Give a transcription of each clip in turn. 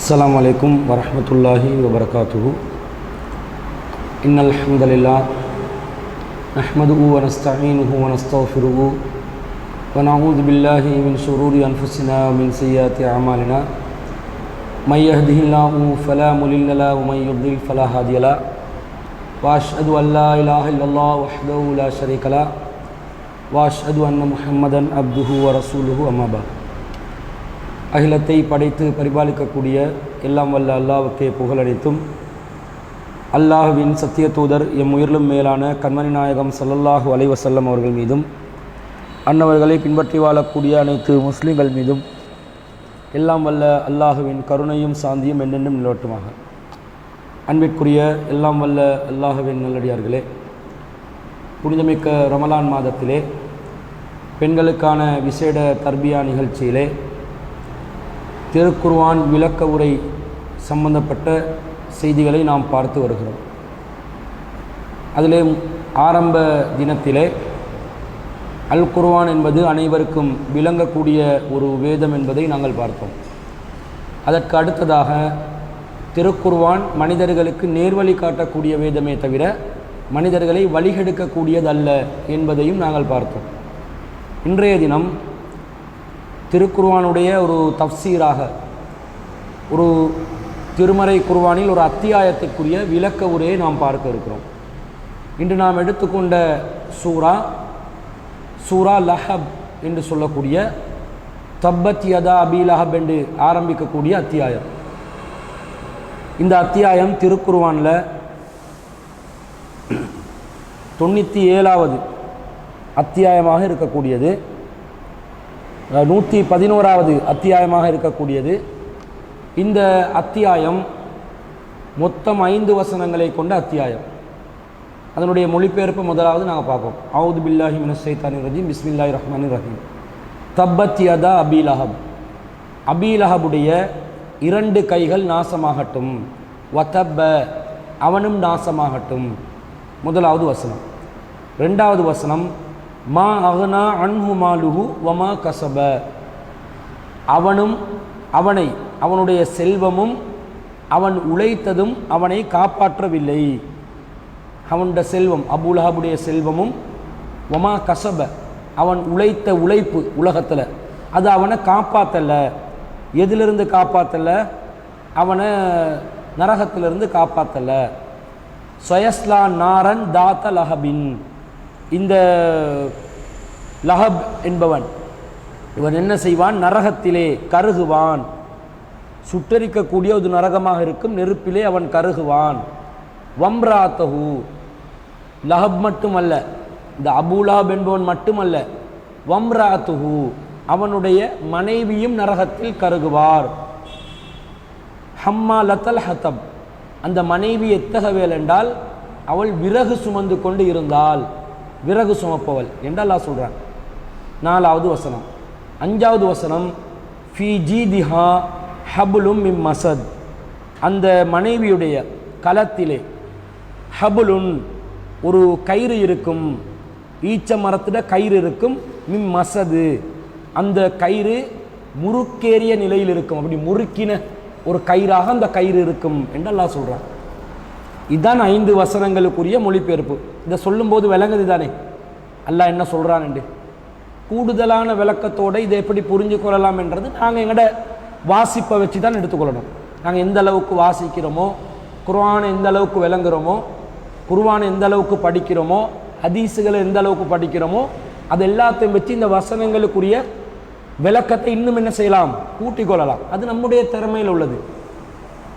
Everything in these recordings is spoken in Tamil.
السلام عليكم ورحمة الله وبركاته. إن الحمد لله نحمده ونستعينه ونستغفره ونعوذ بالله من شرور أنفسنا ومن سيئات أعمالنا. من يهده الله فلا مضل له ومن يضلل فلا هادي له. وأشهد أن لا إله إلا الله وحده لا شريك له وأشهد أن محمدا عبده ورسوله. أما بعد. அகிலத்தை படைத்து பரிபாலிக்கக்கூடிய எல்லாம் வல்ல அல்லாஹ்வுக்கே புகழனைத்தும், அல்லாஹ்வின் சத்திய தூதர் எம் உயிரிலும் மேலான கண்மணி நாயகம் ஸல்லல்லாஹு அலைஹி வஸல்லம் அவர்கள் மீதும், அன்னவர்களை பின்பற்றி வாழக்கூடிய அனைத்து முஸ்லிம்கள் மீதும் எல்லாம் வல்ல அல்லாஹ்வின் கருணையும் சாந்தியும் என்னென்னும் நிலவட்டுமாக. அன்பிற்குரிய எல்லாம் வல்ல அல்லாஹ்வின் நல்லடியார்களே, புனிதமிக்க ரமலான் மாதத்திலே பெண்களுக்கான விசேட தர்பியா நிகழ்ச்சியிலே திருக்குர்ஆன் விளக்க உரை சம்பந்தப்பட்ட செய்திகளை நாம் பார்த்து வருகிறோம். அதிலே ஆரம்ப தினத்திலே அல் குர்ஆன் என்பது அனைவருக்கும் விளங்கக்கூடிய ஒரு வேதம் என்பதை நாங்கள் பார்த்தோம். அதற்கு அடுத்ததாக திருக்குர்ஆன் மனிதர்களுக்கு நேர்வழி காட்டக்கூடிய வேதமே தவிர மனிதர்களை வழிகெடுக்கக்கூடியதல்ல என்பதையும் நாங்கள் பார்த்தோம். இன்றைய தினம் திருக்குர்ஆனுடைய ஒரு தஃப்சீராக, ஒரு திருமறை குர்ஆனில் ஒரு அத்தியாயத்திற்குரிய விளக்க உரையை நாம் பார்க்க இருக்கிறோம். இன்று நாம் எடுத்துக்கொண்ட சூரா லஹப் என்று சொல்லக்கூடிய தப்பத் யதா அபீ லஹப் என்று ஆரம்பிக்கக்கூடிய அத்தியாயம். இந்த அத்தியாயம் திருக்குர்ஆனில் 97வது அத்தியாயமாக இருக்கக்கூடியது, 111வது அத்தியாயமாக இருக்கக்கூடியது. இந்த அத்தியாயம் மொத்தம் 5 வசனங்களை கொண்ட அத்தியாயம். அதனுடைய மொழிபெயர்ப்பு முதலாவது நாங்கள் பார்ப்போம். அவுது பில்லாஹி மினஷ் ஷைத்தானிர் ரஜீம், பிஸ்மில்லாஹிர் ரஹ்மானிர் ரஹீம். தப்பத் யதா அபீ லஹப், அபீ லஹபுடைய 2 கைகள் நாசமாகட்டும். வதப்ப, அவனும் நாசமாகட்டும். முதலாவது வசனம். 2வது வசனம், மா அக்னா அன்ஹு மாலுஹு வமா கஸப, அவனுடைய செல்வமும் அவன் உழைத்ததும் அவனை காப்பாற்றவில்லை. அவனுடைய செல்வம், அபூ லஹபுடைய செல்வமும், வமா கஸப, அவன் உழைத்த உழைப்பு உலகத்தில், அது அவனை காப்பாற்றல. எதிலிருந்து காப்பாற்றல? அவனை நரகத்திலிருந்து காப்பாற்றல. ஸயஸ்லா நாரன் தாத்த லஹபின், இந்த லஹப் என்பவன் இவன் என்ன செய்வான்? நரகத்திலே கருகுவான். சுட்டரிக்கக்கூடிய ஒரு நரகமாக இருக்கும் நெருப்பிலே அவன் கருகுவான். வம்ராத்தஹு, லஹப் மட்டுமல்ல, இந்த அபூ லஹப் என்பவன் மட்டுமல்ல, வம்ராத்துஹு, அவனுடைய மனைவியும் நரகத்தில் கருகுவார். ஹம்மாலத்தல் ஹதப், அந்த மனைவி எத்தகையவள் என்றால் அவள் விறகு சுமந்து கொண்டு இருந்தாள். விறகு சுமப்பவள் என்று அல்லாஹ் சொல்கிறான். 4வது வசனம். 5வது வசனம், ஃபி ஜீதிஹா ஹபுலும் மிம் மசத், அந்த மனைவியுடைய களத்திலே ஹபுலுன், ஒரு கயிறு இருக்கும், ஈச்ச மரத்திட கயிறு இருக்கும். மிம் மசது, அந்த கயிறு முறுக்கேறிய நிலையில் இருக்கும். அப்படி முறுக்கின ஒரு கயிறாக அந்த கயிறு இருக்கும் என்று அல்லாஹ் சொல்கிறான். இதுதான் 5 வசனங்களுக்குரிய மொழிபெயர்ப்பு. இதை சொல்லும்போது விளங்குது தானே அல்லாஹ் என்ன சொல்கிறான் என்று. கூடுதலான விளக்கத்தோடு இதை எப்படி புரிஞ்சு கொள்ளலாம் என்றது நாங்கள் எங்களோட வாசிப்பை வச்சு தான் எடுத்துக்கொள்ளணும். நாங்கள் எந்த அளவுக்கு வாசிக்கிறோமோ, குர்ஆனை எந்த அளவுக்கு விளங்குகிறோமோ, குர்ஆனை எந்த அளவுக்கு படிக்கிறோமோ, ஹதீஸுகளை எந்த அளவுக்கு படிக்கிறோமோ, அது எல்லாத்தையும் வச்சு இந்த வசனங்களுக்குரிய விளக்கத்தை இன்னும் என்ன செய்யலாம்? கூட்டிக் கொள்ளலாம். அது நம்முடைய திறமையில் உள்ளது.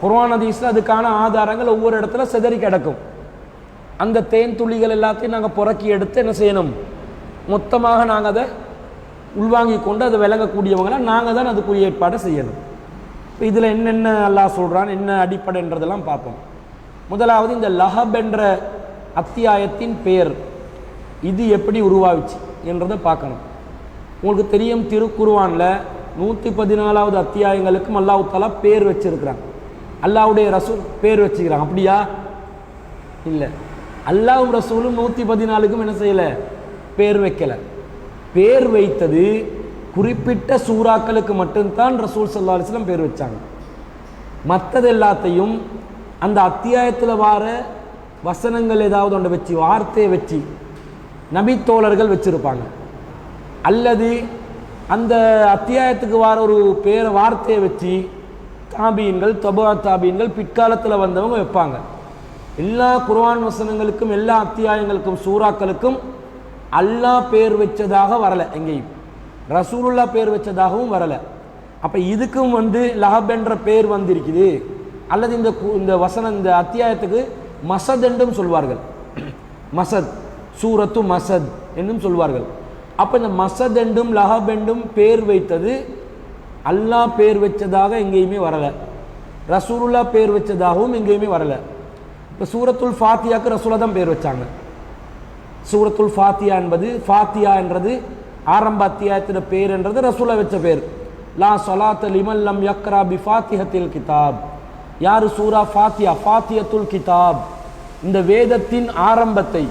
குர்ஆன் ஹதீஸில் அதுக்கான ஆதாரங்கள் ஒவ்வொரு இடத்துல சிதறி கிடக்கும். அந்த தேன் துளிகள் எல்லாத்தையும் நாங்கள் புறக்கி எடுத்து என்ன செய்யணும்? மொத்தமாக நாங்கள் அதை உள்வாங்கி கொண்டு அதை விளங்கக்கூடியவங்களாம் நாங்கள் தான் அதுக்குரிய ஏற்பாடு செய்யணும். இப்போ இதில் என்னென்ன அல்லாஹ் சொல்கிறான், என்ன அடிப்படைன்றதெல்லாம் பார்ப்போம். முதலாவது, இந்த லஹப் என்ற அத்தியாயத்தின் பெயர் இது எப்படி உருவாச்சு என்றதை பார்க்கணும். உங்களுக்கு தெரியும், திருக்குர்ஆனில் 114வது அத்தியாயங்களுக்கும் அல்லாஹ் தஆலா பேர் வச்சிருக்கிறாங்க. அல்லாஹ்வுடைய ரசூல் பேர் வச்சுக்கிறாங்க. அப்படியா? இல்லை, அல்லாஹ்வும் ரசூலும் 114க்கும் என்ன செய்யலை? பேர் வைக்கலை. பேர் வைத்தது குறிப்பிட்ட சூறாக்களுக்கு மட்டும்தான் ரசூல் ஸல்லல்லாஹு அலைஹி வஸல்லம் பேர் வச்சாங்க. மற்றது எல்லாத்தையும் அந்த அத்தியாயத்தில் வார வசனங்கள் ஏதாவது ஒன்றை வச்சு வார்த்தையை வச்சு நபித்தோழர்கள் வச்சுருப்பாங்க, அல்லது அந்த அத்தியாயத்துக்கு வார ஒரு வார்த்தையை வச்சு தாபீன்கள் தபா தாபீன்கள் பிற்காலத்தில் வந்தவங்க வைப்பாங்க. எல்லா குர்ஆன் வசனங்களுக்கும் எல்லா அத்தியாயங்களுக்கும் சூறாக்களுக்கும் அல்லாஹ் பேர் வச்சதாக வரலை, எங்கேயும் ரசூலுல்லா பேர் வச்சதாகவும் வரலை. அப்போ இதுக்கும் லஹப் என்ற பேர் வந்திருக்குது, அல்லது இந்த வசனம் இந்த அத்தியாயத்துக்கு மசத் என்றும் சொல்வார்கள். மசத் சூரத்து மசத் என்றும் சொல்வார்கள். அப்போ இந்த மசத் என்றும் லஹப் என்றும் பேர் வைத்தது அல்லாஹ் பேர் வச்சதாக எங்கேயுமே வரலை, ரசூலுல்லா பேர் வச்சதாகவும் எங்கேயுமே வரலை. இப்போ சூரத்துல் ஃபாத்தியாவுக்கு ரசூலா தான் பேர் வச்சாங்க. சூரத்துல் ஃபாத்தியா என்பது ஃபாத்தியா என்றது ஆரம்ப அத்தியாயத்தின் பேர் என்றது ரசூலா வச்ச பேர். லா ஸலாத்த லிமன் லம் யக்ரா பி ஃபாத்திஹத்தில் கிதாப். யார் சூரா ஃபாத்தியா, ஃபாத்தியத்துல் கிதாப், இந்த வேதத்தின் ஆரம்பத்தை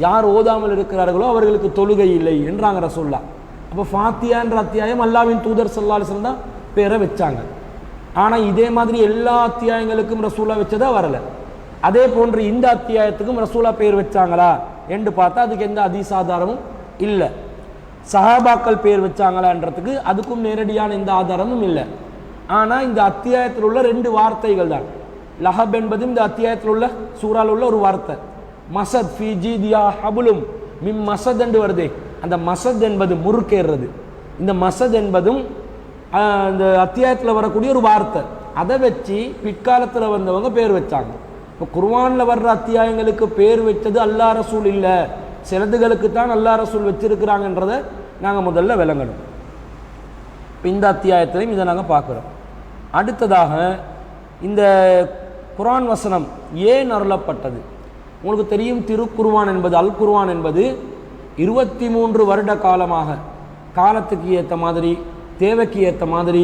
யார் ஓதாமல் இருக்கிறார்களோ அவர்களுக்கு தொழுகை இல்லை என்றாங்க ரசூல்லா. அப்போ ஃபாத்தியா என்ற அத்தியாயம் அல்லாஹ்வின் தூதர் ஸல்லல்லாஹு அலைஹி வஸல்லம் தான் பேரை வச்சாங்க. ஆனால் இதே மாதிரி எல்லா அத்தியாயங்களுக்கும் ரசூலா வச்சதா வரலை. அதே போன்று இந்த அத்தியாயத்துக்கும் ரசூலா பேர் வச்சாங்களா என்று பார்த்தா அதுக்கு எந்த ஹதீஸ் ஆதாரமும் இல்லை. சஹாபாக்கள் பேர் வச்சாங்களான்றதுக்கு அதுக்கும் நேரடியான எந்த ஆதாரமும் இல்லை. ஆனால் இந்த அத்தியாயத்தில் உள்ள 2 வார்த்தைகள் தான். லஹப் என்பதும் இந்த அத்தியாயத்தில் உள்ள சூறால் உள்ள ஒரு வார்த்தை. மசத் ஃபி ஜீதியா ஹபுலும் மிம் மசத் என்று வருதே, அந்த மசத் என்பது முறுக்கேறது. இந்த மசத் என்பதும் இந்த அத்தியாயத்தில் வரக்கூடிய ஒரு வார்த்தை. அதை வச்சு பிற்காலத்தில் வந்தவங்க பேர் வச்சாங்க. இப்போ குர்ஆனில் வர்ற அத்தியாயங்களுக்கு பேர் வச்சது அல்லாஹ் ரசூல் இல்லை, சிலதுகளுக்கு தான் அல்லாஹ் ரசூல் வச்சிருக்கிறாங்கன்றதை நாங்கள் முதல்ல விளங்கணும். இப்போ இந்த அத்தியாயத்திலையும் இதை நாங்கள் பார்க்குறோம். அடுத்ததாக இந்த குர்ஆன் வசனம் ஏன் அருளப்பட்டது? உங்களுக்கு தெரியும், திருக்குர்ஆன் என்பது அல் குர்ஆன் என்பது 23 வருட காலமாக காலத்துக்கு ஏற்ற மாதிரி தேவைக்கு ஏற்ற மாதிரி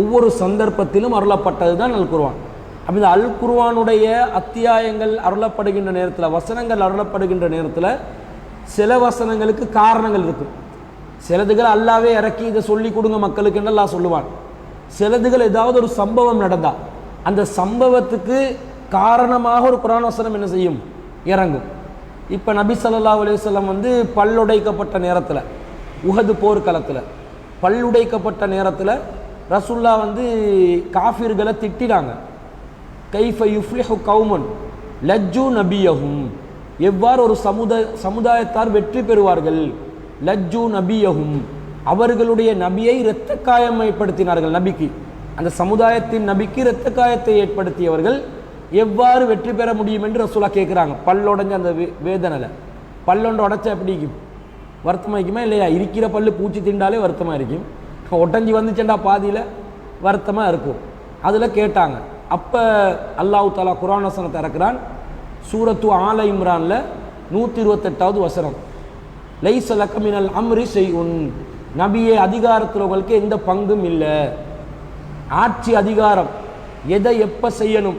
ஒவ்வொரு சந்தர்ப்பத்திலும் அருளப்பட்டது தான் அல் குர்ஆன். அப்போ இந்த அல் குர்ஆனுடைய அத்தியாயங்கள் அருளப்படுகின்ற நேரத்தில், வசனங்கள் அருளப்படுகின்ற நேரத்தில் சில வசனங்களுக்கு காரணங்கள் இருக்கும். சிலதுகள் அல்லாவே இறக்கி இதை சொல்லி கொடுங்க மக்களுக்கு அல்லாஹ் சொல்லுவான். சிலதுகள் ஏதாவது ஒரு சம்பவம் நடந்தால் அந்த சம்பவத்துக்கு காரணமாக ஒரு குர்ஆன் வசனம் என்ன செய்யும், இறங்கும். இப்போ நபி ஸல்லல்லாஹு அலைஹி வஸல்லம் பல்லுடைக்கப்பட்ட நேரத்தில், உஹது போர்க்களத்தில் பல்லுடைக்கப்பட்ட நேரத்தில் ரசூல்லா காஃபிர்களை திட்டினாங்க. கைஃப யுஃப்லிஹு கௌமன் லஜ்ஜு நபியஹும், எவ்வாறு ஒரு சமுதாயத்தார் வெற்றி பெறுவார்கள். லஜ்ஜு நபியஹும், அவர்களுடைய நபியை இரத்த காயம் ஏற்படுத்தினார்கள். நபிக்கு, அந்த சமுதாயத்தின் நபிக்கு இரத்த காயத்தை ஏற்படுத்தியவர்கள் எவ்வாறு வெற்றி பெற முடியும் என்று ரசூலா கேட்குறாங்க. பல்லொடைஞ்ச அந்த வேதனையில், பல்லொண்டு உடைச்சா எப்படி இருக்கும், வருத்தமாக இருக்குமா இல்லையா? இருக்கிற பல்லு பூச்சி திண்டாலே வருத்தமாக இருக்கும், ஒட்டஞ்சி வந்துச்சேண்டா பாதியில் வருத்தமாக இருக்கும். அதில் கேட்டாங்க. அப்போ அல்லாஹ் தஆலா குர்ஆன் வசனத்தை இறக்குறான். சூரத்து ஆல இம்ரானில் 128வது வசனம், லைஸ லக மினல் அம்ரி ஷைஉன், நபியே அதிகாரத்தில் உங்களுக்கு எந்த பங்கும் இல்லை. ஆட்சி அதிகாரம் எதை எப்போ செய்யணும்,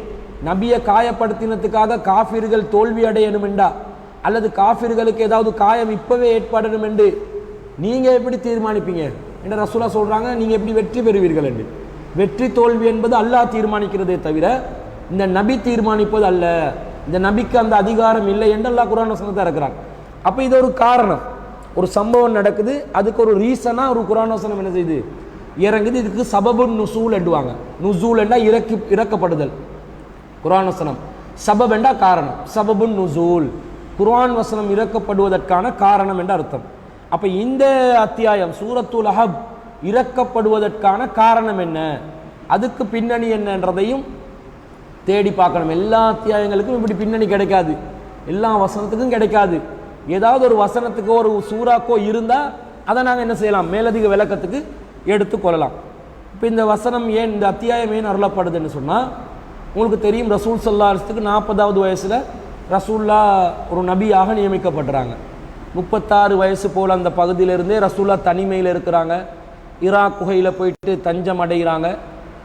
நபியை காயப்படுத்தினதுக்காக காஃபிர்கள் தோல்வி அடையணும் என்றா, அல்லது காஃபிர்களுக்கு ஏதாவது காயம் இப்போவே ஏற்படணும் என்று நீங்கள் எப்படி தீர்மானிப்பீங்க என்று ரசூலா சொல்கிறாங்க. நீங்கள் எப்படி வெற்றி பெறுவீர்கள் என்று. வெற்றி தோல்வி என்பது அல்லாஹ் தீர்மானிக்கிறதே தவிர இந்த நபி தீர்மானிப்பது அல்ல. இந்த நபிக்கு அந்த அதிகாரம் இல்லை என்று அல்லாஹ் குர்ஆன் வசனத்தை இறக்குறாங்க. அப்போ இது ஒரு காரணம், ஒரு சம்பவம் நடக்குது, அதுக்கு ஒரு ரீசனாக ஒரு குர்ஆன் வசனம் என்ன செய்யுது, இறங்குது. இதுக்கு சபபுன் நுசூல் என்றுவாங்க. நுசூல் என்றால் இறக்கப்படுதல். குர்ஆன் வசனம் சபப் என்றா காரணம், சபபுன் நுசூல் குர்ஆன் வசனம் இறக்கப்படுவதற்கான காரணம் என்ற அர்த்தம். அப்போ இந்த அத்தியாயம் சூரத்துல் லஹப் இறக்கப்படுவதற்கான காரணம் என்ன, அதுக்கு பின்னணி என்னன்றதையும் தேடி பார்க்கணும். எல்லா அத்தியாயங்களுக்கும் இப்படி பின்னணி கிடைக்காது, எல்லா வசனத்துக்கும் கிடைக்காது. ஏதாவது ஒரு வசனத்துக்கோ ஒரு சூறாக்கோ இருந்தால் அதை நாங்கள் என்ன செய்யலாம், மேலதிக விளக்கத்துக்கு எடுத்துக்கொள்ளலாம். இப்போ இந்த வசனம் ஏன், இந்த அத்தியாயம் ஏன் அருளப்படுதுன்னு சொன்னால், உங்களுக்கு தெரியும் ரசூல் ஸல்லல்லாஹு அலைஹி வஸல்லம் 40வது வயசில் ரசூல்லா ஒரு நபியாக நியமிக்கப்படுறாங்க. 36 வயசு போல் அந்த பகுதியிலிருந்தே ரசூல்லா தனிமையில் இருக்கிறாங்க. ஈராக் குகையில் போயிட்டு தஞ்சம் அடைகிறாங்க.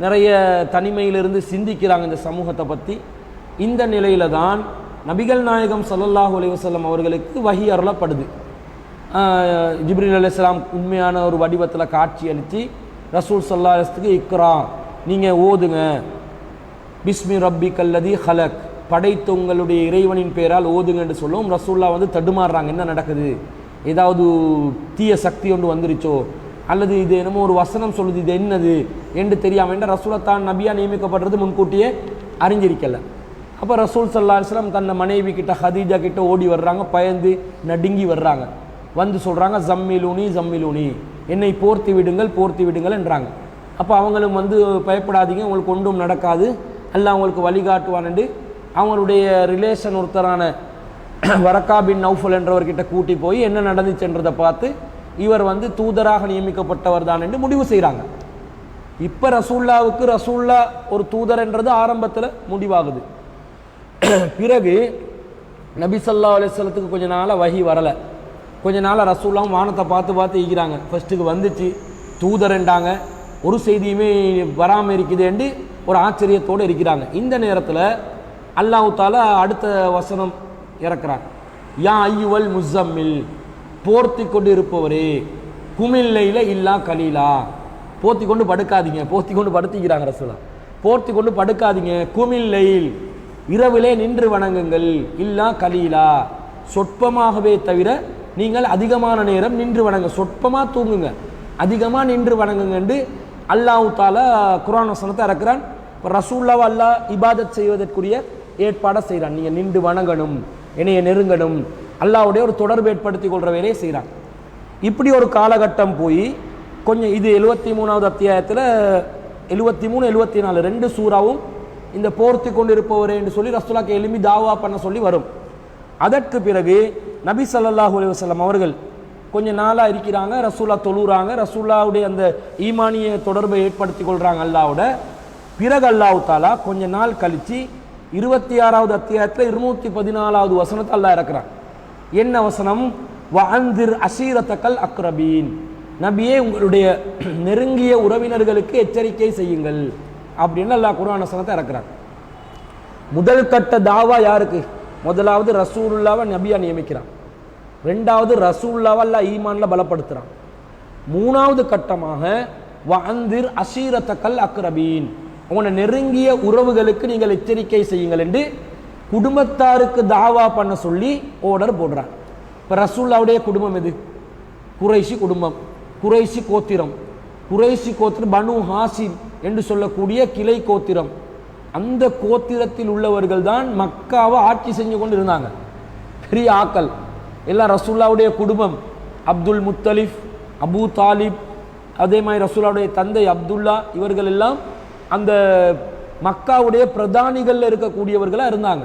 நிறைய தனிமையிலிருந்து சிந்திக்கிறாங்க இந்த சமூகத்தை பற்றி. இந்த நிலையில தான் நபிகள் நாயகம் ஸல்லல்லாஹு அலைஹி வஸல்லம் அவர்களுக்கு வஹி அருளப்படுது. ஜிப்ரீல் அலைஹிஸ்ஸலாம் உண்மையான ஒரு வடிவத்தில் காட்சி அளித்து ரசூல் ஸல்லல்லாஹு அலைஹி வஸல்லம் இக்ரா, நீங்கள் ஓதுங்க, பிஸ்மி ரப்பிக்கல்லதி ஹலக், படைத்த உங்களுடைய இறைவனின் பெயரால் ஓதுங்க என்று சொல்லும். ரசூல்லா வந்து தடுமாறுறாங்க, என்ன நடக்குது, ஏதாவது தீய சக்தி ஒன்று வந்துருச்சோ, அல்லது இது என்னமோ ஒரு வசனம் சொல்லுது, இது என்னது என்று தெரியாமல் என்ற ரசூலை தான் நபியா நியமிக்கப்படுறது முன்கூட்டியே அறிஞ்சிருக்கல. அப்போ ரசூல் ஸல்லல்லாஹு அலைஹி வஸல்லம் தன்னை மனைவி கிட்ட ஹதீஜா கிட்ட ஓடி வர்றாங்க, பயந்து நடுங்கி வர்றாங்க. வந்து சொல்கிறாங்க, ஜம்மிலூனி ஜம்மிலூனி, என்னை போர்த்தி விடுங்கள் போர்த்தி விடுங்கள் என்றாங்க. அப்போ அவங்களும் வந்து பயப்படாதீங்க, உங்களுக்கு ஒன்றும் நடக்காது, அல்லாஹ் அவங்களுக்கு வழிகாட்டுவான்னு அவங்களுடைய ரிலேஷன் ஒருத்தரான வரக்கா பின் நௌஃபல் என்றவர்கிட்ட கூட்டி போய் என்ன நடந்துச்சுன்றதை பார்த்து இவர் வந்து தூதராக நியமிக்கப்பட்டவர் தான் என்று முடிவு செய்கிறாங்க. இப்போ ரசூல்லாவுக்கு ரசூல்லா ஒரு தூதர் என்றது ஆரம்பத்தில் முடிவாகுது. பிறகு நபி ஸல்லல்லாஹு அலைஹி வஸல்லத்துக்கு கொஞ்ச நாளாக வஹி வரலை. கொஞ்ச நாளாக ரசூல்லாவும் வானத்தை பார்த்து பார்த்து ஈக்கிறாங்க. ஃபஸ்ட்டுக்கு வந்துச்சு, தூதர்ண்டாங்க, ஒரு செய்தியுமே வராமல் இருக்குது என்று ஒரு ஆச்சரியத்தோடு இருக்கிறாங்க. இந்த நேரத்தில் அல்லாஹ் தஆலா அடுத்த வசனம் இறக்குறான், யா ஐயுவல் முஸம்மில், போர்த்தி கொண்டு இருப்பவரே, குமில்லையில் இல்லா கலீலா, போர்த்தி கொண்டு படுக்காதீங்க, போர்த்தி கொண்டு படுத்திக்கிறாங்க ரசூலா, போர்த்தி கொண்டு படுக்காதீங்க, குமில்லையில், இரவிலே நின்று வணங்குங்கள், இல்லா கலீலா, சொற்பமாகவே தவிர நீங்கள் அதிகமான நேரம் நின்று வணங்க, சொற்பமாக தூங்குங்க, அதிகமாக நின்று வணங்குங்க என்று அல்லாஹ் தஆலா குர்ஆன் வசனத்தை இறக்குறான். இப்போ ரசூல்லாவை அல்லாஹ் இபாதத் செய்வதற்குரிய ஏற்பாடை செய்கிறான். நீங்கள் நின்று வணங்கணும், என்னைய நெருங்கணும், அல்லாஹ்வுடைய ஒரு தொடர்பு ஏற்படுத்தி கொள்கிற வேலையை செய்கிறான். இப்படி ஒரு காலகட்டம் போய் கொஞ்சம் இது 73வது அத்தியாயத்தில் 73, 74 2 சூறாவும் இந்த போர்த்தி கொண்டு இருப்பவரே என்று சொல்லி ரசூலாக்கு எழுப்பி தாவா பண்ண சொல்லி வரும். அதற்கு பிறகு நபி ஸல்லல்லாஹு அலைஹி வஸல்லம் அவர்கள் கொஞ்ச நாளாக இருக்கிறாங்க, ரசூலா தொழுறாங்க, ரசூல்லாவுடைய அந்த ஈமானிய தொடர்பை ஏற்படுத்தி கொள்கிறாங்க அல்லாவோட. பிறகு அல்லாஹ் தஆலா கொஞ்ச நாள் கழித்து 26வது அத்தியாயத்தில் 214வது வசனத்தை அல்லாஹ் இறக்குறான். என்ன வசனம்? வஅன்திர் அஷீரத்தக்கல் அக்ரபீன், நபியே உங்களுடைய நெருங்கிய உறவினர்களுக்கு எச்சரிக்கை செய்யுங்கள் அப்படின்னு அல்லாஹ் குர்ஆன் வசனத்தை இறக்குறான். முதல் கட்ட தாவா யாருக்கு? முதலாவது ரசூலுல்லாவை நபியா நியமிக்கிறான். ரெண்டாவது ரசூலுல்லாவை அல்லாஹ் ஈமான்ல பலப்படுத்துறான். மூணாவது கட்டமாக வஅன்திர் அஷீரத்தக்கல் அக்ரபீன், உங்களோட நெருங்கிய உறவுகளுக்கு நீங்கள் எச்சரிக்கை செய்யுங்கள் என்று குடும்பத்தாருக்கு தாவா பண்ண சொல்லி ஆர்டர் போடுறான். இப்போ ரசூலுல்லாவுடைய குடும்பம் எது? குறைஷி குடும்பம், குறைஷி கோத்திரம், குறைஷி கோத்திரம் பனு ஹாசிம் என்று சொல்லக்கூடிய கிளை கோத்திரம். அந்த கோத்திரத்தில் உள்ளவர்கள் தான் மக்காவை ஆட்சி செஞ்சு கொண்டு இருந்தாங்க, பெரிய ஆக்கள் எல்லாம் ரசூலுல்லாவுடைய குடும்பம். அப்துல் முத்தலிஃப், அபூ தாலிப், அதே மாதிரி ரசூலுல்லாவுடைய தந்தை அப்துல்லா, இவர்கள் எல்லாம் அந்த மக்காவுடைய பிரதானிகள் இருக்கக்கூடியவர்களாக இருந்தாங்க.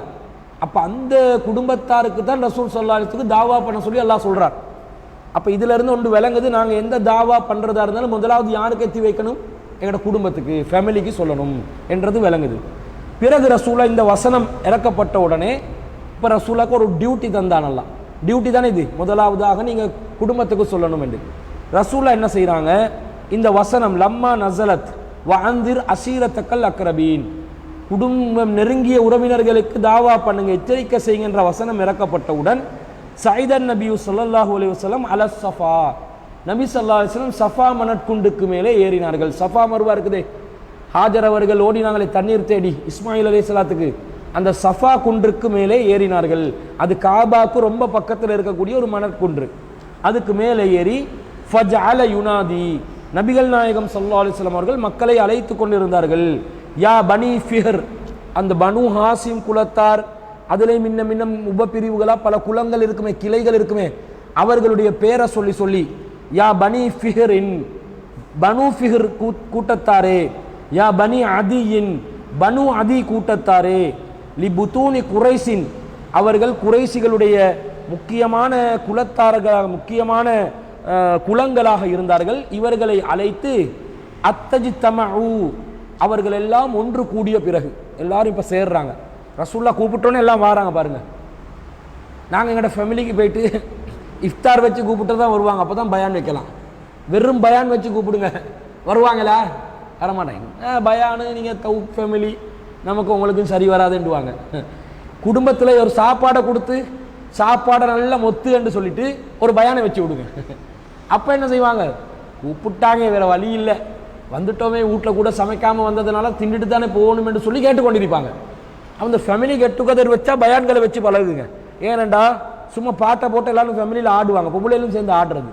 அப்போ அந்த குடும்பத்தாருக்கு தான் ரசூல் ஸல்லல்லாஹு அலைஹி வஸல்லம் தாவா பண்ண சொல்லி அல்லாஹ் சொல்கிறார். அப்போ இதில் இருந்து ஒன்று விளங்குது, நாங்கள் எந்த தாவா பண்ணுறதா இருந்தாலும் முதலாவது யாருக்கு எத்தி வைக்கணும்? எங்களோட குடும்பத்துக்கு, ஃபேமிலிக்கு சொல்லணும் என்றது விளங்குது. பிறகு ரசூலா இந்த வசனம் இறக்கப்பட்ட உடனே இப்போ ரசூலாக்கு ஒரு டியூட்டி தந்தானல்லாம், டியூட்டி தானே இது, முதலாவதாக நீங்கள் குடும்பத்துக்கு சொல்லணும் என்று. ரசூலா என்ன செய்கிறாங்க? இந்த வசனம் லம்மா நஸலத் வஅன்திர் அஷீரத்தக்கல் அக்ரபீன், குடும்பம் நெருங்கிய உறவினர்களுக்கு தாவா பண்ணுங்க, எச்சரிக்கை செய்கின்ற வசனம் இறக்கப்பட்டவுடன் சைதன் நபி ஸல்லல்லாஹு அலைஹி வஸல்லம் அல சஃபா, நபி ஸல்லல்லாஹு அலைஹி வஸல்லம் சஃபா மணற்குண்டுக்கு மேலே ஏறினார்கள். சஃபா மர்வா இருக்குதே, ஹாஜர் அவர்கள் ஓடினாங்களே தண்ணீர் தேடி இஸ்மாயில் அலைஹிஸ்ஸலாத்துக்கு, அந்த சஃபா குன்றுக்கு மேலே ஏறினார்கள். அது காபாக்கு ரொம்ப பக்கத்தில் இருக்கக்கூடிய ஒரு மணற்குன்று. அதுக்கு மேலே ஏறி ஃபஜஅல யுனாதி, நபிகள் நாயகம் ஸல்லல்லாஹு அலைஹி வஸல்லம் அவர்கள் மக்களை அழைத்து கொண்டிருந்தார்கள். யா பனி ஃபிஹர், அந்த பனு ஹாசிம் குலத்தார், அதிலே மின்னம் உபப்பிரிவுகளாக பல குலங்கள் இருக்குமே, கிளைகள் இருக்குமே, அவர்களுடைய பேரை சொல்லி சொல்லி யா பனி ஃபிஹரின், பனு ஃபிஹர் கூட்டத்தாரே, யா பனி அதியின், பனு அதி கூட்டத்தாரே, லி புத்தூனி குறைசின், அவர்கள் குறைசிகளுடைய முக்கியமான குலத்தார்களாக, முக்கியமான குலங்களாக இருந்தார்கள். இவர்களை அழைத்து அத்தஜித்தமஉ, அவர்கள் எல்லாம் ஒன்று கூடிய பிறகு எல்லாரும் இப்போ சேர்றாங்க. ரசூல்லா கூப்பிட்டோன்னே எல்லாம் வராங்க பாருங்க. நாங்கள் எங்களோட ஃபேமிலிக்கு போயிட்டு இஃப்தார் வச்சு கூப்பிட்டு தான் வருவாங்க, அப்போ தான் பயான் வைக்கலாம். வெறும் பயான் வச்சு கூப்பிடுங்க, வருவாங்களா? வரமாட்டாங்க. பயானு நீங்கள் தவுக் ஃபேமிலி, நமக்கு உங்களுக்கும் சரி வராதுன்னுவாங்க. குடும்பத்தில் ஒரு சாப்பாடை கொடுத்து சாப்பாடை நல்லா மொத்து என்று சொல்லிட்டு ஒரு பயானை வச்சு விடுங்க. அப்போ என்ன செய்வாங்க? கூப்பிட்டாங்க, வேறு வழி இல்லை, வந்துட்டோமே, வீட்டில் கூட சமைக்காமல் வந்ததுனால தின்னுட்டு தானே போகணும் என்று சொல்லி கேட்டுக்கொண்டிருப்பாங்க. அந்த ஃபேமிலி கெட் டுகெதர் வச்சா பயான்களை வச்சு பழகுங்க. ஏனண்டா சும்மா பாட்டை போட்டு எல்லாரும் ஃபேமிலியில் ஆடுவாங்க, பொம்பளையிலும் சேர்ந்து ஆடுறது.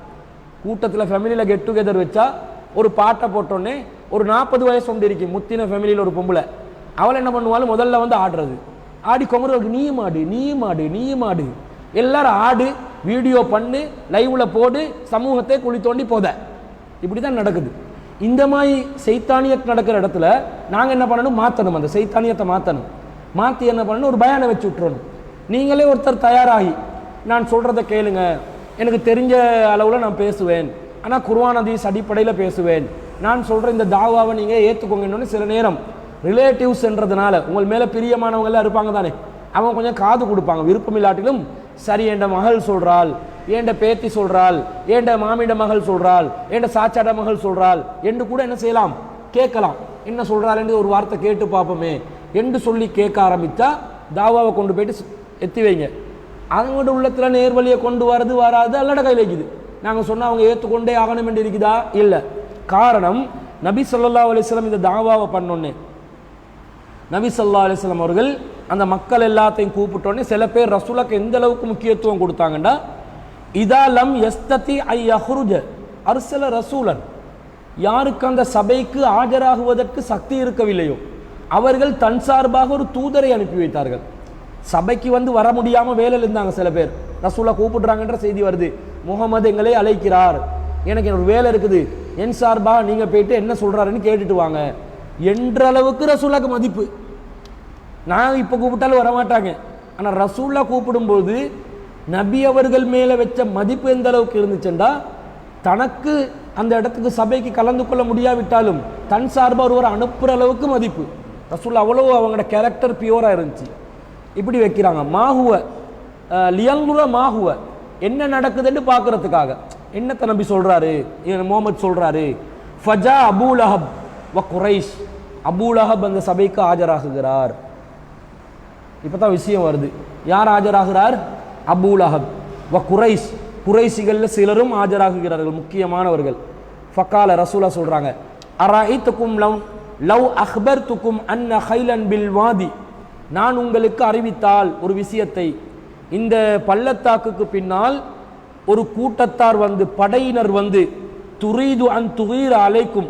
கூட்டத்தில் ஃபேமிலியில் கெட் டுகெதர் வச்சா ஒரு பாட்டை போட்டோன்னே ஒரு 40 வயசு ஒன்று இருக்கு முத்தின ஃபேமிலியில் ஒரு பொம்பளை, அவளை என்ன பண்ணுவாலும் முதல்ல வந்து ஆடுறது, ஆடி கொமருக்கு நீயும் ஆடு நீயும் ஆடு நீயும் ஆடு, எல்லாரும் ஆடு, வீடியோ பண்ணு, லைவ்ல போடு, சமூகத்தை குழி தோண்டி போத. இப்படி தான் நடக்குது. இந்த மாதிரி சைத்தானியத் நடக்கிற இடத்துல நாங்கள் என்ன பண்ணணும், மாற்றணும், அந்த சைத்தானியத்தை மாற்றணும். மாற்றி என்ன பண்ணணும், ஒரு பயானை வச்சு விட்டுறணும். நீங்களே ஒருத்தர் தயாராகி நான் சொல்கிறத கேளுங்க, எனக்கு தெரிஞ்ச அளவில் நான் பேசுவேன், ஆனால் குர்ஆன் ஹதீஸ் அடிப்படையில் பேசுவேன், நான் சொல்கிற இந்த தாவாவை நீங்கள் ஏற்றுக்கோங்கன்னு. சில நேரம் ரிலேட்டிவ்ஸ்ன்றதுனால உங்கள் மேலே பிரியமானவங்களாம் இருப்பாங்க தானே, அவங்க கொஞ்சம் காது கொடுப்பாங்க. விருப்பம் இல்லாட்டிலும் சரி என்ற மகள் சொல்கிறாள், ஏண்ட பேத்தி சொல்கிறாள், ஏண்ட மாமிட மகள் சொல்கிறாள், ஏண்ட சாச்சாட மகள் சொல்கிறாள் என்று கூட என்ன செய்யலாம், கேட்கலாம். என்ன சொல்கிறாள் என்று ஒரு வார்த்தை கேட்டு பார்ப்போமே என்று சொல்லி கேட்க ஆரம்பித்தா தாவாவை கொண்டு போயிட்டு எத்தி வைங்க. அவங்களோட உள்ளத்தில் நேர்வழியை கொண்டு வரது வராது அல்லட கையில் இருக்குது. நாங்கள் சொன்னால் அவங்க ஏற்றுக்கொண்டே ஆகணும் என்று இருக்குதா? இல்லை. காரணம், நபி ஸல்லல்லாஹு அலைஹி வஸல்லம் இந்த தாவாவை பண்ணோன்னே நபி ஸல்லல்லாஹு அலைஹி வஸல்லம் அவர்கள் அந்த மக்கள் எல்லாத்தையும் கூப்பிட்டோன்னே சில பேர் ரசூலுக்கு எந்த அளவுக்கு முக்கியத்துவம் கொடுத்தாங்கன்னா, இதா லம் யஸ்ததி ஐ யஹ்ருஜ அர்ஸல ரசூலன், யாருக்கு அந்த சபைக்கு ஆஜராகுவதற்கு சக்தி இருக்கவில்லையோ அவர்கள் தன் சார்பாக ஒரு தூதரை அனுப்பி வைத்தார்கள். சபைக்கு வந்து வர முடியாமல் வேலையில் இருந்தாங்க சில பேர், ரசூலா கூப்பிடுறாங்கன்ற செய்தி வருது, முகமது எங்களை அழைக்கிறார், எனக்கு ஒரு வேலை இருக்குது, என் சார்பாக நீங்கள் போயிட்டு என்ன சொல்கிறாருன்னு கேட்டுட்டு வாங்க என்ற அளவுக்கு ரசூலாக்கு மதிப்பு. நான் இப்போ கூப்பிட்டாலும் வரமாட்டாங்க, ஆனால் ரசூல்லா கூப்பிடும்போது நபி அவர்கள் மேலே வச்ச மதிப்பு எந்த அளவுக்கு இருந்துச்சுண்டா, தனக்கு அந்த இடத்துக்கு சபைக்கு கலந்து கொள்ள முடியாவிட்டாலும் தன் சார்பாக ஒருவர் அனுப்புகிற அளவுக்கு மதிப்பு. ரசூல்லா அவ்வளோ அவங்களோட கேரக்டர் பியூராக இருந்துச்சு. இப்படி வைக்கிறாங்க. மாஹுவ லியங்குற மாஹுவ, என்ன நடக்குதுன்னு பார்க்கறதுக்காக. என்னத்தை நபி சொல்கிறாரு, முகமது சொல்கிறாரு, ஃபஜா அபூ லஹப் வ குரைஷ், அபூ லஹப் அந்த சபைக்கு ஆஜராகுகிறார். இப்போ தான் விஷயம் வருது. யார் ஆஜராகிறார்? அபூ லஹப் வ குரைஷ், குரைஷிகளில் சிலரும் ஆஜராகுகிறார்கள், முக்கியமானவர்கள். ஃபக்கால ரசூலா சொல்கிறாங்க, அரைத்துக்கும் லவ் அஹ்பர்துக்கும் அன்ன ஹைலன் பில் வாதி, நான் உங்களுக்கு அறிவித்தால் ஒரு விஷயத்தை, இந்த பள்ளத்தாக்குக்கு பின்னால் ஒரு கூட்டத்தார் வந்து, படையினர் வந்து, துரீது அன் துகீர அலைக்கும்,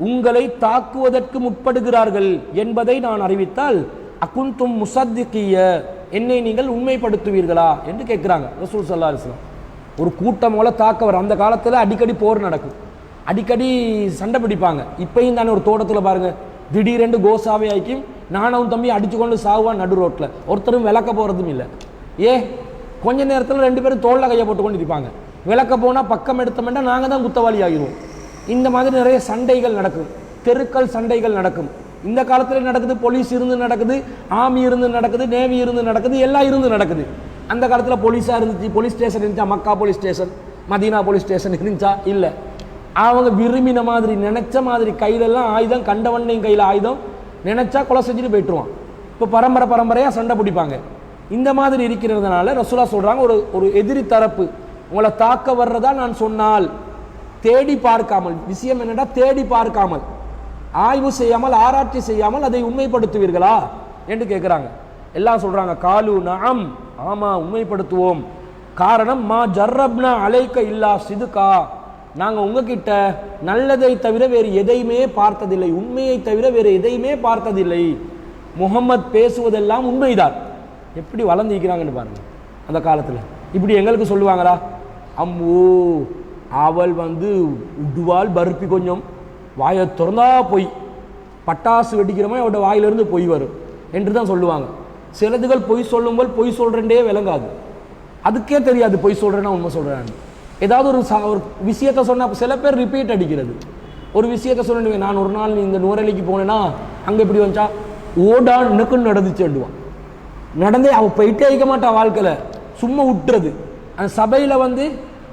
உங்களை தாக்குவதற்கு முற்படுகிறார்கள் என்பதை நான் அறிவித்தால், அகுந்தும் முசத்திகிய, என்னை நீங்கள் உண்மைப்படுத்துவீர்களா என்று கேட்குறாங்க ரசூல் ஸல்லல்லாஹு அலைஹி வஸல்லம். ஒரு கூட்டம் போல தாக்கவர். அந்த காலத்தில் அடிக்கடி போர் நடக்கும், அடிக்கடி சண்டை பிடிப்பாங்க. இப்பயும் தானே ஒரு தோட்டத்தில் பாருங்க, திடீரென்று கோசாவே ஆகிக்கும், நானும் தம்பி அடிச்சு கொண்டு சாவுவான் நடு ரோட்டில், ஒருத்தரும் விளக்க போகிறதும் இல்லை. கொஞ்ச நேரத்தில் 2 பேரும் தோளில் கையை போட்டு கொண்டு இருப்பாங்க. விளக்க போனால் பக்கம் எடுத்தோம்னா நாங்கள் தான் குத்தவாளி ஆகிடுவோம். இந்த மாதிரி நிறைய சண்டைகள் நடக்கும், தெருக்கள் சண்டைகள் நடக்கும். இந்த காலத்தில் நடக்குது, போலீஸ் இருந்து நடக்குது, ஆர்மி இருந்து நடக்குது, நேவி இருந்து நடக்குது, எல்லாம் இருந்து நடக்குது. அந்த காலத்தில் போலீஸாக இருந்துச்சு, போலீஸ் ஸ்டேஷன் இருந்துச்சா, Mecca police station, Medina police station இருந்துச்சா? இல்லை. அவங்க விரும்பின மாதிரி நினைச்ச மாதிரி கையிலெல்லாம் ஆயுதம், கண்டவண்ணையும் கையில் ஆயுதம், நினைச்சா கொலை செஞ்சுட்டு போயிட்டுருவான். இப்போ பரம்பரையாக சண்டை பிடிப்பாங்க. இந்த மாதிரி இருக்கிறதுனால ரசூலா சொல்கிறாங்க, ஒரு எதிரி தரப்பு உங்களை தாக்க வர்றதா நான் சொன்னால் தேடி பார்க்காமல், விஷயம் என்னடா தேடி பார்க்காமல், ஆய்வு செய்யாமல், ஆராய்ச்சி செய்யாமல் அதை உண்மைப்படுத்துவீர்களா என்று கேட்குறாங்க. எல்லாம் சொல்கிறாங்க, காலு நஅம், ஆமாம் உண்மைப்படுத்துவோம். காரணம், மா ஜர்ரப்னா அலைக்க இல்லா சிதுகா, நாங்கள் உங்ககிட்ட நல்லதை தவிர வேறு எதையுமே பார்த்ததில்லை, உண்மையை தவிர வேறு எதையுமே பார்த்ததில்லை. முகம்மது பேசுவதெல்லாம் உண்மைதான். எப்படி வளர்ந்திருக்கிறாங்கன்னு பாருங்க. அந்த காலத்தில் இப்படி எங்களுக்கு சொல்லுவாங்களா? அம்மோ அவள் வந்து உடுவாள் பருப்பி, கொஞ்சம் வாயை திறந்தா பொய், பட்டாசு வெடிக்கிற மாதிரி அவட வாயிலிருந்து பொய் வரும் என்று தான் சொல்லுவாங்க. சிலதுகள் பொய் சொல்லும்போது பொய் சொல்கிறேன்டே விளங்காது, அதுக்கே தெரியாது பொய் சொல்கிறேன்னா உண்மை சொல்கிறேன்னு. ஏதாவது ஒரு விஷயத்த சொன்னால் சில பேர் ரிப்பீட் அடிக்கிறது. ஒரு விஷயத்த சொன்ன, நான் ஒரு நாள் இந்த நூறலிக்கு போனேன்னா அங்கே இப்படி வந்துச்சா, ஓடா எனக்குன்னு நடந்துச்சுடுவான். நடந்தே அவள் போயிட்டே இருக்க மாட்டான் வாழ்க்கையில், சும்மா விட்டுறது. அந்த சபையில் வந்து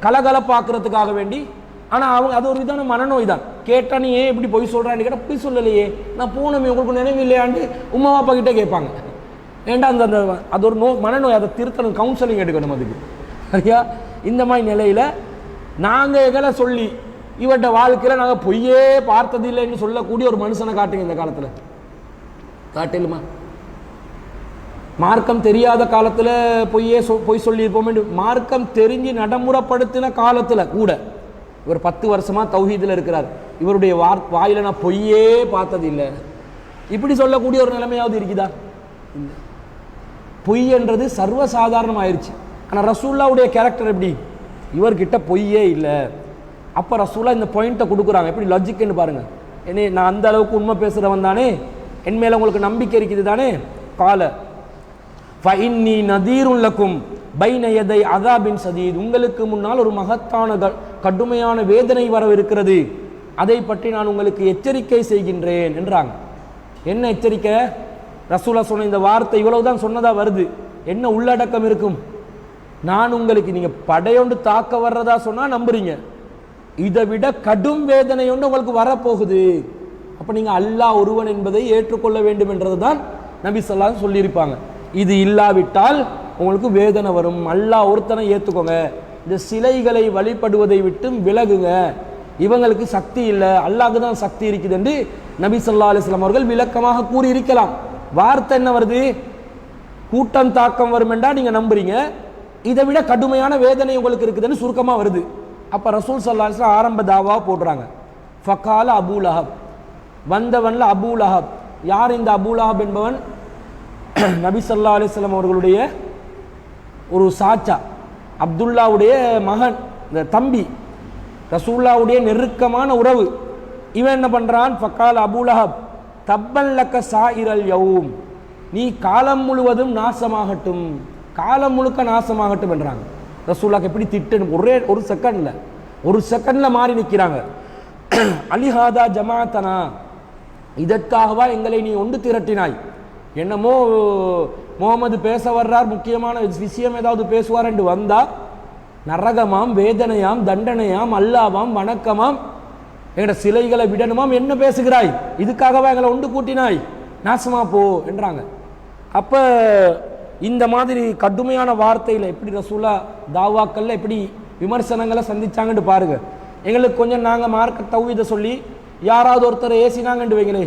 கலகலப்பாக்குறதுக்காக வேண்டி. ஆனால் அவங்க அது ஒரு விதமான மனநோய் தான். கேட்டால் நீ ஏன் இப்படி பொய் சொல்கிறான்னு கேட்டால், பொய் சொல்லலையே, நான் போனமே, உங்களுக்கு நினைவு இல்லையாண்டு உமா அப்பா கிட்டே கேட்பாங்க. ஏண்டா அந்த அது ஒரு மனநோய், அதை திருத்தணும், கவுன்சிலிங் எடுக்கணும் அதுக்கு. சரியா? இந்த மாதிரி நிலையில் நாங்கள் எங்களை சொல்லி இவர்கிட்ட வாழ்க்கையில் நாங்கள் பொய்யே பார்த்ததில்லைன்னு சொல்லக்கூடிய ஒரு மனுஷனை காட்டுங்க இந்த காலத்தில். காட்டிலுமா? மார்க்கம் தெரியாத காலத்தில் பொய் சொல்லியிருப்போம். மார்க்கம் தெரிஞ்சு நடைமுறைப்படுத்தின காலத்தில் கூட இவர் 10 வருஷமாக தௌஹீதில் இருக்கிறார். இவருடைய வாயில நான் பொய்யே பார்த்ததில்லை இப்படி சொல்லக்கூடிய ஒரு நிலைமையாவது இருக்குதா? பொய் என்றது சர்வசாதாரணம் ஆயிடுச்சு. ஆனால் ரசூல்லாவுடைய கேரக்டர் எப்படி? இவர்கிட்ட பொய்யே இல்லை. அப்போ ரசூல்லா இந்த பாயிண்ட்டை கொடுக்குறாங்க. எப்படி லாஜிக்னு பாருங்கள். ஏன்னே நான் அந்த அளவுக்கு உண்மை பேசுகிறவன் தானே, என் மேலே உங்களுக்கு நம்பிக்கை இருக்குது தானே. கால ஃபஇன்னி நதீருன் லக்கும் பைன யதை அஸாபின் ஸதீத், உங்களுக்கு முன்னால் ஒரு மகத்தான கடுமையான வேதனை வரவிருக்கிறது, அதை பற்றி நான் உங்களுக்கு எச்சரிக்கை செய்கின்றேன் என்றாங்க. என்ன எச்சரிக்கை? ரசூலா சொன்ன இந்த வார்த்தை இவ்வளவுதான் சொன்னதா வருது. என்ன உள்ளடக்கம் இருக்கும்? நான் உங்களுக்கு, நீங்கள் படையொன்று தாக்க வர்றதா சொன்னால் நம்புறீங்க, இதை விட கடும் வேதனை ஒன்று உங்களுக்கு வரப்போகுது. அப்போ நீங்கள் அல்லாஹ் ஒருவன் என்பதை ஏற்றுக்கொள்ள வேண்டும் என்றது தான் நபி ஸல்லல்லாஹு அலைஹி வஸல்லம் சொல்லியிருப்பாங்க. இது இல்லாவிட்டால் உங்களுக்கு வேதனை வரும். அல்லாஹ் ஒருத்தனை ஏற்றுக்கோங்க, இந்த சிலைகளை வழிபடுவதை விட்டு விலகுங்க, இவங்களுக்கு சக்தி இல்லை, அல்லாஹ்க்கு தான் சக்தி இருக்குது என்று நபி ஸல்லல்லாஹு அலைஹி வஸல்லம் அவர்கள் விளக்கமாக கூறியிருக்கலாம். வார்த்தை என்ன வருது? கூட்டம் தாக்கம் வரும் என்றால் நீங்கள் நம்புறீங்க, இதை விட கடுமையான வேதனை உங்களுக்கு இருக்குதுன்னு சுருக்கமாக வருது. அப்போ ரசூல் ஸல்லல்லாஹு அலைஹி வஸல்லம் ஆரம்ப தாவா போடுறாங்க. ஃபகால அபூ லஹப், வந்தவன்ல அபூ லஹப். யார் இந்த அபூ லஹப் என்பவன்? நபி ஸல்லல்லாஹு அலைஹி வஸல்லம் அவர்களுடைய ஒரு சாச்சா, அப்துல்லாவுடைய மகன், இந்த தம்பி, ரசூல்லாவுடைய நெருக்கமான உறவு. இவன் என்ன பண்றான்? ஃபகால அபூ லஹப் தப்பன் லக்க சாயிரல் யௌம், நீ காலம் முழுவதும் நாசமாகட்டும், காலம் முழுக்க நாசமாகட்டும் என்றாங்க. ரசூலுல்லாஹ் எப்படி திட்டணும்? ஒரே ஒரு செகண்ட்ல மாறி நிற்கிறாங்க. அலிஹாதா ஜமாத்தனா, இதற்காகவா எங்களை நீ ஒன்று திரட்டினாய்? என்னமோ முகமது பேச வர்றார், முக்கியமான விஷயம் ஏதாவது பேசுவார் என்று வந்தா நரகமாம், வேதனையாம், தண்டனையாம், அல்லாவாம், வணக்கமாம், எங்கட சிலைகளை விடணுமாம், என்ன பேசுகிறாய்? இதுக்காகவா எங்களை ஒன்று கூட்டினாய்? நாசமா போ என்றாங்க. அப்ப இந்த மாதிரி கடுமையான வார்த்தையில் எப்படி ரசூலா தாவாக்கள்ல எப்படி விமர்சனங்களை சந்திச்சாங்கன்னு பாருங்க. எங்களுக்கு கொஞ்சம் நாங்கள் மார்க்க தௌஹீதை சொல்லி யாராவது ஒருத்தரை ஏசினாங்கன்னு வைங்களே,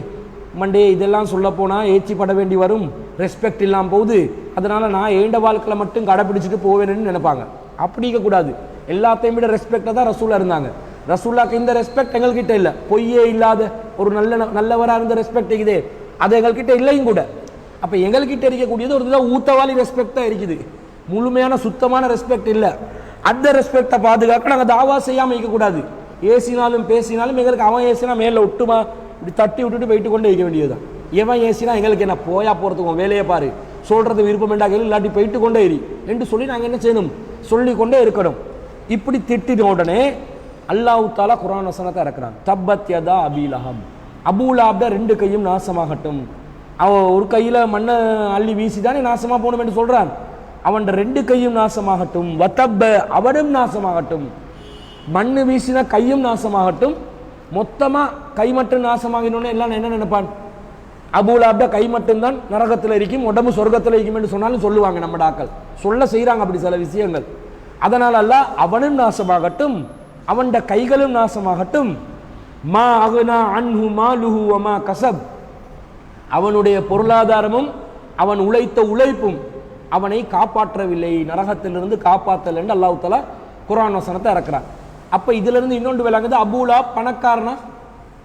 மண்டே இதெல்லாம் சொல்ல போனால் ஏச்சி பட வேண்டி வரும், ரெஸ்பெக்ட் இல்லாமல் போகுது, அதனால் நான் ஏண்ட வாழ்க்கையில் மட்டும் கடைப்பிடிச்சிட்டு போவேன்னு நினைப்பாங்க. அப்படிக்க கூடாது. எல்லாத்தையும் விட ரெஸ்பெக்டாக தான் ரசூலா இருந்தாங்க. ரசூல்லாக்கு இந்த ரெஸ்பெக்ட் எங்கள்கிட்ட இல்லை. பொய்யே இல்லாத ஒரு நல்லவராக இருந்த ரெஸ்பெக்ட் இருக்குதே, அது எங்கள்கிட்ட இல்லையும் கூட. அப்போ எங்கள்கிட்ட இருக்கக்கூடியது ஒரு இதில் ஊத்தவாளி ரெஸ்பெக்டாக இருக்குது, முழுமையான சுத்தமான ரெஸ்பெக்ட் இல்லை. அந்த ரெஸ்பெக்டை பாதுகாக்க நாங்கள் தாவா செய்யாமல் இருக்கக்கூடாது. ஏசினாலும் பேசினாலும் எங்களுக்கு அவன் ஏசினா மேலே விட்டுமா, இப்படி தட்டி விட்டுட்டு போயிட்டு கொண்டே இருக்க வேண்டியதுதான். எவன் ஏசினா எங்களுக்கு என்ன, போயா போகிறதுக்கு வேலையை பாரு, சொல்கிறது விருப்பம் வேண்டாக இல்லாட்டி போயிட்டு கொண்டே இரு என்று சொல்லி நாங்கள் என்ன செய்யணும்? சொல்லி கொண்டே இருக்கணும். இப்படி திட்டின உடனே அல்லாஹ் தஆலா குர்ஆன் வசனத்தை இறக்குறான். தப்பத் யதா அபீ லஹப், அபூ லஹப் 2 கையும் நாசமாகட்டும். அவன் ஒரு கையில் மண்ணை அள்ளி வீசி தானே நாசமாக போகணும் என்று சொல்கிறான். அவன் 2 கையும் நாசமாகட்டும். வத்தப்ப, அவனும் நாசமாகட்டும். மண்ணு வீசினா கையும் நாசமாகட்டும். மொத்தமாக கை மட்டும் நாசமாகினோன்னு எல்லாம் என்ன நினைப்பான்? அபூ லஹப் கை மட்டும்தான் நரகத்தில் இருக்கும், உடம்பு சொர்க்கத்தில் இருக்கும் என்று சொன்னாலும் சொல்லுவாங்க. நம்ம டாக்கள் சொல்ல செய்கிறாங்க அப்படி சில விஷயங்கள். அதனால் அல்லாஹ் அவனும் நாசமாகட்டும், அவன் கைகளும் நாசமாகட்டும். மா அகுனா அன்ஹு மாலுஹு வமா கஸப், அவனுடைய பொருளாதாரமும் அவன் உழைத்த உழைப்பும் அவனை காப்பாற்றவில்லை, நரகத்திலிருந்து காப்பாற்றல் என்று அல்லாஹ் தஆலா குர்ஆன் வசனத்தை இறக்குறான். அப்போ இதிலிருந்து இன்னொன்று விளங்குது, அபூ லஹப் பணக்காரனா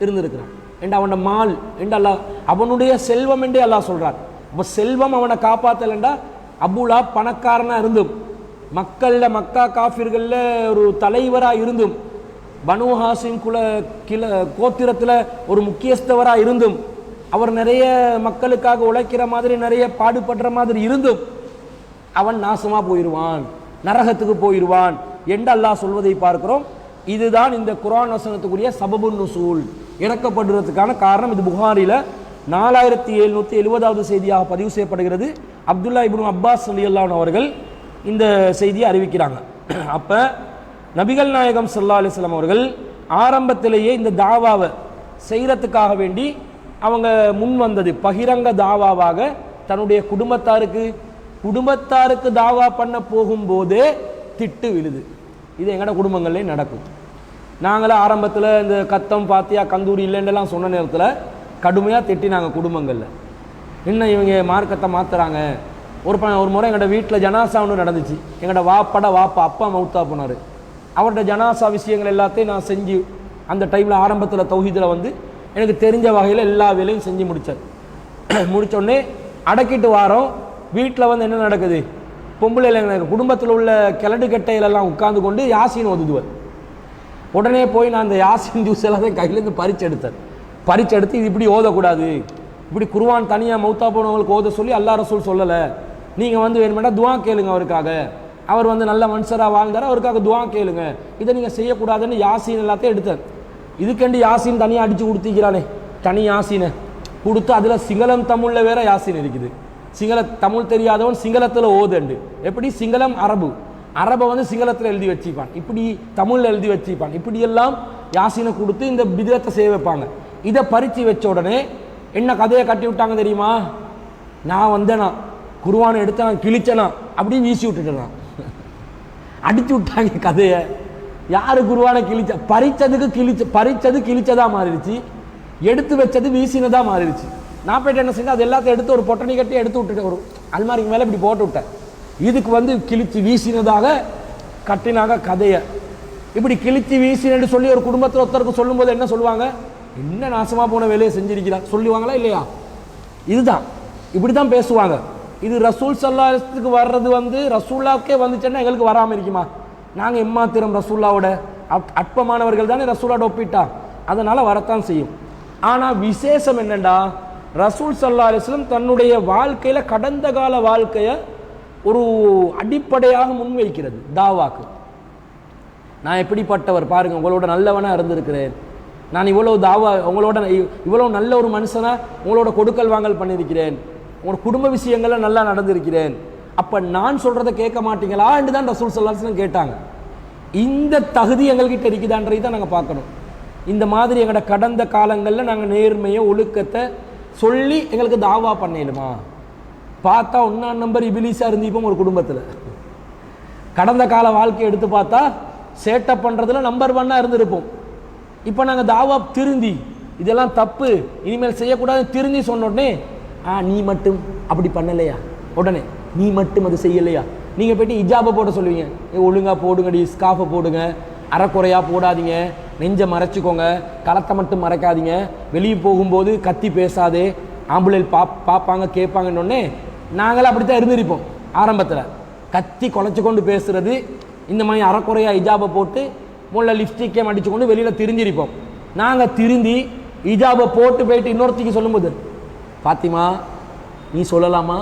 இருந்திருக்கிறான் என்று அவனோட மால் என்று அல்லாஹ், அவனுடைய செல்வம் என்றே அல்லாஹ் சொல்றான். அப்போ செல்வம் அவனை காப்பாற்றல் என்றா அபூ லஹப் பணக்காரனா இருந்தும், மக்களில் மக்கா காஃபிர்களில் ஒரு தலைவராக இருந்தும், பனு ஹாசிம் கோத்திரத்தில் ஒரு முக்கியஸ்தவராக இருந்தும், அவர் நிறைய மக்களுக்காக உழைக்கிற மாதிரி நிறைய பாடுபடுற மாதிரி இருந்தும் அவன் நாசமாக போயிடுவான், நரகத்துக்கு போயிடுவான் என்று அல்லாஹ் சொல்வதை பார்க்கிறோம். இதுதான் இந்த குர்ஆன் வசனத்துக்குரிய சபபுன் நுசூல், இறக்கப்படுறதுக்கான காரணம். இது புகாரில 4770வது செய்தியாக பதிவு செய்யப்படுகிறது. அப்துல்லா இப்னு அப்பாஸ் ரலியல்லாஹு அன்ஹு அவர்கள் இந்த செய்தியை அறிவிக்கிறாங்க. அப்போ நபிகள் நாயகம் ஸல்லல்லாஹு அலைஹி வஸல்லம் அவர்கள் ஆரம்பத்திலேயே இந்த தாவாவை செய்கிறதுக்காக வேண்டி அவங்க முன் வந்தது பகிரங்க தாவாவாக. தன்னுடைய குடும்பத்தாருக்கு தாவா பண்ண போகும்போதே திட்டு விழுது. இது எங்களோட குடும்பங்கள்லேயும் நடக்கும். நாங்களாம் ஆரம்பத்தில் இந்த கத்தம் பாத்தியா கந்தூரி இல்லைன்றெல்லாம் சொன்ன நேரத்தில் கடுமையாக திட்டினாங்க குடும்பங்களில். இன்னும் இவங்க மார்க்கத்தை மாற்றுறாங்க. ஒரு முறை எங்களோட வீட்டில் ஜனாசா ஒன்று நடந்துச்சு. எங்களோட வாப்பா அப்பா மவுத்தா போனார். அவரோட ஜனாசா விஷயங்கள் எல்லாத்தையும் நான் செஞ்சு அந்த டைமில் ஆரம்பத்தில் தௌஹீதில் வந்து எனக்கு தெரிஞ்ச வகையில் எல்லா வேலையும் செஞ்சு முடித்தார். முடித்தோடனே அடக்கிட்டு வாரோம். வீட்டில் வந்து என்ன நடக்குது, பொம்பளையில் குடும்பத்தில் உள்ள கிழடு கட்டையிலெல்லாம் உட்கார்ந்து கொண்டு யாசின் ஓதுதுவர். உடனே போய் நான் அந்த யாசின் ஜூஸ் எல்லாத்தையும் கையிலேருந்து பறிச்செடுத்து இது இப்படி ஓதக்கூடாது, இப்படி குர்ஆன் தனியாக மௌத்தா போனவங்களுக்கு ஓத சொல்லி அல்லாஹ் ரசூல் சொல்லலை, நீங்கள் வந்து வேணுமெண்டா துவா கேளுங்க அவருக்காக, அவர் வந்து நல்ல மனுஷராக வாழ்ந்தார், அவருக்காக துவா கேளுங்க, இதை நீங்கள் செய்யக்கூடாதுன்னு யாசின் எல்லாத்தையும் எடுத்தார். இதுக்கெண்டு யாசின் தனியாக அடித்து கொடுத்திக்கிறானே, தனி யாசினை கொடுத்து அதில் சிங்களம் தமிழில் வேற யாசின் இருக்குது. தமிழ் தெரியாதவன் சிங்களத்தில் ஓதுண்டு. எப்படி சிங்களம் அரபை வந்து சிங்களத்தில் எழுதி வச்சுப்பான், இப்படி தமிழில் எழுதி வச்சுப்பான், இப்படியெல்லாம் யாசினை கொடுத்து இந்த பிதத்தை செய்ய வைப்பாங்க. இதை பறித்து வச்ச உடனே என்ன கதையை கட்டி விட்டாங்க தெரியுமா? நான் வந்தேனா குர்ஆனை எடுத்து நான் கிழிச்சனா அப்படியே வீசி விட்டுட்டேனா, அடிச்சு விட்டாங்க கதையை. யாரு குர்ஆனை பறிச்சது கிழிச்சதா மாறிடுச்சு, எடுத்து வச்சது வீசினதா மாறிடுச்சு. நான் போய்ட்டு என்ன செஞ்சேன், அது எல்லாத்தையும் எடுத்து ஒரு பொட்டணி கட்டி எடுத்து விட்டுட்டேன், ஒரு அல்மாரிக்கு மேலே இப்படி போட்டு விட்டேன். இதுக்கு வந்து கிழிச்சு வீசினதாக கட்டினாங்க கதையை. இப்படி கிழிச்சு வீசினு சொல்லி ஒரு குடும்பத்தில் ஒருத்தருக்கு சொல்லும்போது என்ன சொல்லுவாங்க, என்ன நாசமாக போன வேலையை செஞ்சிருக்கிறார் சொல்லுவாங்களா இல்லையா? இதுதான், இப்படி தான் பேசுவாங்க. இது ரசூல் ஸல்லல்லாஹு அலைஹி வஸல்லத்துக்கு வர்றது வந்து ரசூல்லாவுக்கே வந்துச்சுன்னா எங்களுக்கு வராமல் இருக்குமா? நாங்கள் எம்மாத்திரம் ரசூல்லாவோட அற்பமானவர்கள் தானே ரசூலோட ஒப்பிட்டா, அதனால் வரத்தான் செய்யும். ஆனால் விசேஷம் என்னென்னா, ரசூல் ஸல்லல்லாஹு அலைஹி வஸல்லம் தன்னுடைய வாழ்க்கையில் கடந்த கால வாழ்க்கையை ஒரு அடிப்படையாக முன்வைக்கிறது தாவாக்கு. நான் எப்படிப்பட்டவர் பாருங்கள், உங்களோட நல்லவனாக இருந்திருக்கிறேன், நான் இவ்வளோ உங்களோட இவ்வளோ நல்ல ஒரு மனுஷனாக உங்களோட கொடுக்கல் வாங்கல் பண்ணியிருக்கிறேன், உங்களோட குடும்ப விஷயங்களில் நல்லா நடந்திருக்கிறேன், அப்போ நான் சொல்கிறத கேட்க மாட்டீங்களா என்று தான் ரசூல் ஸல்லல்லாஹு அலைஹி வஸல்லம் கேட்டாங்க. இந்த தகுதி எங்கள்கிட்ட இருக்குதான்றதை தான் நாங்கள் பார்க்கணும். இந்த மாதிரி எங்களோட கடந்த காலங்களில் நாங்கள் நேர்மையை ஒழுக்கத்தை சொல்லி எங்களுக்கு தாவா பண்ணிடுமா? பார்த்தா 1 நம்பர் இபிலிஸாக இருந்திப்போம் ஒரு குடும்பத்தில். கடந்த கால வாழ்க்கையை எடுத்து பார்த்தா சேட்டை பண்ணுறதுல நம்பர் 1 இருந்திருப்போம். இப்போ நாங்கள் தாவா திருந்தி இதெல்லாம் தப்பு இனிமேல் செய்யக்கூடாது திருந்தி சொன்ன உடனே நீ மட்டும் அப்படி பண்ணலையா, உடனே நீ மட்டும் அது செய்யலையா, நீங்கள் போய்ட்டு இஜாபை போட சொல்லுவீங்க, ஒழுங்காக போடுங்கடி, ஸ்காஃபை போடுங்க, அறக்குறையாக போடாதீங்க, நெஞ்சை மறைச்சிக்கோங்க, களத்தை மட்டும் மறைக்காதீங்க, வெளியே போகும்போது கத்தி பேசாதே, ஆம்புலேல் பார்ப்பாங்க கேட்பாங்கன்னொடனே நாங்களாம் அப்படி தான் இருந்திருப்போம். ஆரம்பத்தில் கத்தி குலைச்சி கொண்டு பேசுகிறது, இந்த மாதிரி அறக்குறையாக இஜாபை போட்டு முள்ள லிப்ஸ்டிக்கே அடித்து கொண்டு வெளியில் திரிஞ்சிருப்போம். நாங்கள் திருந்தி இஜாபை போட்டு போயிட்டு இன்னொருத்திக்கு சொல்லும்போது, பாத்திமா நீ சொல்லலாமா,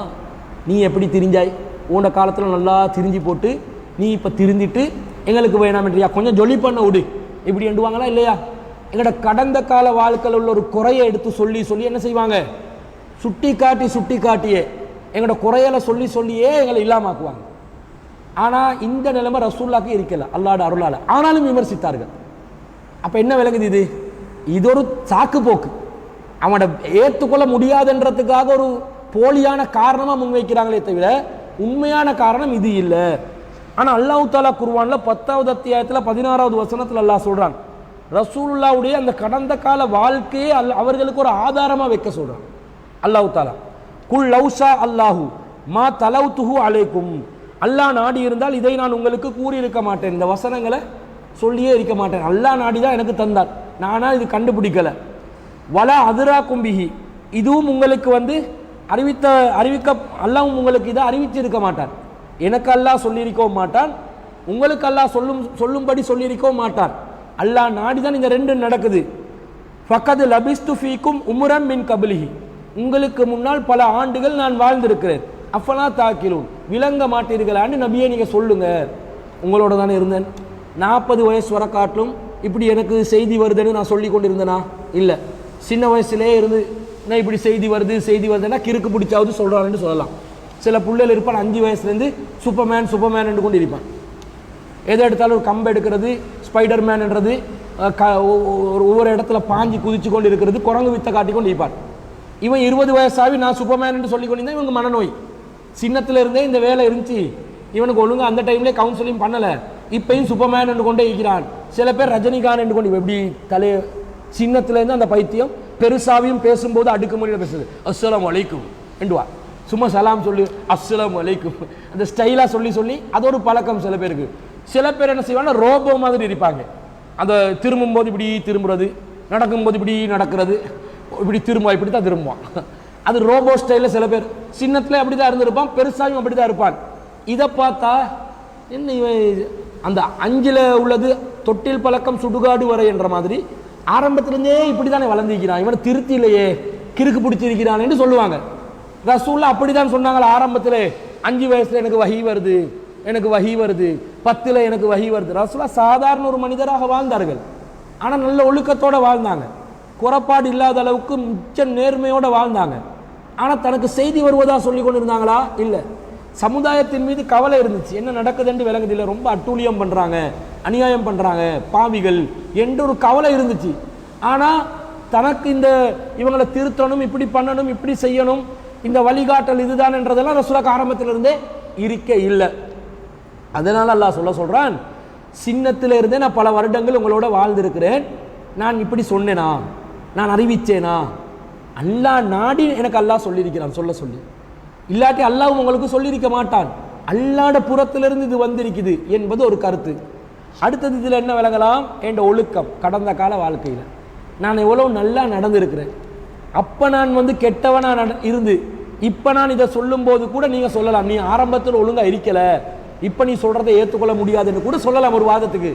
நீ எப்படி திரிஞ்சாய், உன்னோட காலத்தில் நல்லா திரிஞ்சு போட்டு நீ இப்போ திருந்திட்டு எங்களுக்கு வேணாமின்றியா, கொஞ்சம் ஜொலி பண்ண விடு, இப்படி எண்டுவாங்களா இல்லையா? எங்களோட கடந்த கால வாழ்க்கையில் உள்ள ஒரு குறையை எடுத்து சொல்லி சொல்லி என்ன செய்வாங்க, சுட்டி காட்டியே எங்களோட குறையலை சொல்லியே எங்களை இல்லாமாக்குவாங்க. ஆனால் இந்த நிலைமை ரசூலுல்லாஹ்க்கு இருக்கல, அல்லாஹ்வுடைய அருளால், ஆனாலும் விமர்சித்தார்கள். அப்போ என்ன விளங்குது, இது ஒரு சாக்கு போக்கு, அவனோட ஏற்றுக்கொள்ள முடியாதுன்றதுக்காக ஒரு போலியான காரணமாக முன்வைக்கிறாங்களே தவிர உண்மையான காரணம் இது இல்லை. ஆனால் அல்லாஹ் தஆலா குர்ஆனில் 10வது அத்தியாயத்தில் 16வது வசனத்தில் அல்லாஹ் சொல்கிறான், ரசூலுல்லாஹ்வுடைய அந்த கடந்த கால வாழ்க்கையை அவர்களுக்கு ஒரு ஆதாரமாக வைக்க சொல்கிறான். அல்லாஹ் தஆலா குல் லௌஷா அல்லாஹு மா தலவுத்துஹு அலைக்கும், அல்லாஹ் நாடி இருந்தால் இதை நான் உங்களுக்கு கூறியிருக்க மாட்டேன், இந்த வசனங்களை சொல்லியே இருக்க மாட்டேன், அல்லாஹ் நாடி தான் எனக்கு தந்தார், நானா இது கண்டுபிடிக்கலை. வலா அதிரா கும்பிஹி, இதுவும் உங்களுக்கு வந்து அறிவிக்க அல்லாஹ் உங்களுக்கு இதை அறிவிச்சிருக்க மாட்டான், எனக்கு அல்லாஹ் சொல்லியிருக்கவும் மாட்டான், உங்களுக்கு அல்லாஹ் சொல்லும்படி சொல்லியிருக்கவும் மாட்டான், அல்லாஹ் நாடி தான் இந்த ரெண்டும் நடக்குது. ஃபக்கது லபிஸ்து ஃபீக்கும் உம்ரன் மின் கபிலிஹி, உங்களுக்கு முன்னால் பல ஆண்டுகள் நான் வாழ்ந்திருக்கிறேன், அஃபலா தாக்கிலூன், விளங்க மாட்டீர்களான்னு நபியே நீங்கள் சொல்லுங்க, உங்களோட தானே இருந்தேன், 40 வயசு வர காட்டிலும் இப்படி எனக்கு செய்தி வருதுன்னு நான் சொல்லி கொண்டு இருந்தேனா இல்லை, சின்ன வயசுலேயே இருந்து நான் இப்படி செய்தி வருதுன்னா கிறுக்கு பிடிச்சாவது சொல்கிறான்னு சொல்லலாம். சில பிள்ளைகள் இருப்பான் 5 வயசுலேருந்து சூப்பர்மேன் என்று கொண்டு இருப்பான், எதை எடுத்தாலும் ஒரு கம்பை எடுக்கிறது, ஸ்பைடர் மேன்ன்றது, ஒவ்வொரு இடத்துல பாஞ்சி குதிச்சு கொண்டு இருக்கிறது, குரங்கு வித்தை காட்டி கொண்டு இருப்பான். இவன் 20 வயசாகி நான் சூப்பர்மேன் என்று சொல்லி கொண்டிருந்தேன். இவங்க மனநோய், சின்னத்தில் இருந்தே இந்த வேலை இருந்துச்சு, இவனுக்கு ஒழுங்காக அந்த டைம்லேயே கவுன்சிலிங் பண்ணலை, இப்பயும் சூப்பர்மேன் என்று கொண்டே இருக்கிறான். சில பேர் ரஜினிகாந்த் என்று கொண்டு எப்படி தலைய சின்னத்திலேருந்து அந்த பைத்தியம் பெருசாவையும் பேசும்போது அடுக்குமொழியில் பேசுது. அஸ்ஸலாமு அலைக்கும் என்றுவா, சும்மா சலாம் சொல்லி அஸ்ஸலாமு அலைக்கும் அந்த ஸ்டைலாக சொல்லி சொல்லி அது ஒரு பழக்கம் சில பேருக்கு. சில பேர் என்ன செய்வாங்க, ரோபோ மாதிரி இருப்பாங்க. அந்த திரும்பும்போது இப்படி திரும்புறது, நடக்கும்போது இப்படி நடக்கிறது, இப்படி திரும்ப இப்படி தான் திரும்புவான். அது ரோபோ ஸ்டைலில் சில பேர் சின்னத்தில் அப்படி தான் இருந்திருப்பான், பெருசாகவும் அப்படி தான் இருப்பான். இதை பார்த்தா என்ன இவன் அந்த 5ல் உள்ளது தொட்டில் பழக்கம் சுடுகாடு வரை என்ற மாதிரி ஆரம்பத்திலிருந்தே இப்படி தானே வளர்ந்திருக்கிறான், இவனை திருத்தி இல்லையே கிறுக்கு பிடிச்சிருக்கிறான் என்று சொல்லுவாங்க. ரசூலுல்லாஹ் அப்படி தான் சொன்னாங்களா ஆரம்பத்தில். 5 வயசுல எனக்கு வஹி வருது, எனக்கு வஹி வருது, 10ல் எனக்கு வஹி வருது. ரசூலுல்லாஹ் சாதாரண ஒரு மனிதராக வாழ்ந்தார்கள். ஆனால் நல்ல ஒழுக்கத்தோடு வாழ்ந்தாங்க, குறைபாடு இல்லாத அளவுக்கு மிச்ச நேர்மையோடு வாழ்ந்தாங்க. ஆனால் தனக்கு செய்தி வருவதாக சொல்லி கொண்டு இருந்தாங்களா? இல்லை. சமுதாயத்தின் மீது கவலை இருந்துச்சு, என்ன நடக்குதுன்னு விளங்குதில்லை, ரொம்ப அட்டூழியம் பண்ணுறாங்க, அநியாயம் பண்ணுறாங்க பாவிகள் என்ற ஒரு கவலை இருந்துச்சு. ஆனால் தனக்கு இந்த இவங்களை திருத்தணும், இப்படி பண்ணணும், இப்படி செய்யணும், இந்த வழிகாட்டல் இதுதான் என்றதெல்லாம் ரசூலுல்லாஹ் ஆரம்பத்திலிருந்தே இருக்க இல்லை. அதனால் அல்லாஹ் சொல்கிறான், சின்னத்திலிருந்தே நான் பல வருடங்கள் உங்களோட வாழ்ந்திருக்கிறேன், நான் இப்படி சொன்னேனா, நான் அறிவிச்சேனா? அல்லாஹ் நாடி எனக்கு அல்லாஹ் சொல்லியிருக்கிறான் சொல்ல சொல்லி, இல்லாட்டி அல்லாஹ் உங்களுக்கு சொல்லியிருக்க மாட்டான். அல்லாஹ்ட புறத்திலிருந்து இது வந்திருக்குது என்பது ஒரு கருத்து. அடுத்தது இதில் என்ன விளங்கலாம், என்ற ஒழுக்கம். கடந்த கால வாழ்க்கையில் நான் எவ்வளோ நல்லா நடந்திருக்கிறேன், அப்போ நான் கெட்டவனா இருந்து இப்போ நான் இதை சொல்லும்போது கூட நீங்கள் சொல்லலாம், நீ ஆரம்பத்தில் ஒழுங்காக இருக்கலை, இப்போ நீ சொல்கிறதை ஏற்றுக்கொள்ள முடியாதுன்னு கூட சொல்லலாம் ஒரு வாதத்துக்கு.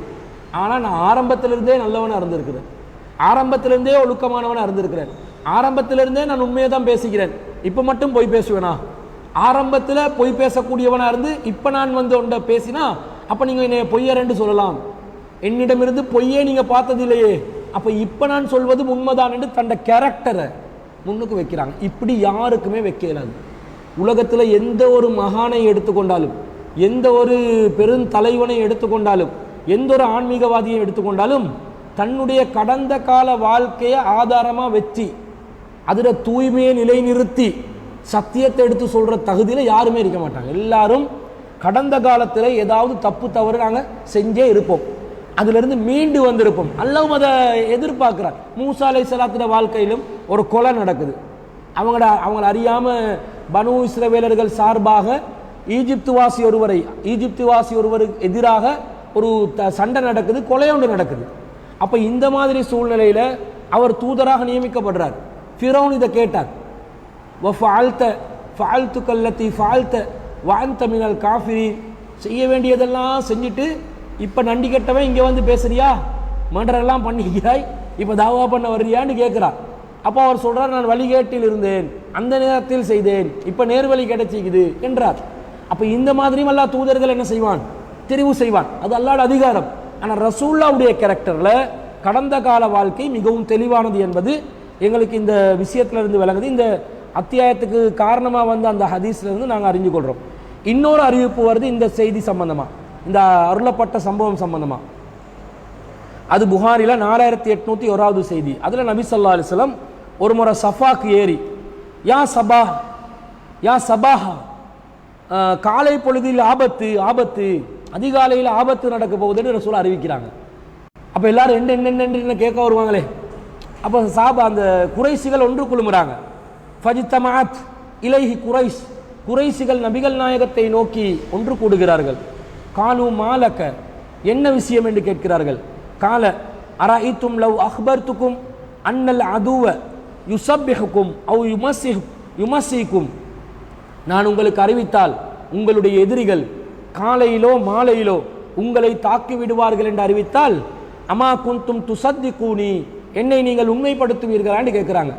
ஆனால் நான் ஆரம்பத்திலிருந்தே நல்லவனாக இருந்திருக்கிறேன், ஆரம்பத்திலிருந்தே ஒழுக்கமானவனாக இருந்திருக்கிறேன், ஆரம்பத்திலிருந்தே நான் உண்மையை தான் பேசிக்கிறேன், இப்போ மட்டும் பொய் பேசுவேனா? ஆரம்பத்தில் பொய் பேசக்கூடியவனாக இருந்து இப்போ நான் ஒன்றை பேசினா அப்போ நீங்கள் என்னை பொய்யரன்னு சொல்லலாம், என்னிடமிருந்து பொய்யே நீங்கள் பார்த்ததில்லையே, அப்போ இப்போ நான் சொல்வது உண்மைதான் என்று தன்னை கேரக்டரை முன்னுக்கு வைக்கிறாங்க. இப்படி யாருக்குமே வைக்கலாது. உலகத்தில் எந்த ஒரு மகானை எடுத்துக்கொண்டாலும், எந்த ஒரு பெருந்தலைவனை எடுத்துக்கொண்டாலும், எந்த ஒரு ஆன்மீகவாதியை எடுத்துக்கொண்டாலும், தன்னுடைய கடந்த கால வாழ்க்கையை ஆதாரமாக வச்சு அதில் தூய்மையை நிலைநிறுத்தி சத்தியத்தை எடுத்து சொல்கிற தகுதியில் யாருமே இருக்க மாட்டாங்க. எல்லாரும் கடந்த காலத்தில் ஏதாவது தப்பு தவறு நாங்கள் செஞ்சே இருப்போம், அதிலிருந்து மீண்டு வந்திருப்போம். அல்லாஹ் அதை எதிர்பார்க்குறார். மூசா அலைஹிஸ்ஸலாத்துடைய வாழ்க்கையிலும் ஒரு கொலை நடக்குது. அவங்கள அறியாமல் பனு இஸ்ரவேலர்கள் சார்பாக ஈஜிப்துவாசி ஒருவருக்கு எதிராக ஒரு சண்டை நடக்குது, கொலை ஒன்று நடக்குது. அப்போ இந்த மாதிரி சூழ்நிலையில் அவர் தூதராக நியமிக்கப்படுறார். ஃபிரௌன் இதை கேட்டார், செய்ய வேண்டியதெல்லாம் செஞ்சுட்டு இப்போ நண்டி கெட்டவன் இங்கே வந்து பேசுறியா, மர்டரெல்லாம் பண்ணிக்கிறாய், இப்போ தாவா பண்ண வர்றியான்னு கேட்குறார். அப்போ அவர் சொல்கிறார், நான் வழிகேட்டில் இருந்தேன், அந்த நேரத்தில் செய்தேன், இப்போ நேர்வழி கிடைச்சிக்குது என்றார். அப்போ இந்த மாதிரியும் அல்லாஹ் தூதர்கள் என்ன செய்வான், தெரிவு செய்வான், அது அல்லாஹ்வுடைய அதிகாரம். ஆனால் ரசூலுல்லாஹ்வுடைய கேரக்டரில் கடந்த கால வாழ்க்கை மிகவும் தெளிவானது என்பது எங்களுக்கு இந்த விஷயத்திலிருந்து விளங்குது. இந்த அத்தியாயத்துக்கு காரணமாக வந்த அந்த ஹதீஸ்லேருந்து நாங்கள் அறிஞ்சு கொள்கிறோம். இன்னொரு அறிவிப்பு வருது இந்த செய்தி சம்பந்தமாக, இந்த அருளப்பட்ட சம்பவம் சம்பந்தமாக. அது புகாரில் 4801வது செய்தி. அதில் நபி ஸல்லல்லாஹு அலைஹி வஸல்லம் ஒரு முறை சஃபாக்கு ஏறி, யா சபாஹா, காலை பொழுதில் ஆபத்து, அதிகாலையில் ஆபத்து நடக்க போகுதுன்னு ரசூல் அறிவிக்கிறாங்க. அப்போ எல்லாரும் என்ன கேட்க வருவாங்களே. அப்போ அந்த குறைசிகள் ஒன்று குழுமுறாங்க. ஃபஜ்தமஅத் இலைஹி குறைசிகள் நபிகள் நாயகத்தை நோக்கி ஒன்று கூடுகிறார்கள். காலு மாலக்க, என்ன விஷயம் என்று கேட்கிறார்கள். கால அரஐத்தும் லவ் அக்பர்துக்கும் அன்னல் அதுவ யுஸப்பிஹுக்கும் அவ் யுமஸ்ஸிக்கும், நான் உங்களுக்கு அறிவித்தால் உங்களுடைய எதிரிகள் காலையிலோ மாலையிலோ உங்களை தாக்கி விடுவார்கள் என்று அறிவித்தால், அமா குந்தும் துசத்திகூனி, என்னை நீங்கள் உண்மைப்படுத்துவீர்களான்னு கேட்குறாங்க.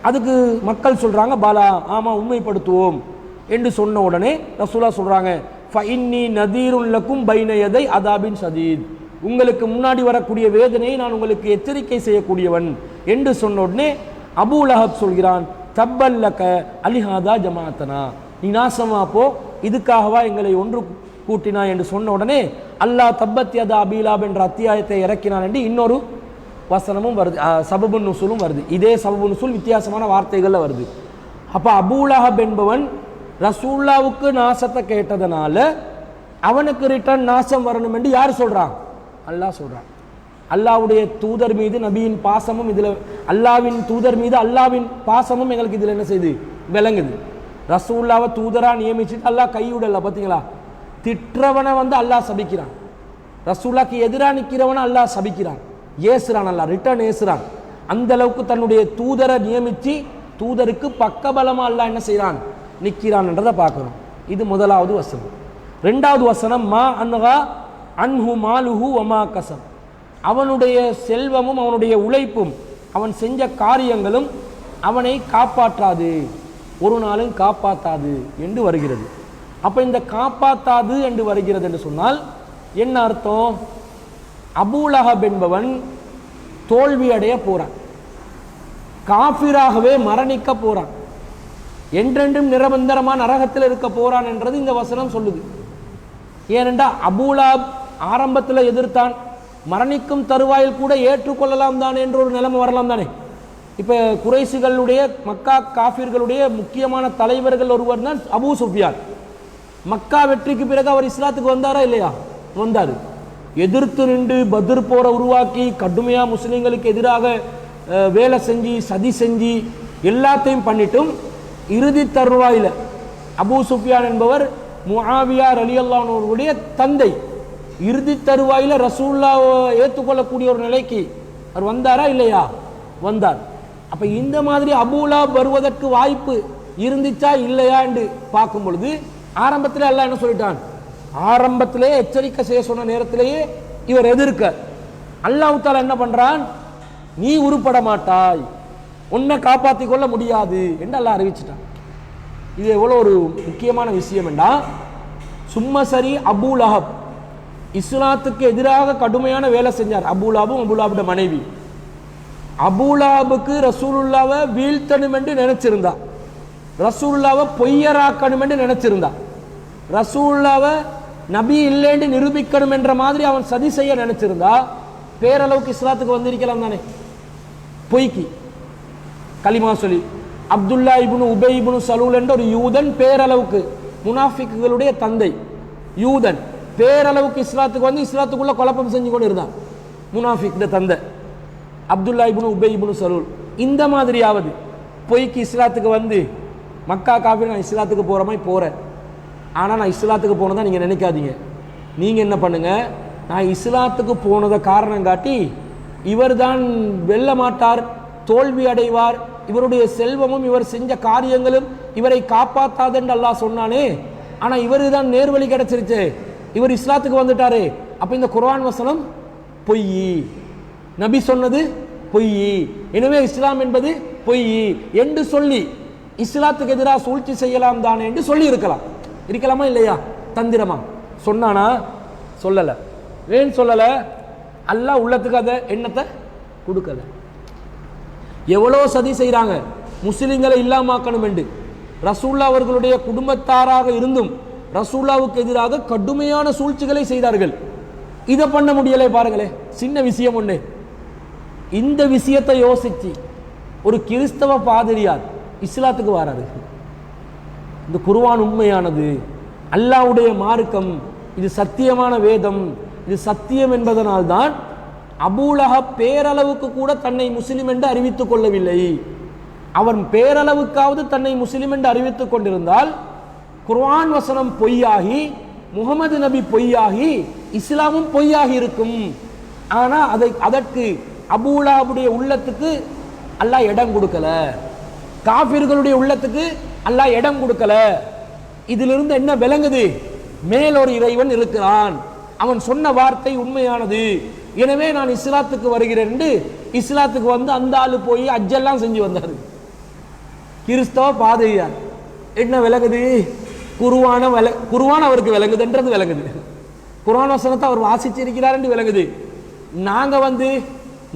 அதுக்கு மக்கள் சொல்கிறாங்க, பாலா ஆமாம் உண்மைப்படுத்துவோம் என்று சொன்ன உடனே ரசூலுல்லாஹ் சொல்கிறாங்க, ஃபஇன்னி நதீருல் லக்கும் பைன யதை அதாபின் ஷதீத், உங்களுக்கு முன்னாடி வரக்கூடிய வேதனையை நான் உங்களுக்கு எச்சரிக்கை செய்யக்கூடியவன் என்று சொன்ன உடனே அபூ லஹப் சொல்கிறான், தப்பல்லக அலிஹாதா ஜமாத்தனா, நீ நாசமா போ, இதுக்காகவா எங்களை ஒன்று கூட்டினா என்று சொன்ன உடனே அல்லாஹ் தப்பத் யதா அபீலாப் என்ற அத்தியாயத்தை இறக்கினான் என்று இன்னொரு வசனமும் வருது, சபபுன் நுசூலும் வருது. இதே சபபுன் நுசூல் வித்தியாசமான வார்த்தைகளில் வருது. அப்போ அபூ லஹப் என்பவன் ரசூலுல்லாஹ்வுக்கு நாசத்தை கேட்டதனால அவனுக்கு ரிட்டர்ன் நாசம் வரணும் என்று யார் சொல்றான்? அல்லாஹ் சொல்றான். அல்லாஹ்வுடைய தூதர் மீது நபியின் பாசமும் இதுல, அல்லாஹ்வின் தூதர் மீது அல்லாஹ்வின் பாசமும் எங்களுக்கு இதுல என்ன செய்யுது? விளங்குது. ரசூலுல்லாஹ்வை தூதரா நியமிச்சுட்டு அல்லாஹ் கைவிடல. பார்த்தீங்களா? திற்றவனை அல்லாஹ் சபிக்கிறான், ரசூலுல்லாஹ்க்கு எதிராக நிற்கிறவனை அல்லாஹ் சபிக்கிறான், ஏசுறான், அல்லாஹ் ரிட்டர்ன் ஏசுறான். அந்த அளவுக்கு தன்னுடைய தூதரை நியமிச்சு தூதருக்கு பக்கபலமா அல்லாஹ் என்ன செய்யறான்? நிற்கிறான் என்றதை பார்க்கணும். இது முதலாவது வசனம். ரெண்டாவது வசனம், மா அன்ஹா அன்ஹு மாலுஹு வமா கஸப், அவனுடைய செல்வமும் அவனுடைய உழைப்பும் அவன் செஞ்ச காரியங்களும் அவனை காப்பாற்றாது, ஒரு நாளும் காப்பாற்றாது என்று வருகிறது. அப்ப இந்த காப்பாற்றாது என்று வருகிறது என்று சொன்னால் என்ன அர்த்தம்? அபூலஹப் என்பவன் தோல்வி அடைய போறான், காஃபிராகவே மரணிக்க போறான், என்றென்றும் நிரபந்தரமா நரகத்தில் இருக்க போறான் என்றது இந்த வசனம் சொல்லுது. ஏனென்றால் அபூலஹப் ஆரம்பத்தில் எதிர்த்தான், மரணிக்கும் தருவாயில் கூட ஏற்றுக்கொள்ளலாம் தானே என்ற ஒரு நிலைமை வரலாம் தானே. இப்ப குறைஷிகளுடைய மக்கா காஃபிர்களுடைய முக்கியமான தலைவர்கள் ஒருவர் தான் அபூ சுஃபியான். மக்கா வெற்றிக்கு பிறகு அவர் இஸ்லாத்துக்கு வந்தாரா இல்லையா? வந்தாரு. எதிர்த்து நின்று பத்ர் போரை உருவாக்கி கடுமையா முஸ்லிம்களுக்கு எதிராக வேலை செஞ்சு சதி செஞ்சு எல்லாத்தையும் பண்ணிட்டும் இறுதி தருவாயில அபூ சுஃபியான் என்பவர் முஆவியா ரலியல்லாஹு அன்ஹு அவர்களுடைய தந்தை, இறுதி தருவாயில ரசூலுல்லாஹ்வை ஏற்றுக்கொள்ளக்கூடிய ஒரு நிலைக்கு அவர் வந்தாரா இல்லையா? வந்தார். அப்ப இந்த மாதிரி அபூலஹப் வருவதற்கு வாய்ப்பு இருந்துச்சா இல்லையா என்று பார்க்கும் பொழுது ஆரம்பத்திலே அல்லாஹ் என்ன சொல்லிட்டான்? ஆரம்பத்திலே எச்சரிக்கை செய்ய சொன்ன நேரத்திலேயே இவர் எதிர்க்க அல்லாஹ் தஆலா என்ன பண்றான்? நீ உருப்பட மாட்டாய், உன்னை காப்பாற்றிக் கொள்ள முடியாது என்று அல்லாஹ் அறிவிச்சிட்டான். இது எவ்வளோ ஒரு முக்கியமான விஷயம் என்றா, சும்மா சரி அபூலஹப் இஸ்லாத்துக்கு எதிராக கடுமையான வேலை செஞ்சார். அபூலஹபும் அபூலஹபுடைய மனைவி. அபூலஹபுக்கு ரசூலுல்லாவை வீழ்த்தணும் என்று நினைச்சிருந்தா, ரசூலுல்லாவை பொய்யராக்கணும் என்று நினைச்சிருந்தா, ரசூலுல்லாவை நபி இல்லைன்னு நிரூபிக்கணும் என்ற மாதிரி அவன் சதி செய்ய நினைச்சிருந்தா பேரளவுக்கு இஸ்லாத்துக்கு வந்திருக்கலாம் தானே. பொய்க்கு கலிமா சொல்லி அப்துல்லா இப்னு உபை இப்னு சலூல் என்ற ஒரு யூதன், பேரளவுக்கு முனாஃபிக்குகளுடைய தந்தை யூதன், பேரளவுக்கு இஸ்லாத்துக்கு வந்து இஸ்லாத்துக்குள்ள குழப்பம் செஞ்சு கொண்டு இருந்தான். முனாஃபிக் தந்தை அப்துல்லா இப்னு உபை இப்னு சலூல். இந்த மாதிரியாவது பொய்க்கு இஸ்லாத்துக்கு வந்து மக்கா காஃபிர் நான் இஸ்லாத்துக்கு போகிற மாதிரி போகிறேன், ஆனால் நான் இஸ்லாத்துக்கு போனதா நீங்கள் நினைக்காதீங்க. நீங்கள் என்ன பண்ணுங்க, நான் இஸ்லாத்துக்கு போனதை காரணம் காட்டி இவர் தான் வெல்ல மாட்டார், தோல்வி அடைவார், இவருடைய செல்வமும் இவர் செஞ்ச காரியங்களும் இவரை காப்பாற்றாதுன்னு அல்லாஹ் சொன்னானே, ஆனால் இவரு தான் நேர்வழி கிடைச்சிருச்சு, இவர் இஸ்லாத்துக்கு வந்துட்டாரே, அப்போ இந்த குர்ஆன் வசனம் பொய், நபி சொன்னது பொய், எனவே இஸ்லாம் என்பது பொய் என்று சொல்லி இஸ்லாத்துக்கு எதிராக சூழ்ச்சி செய்யலாம் தானே என்று சொல்லி இருக்கலாமா இல்லையா? தந்திரமா சொன்னானா? சொல்லலை. ஏன் சொல்லலை? அல்லாஹ் உள்ளத்துக்கு அதை எண்ணத்தை கொடுக்கல. எவ்வளோ சதி செய்கிறாங்க முஸ்லிம்களை இல்லாமாக்கணும் என்று. ரசூல்லா அவர்களுடைய குடும்பத்தாராக இருந்தும் ரசூல்லாவுக்கு எதிராக கடுமையான சூழ்ச்சிகளை செய்தார்கள். இதை பண்ண முடியலை பாருங்களே, சின்ன விஷயம் ஒன்று. இந்த விஷயத்தை யோசிச்சு ஒரு கிறிஸ்தவ பாதிரியார் இஸ்லாத்துக்கு வராரு. இந்த குர்ஆன் உண்மையானது, அல்லாஹ்வுடைய மார்க்கம், இது சத்தியமான வேதம், இது சத்தியம் என்பதனால்தான் அபூலஹப் பேரளவுக்கு கூட தன்னை முஸ்லிம் என்று அறிவித்துக் கொள்ளவில்லை. அவன் பேரளவுக்காவது தன்னை முஸ்லிம் என்று அறிவித்துக் கொண்டிருந்தால் குர்ஆன் வசனம் பொய்யாகி, முகமது நபி பொய்யாகி, இஸ்லாமும் பொய்யாகி இருக்கும். ஆனால் அதற்கு அபூலஹபுடைய உள்ளத்துக்கு அல்லாஹ் இடம் கொடுக்கல, காஃபிர்களுடைய உள்ளத்துக்கு அல்லாஹ் இடம் கொடுக்கல. இதிலிருந்து என்ன விளங்குது? மேலொரு இறைவன் இருக்கிறான், அவன் சொன்ன வார்த்தை உண்மையானது, எனவே நான் இஸ்லாத்துக்கு வருகிறேன் என்று இஸ்லாத்துக்கு வந்து அந்த ஆளு போய் அஜ்ஜெல்லாம் செஞ்சு வந்தார். கிறிஸ்தவ பாதிரியார். என்ன விளங்குது? குர்ஆன் அவருக்கு விளங்குதுன்றது விளங்குது, குர்ஆன் வசனத்தை அவர் வாசிச்சிருக்கிறார் என்று விளங்குது. நாங்க வந்து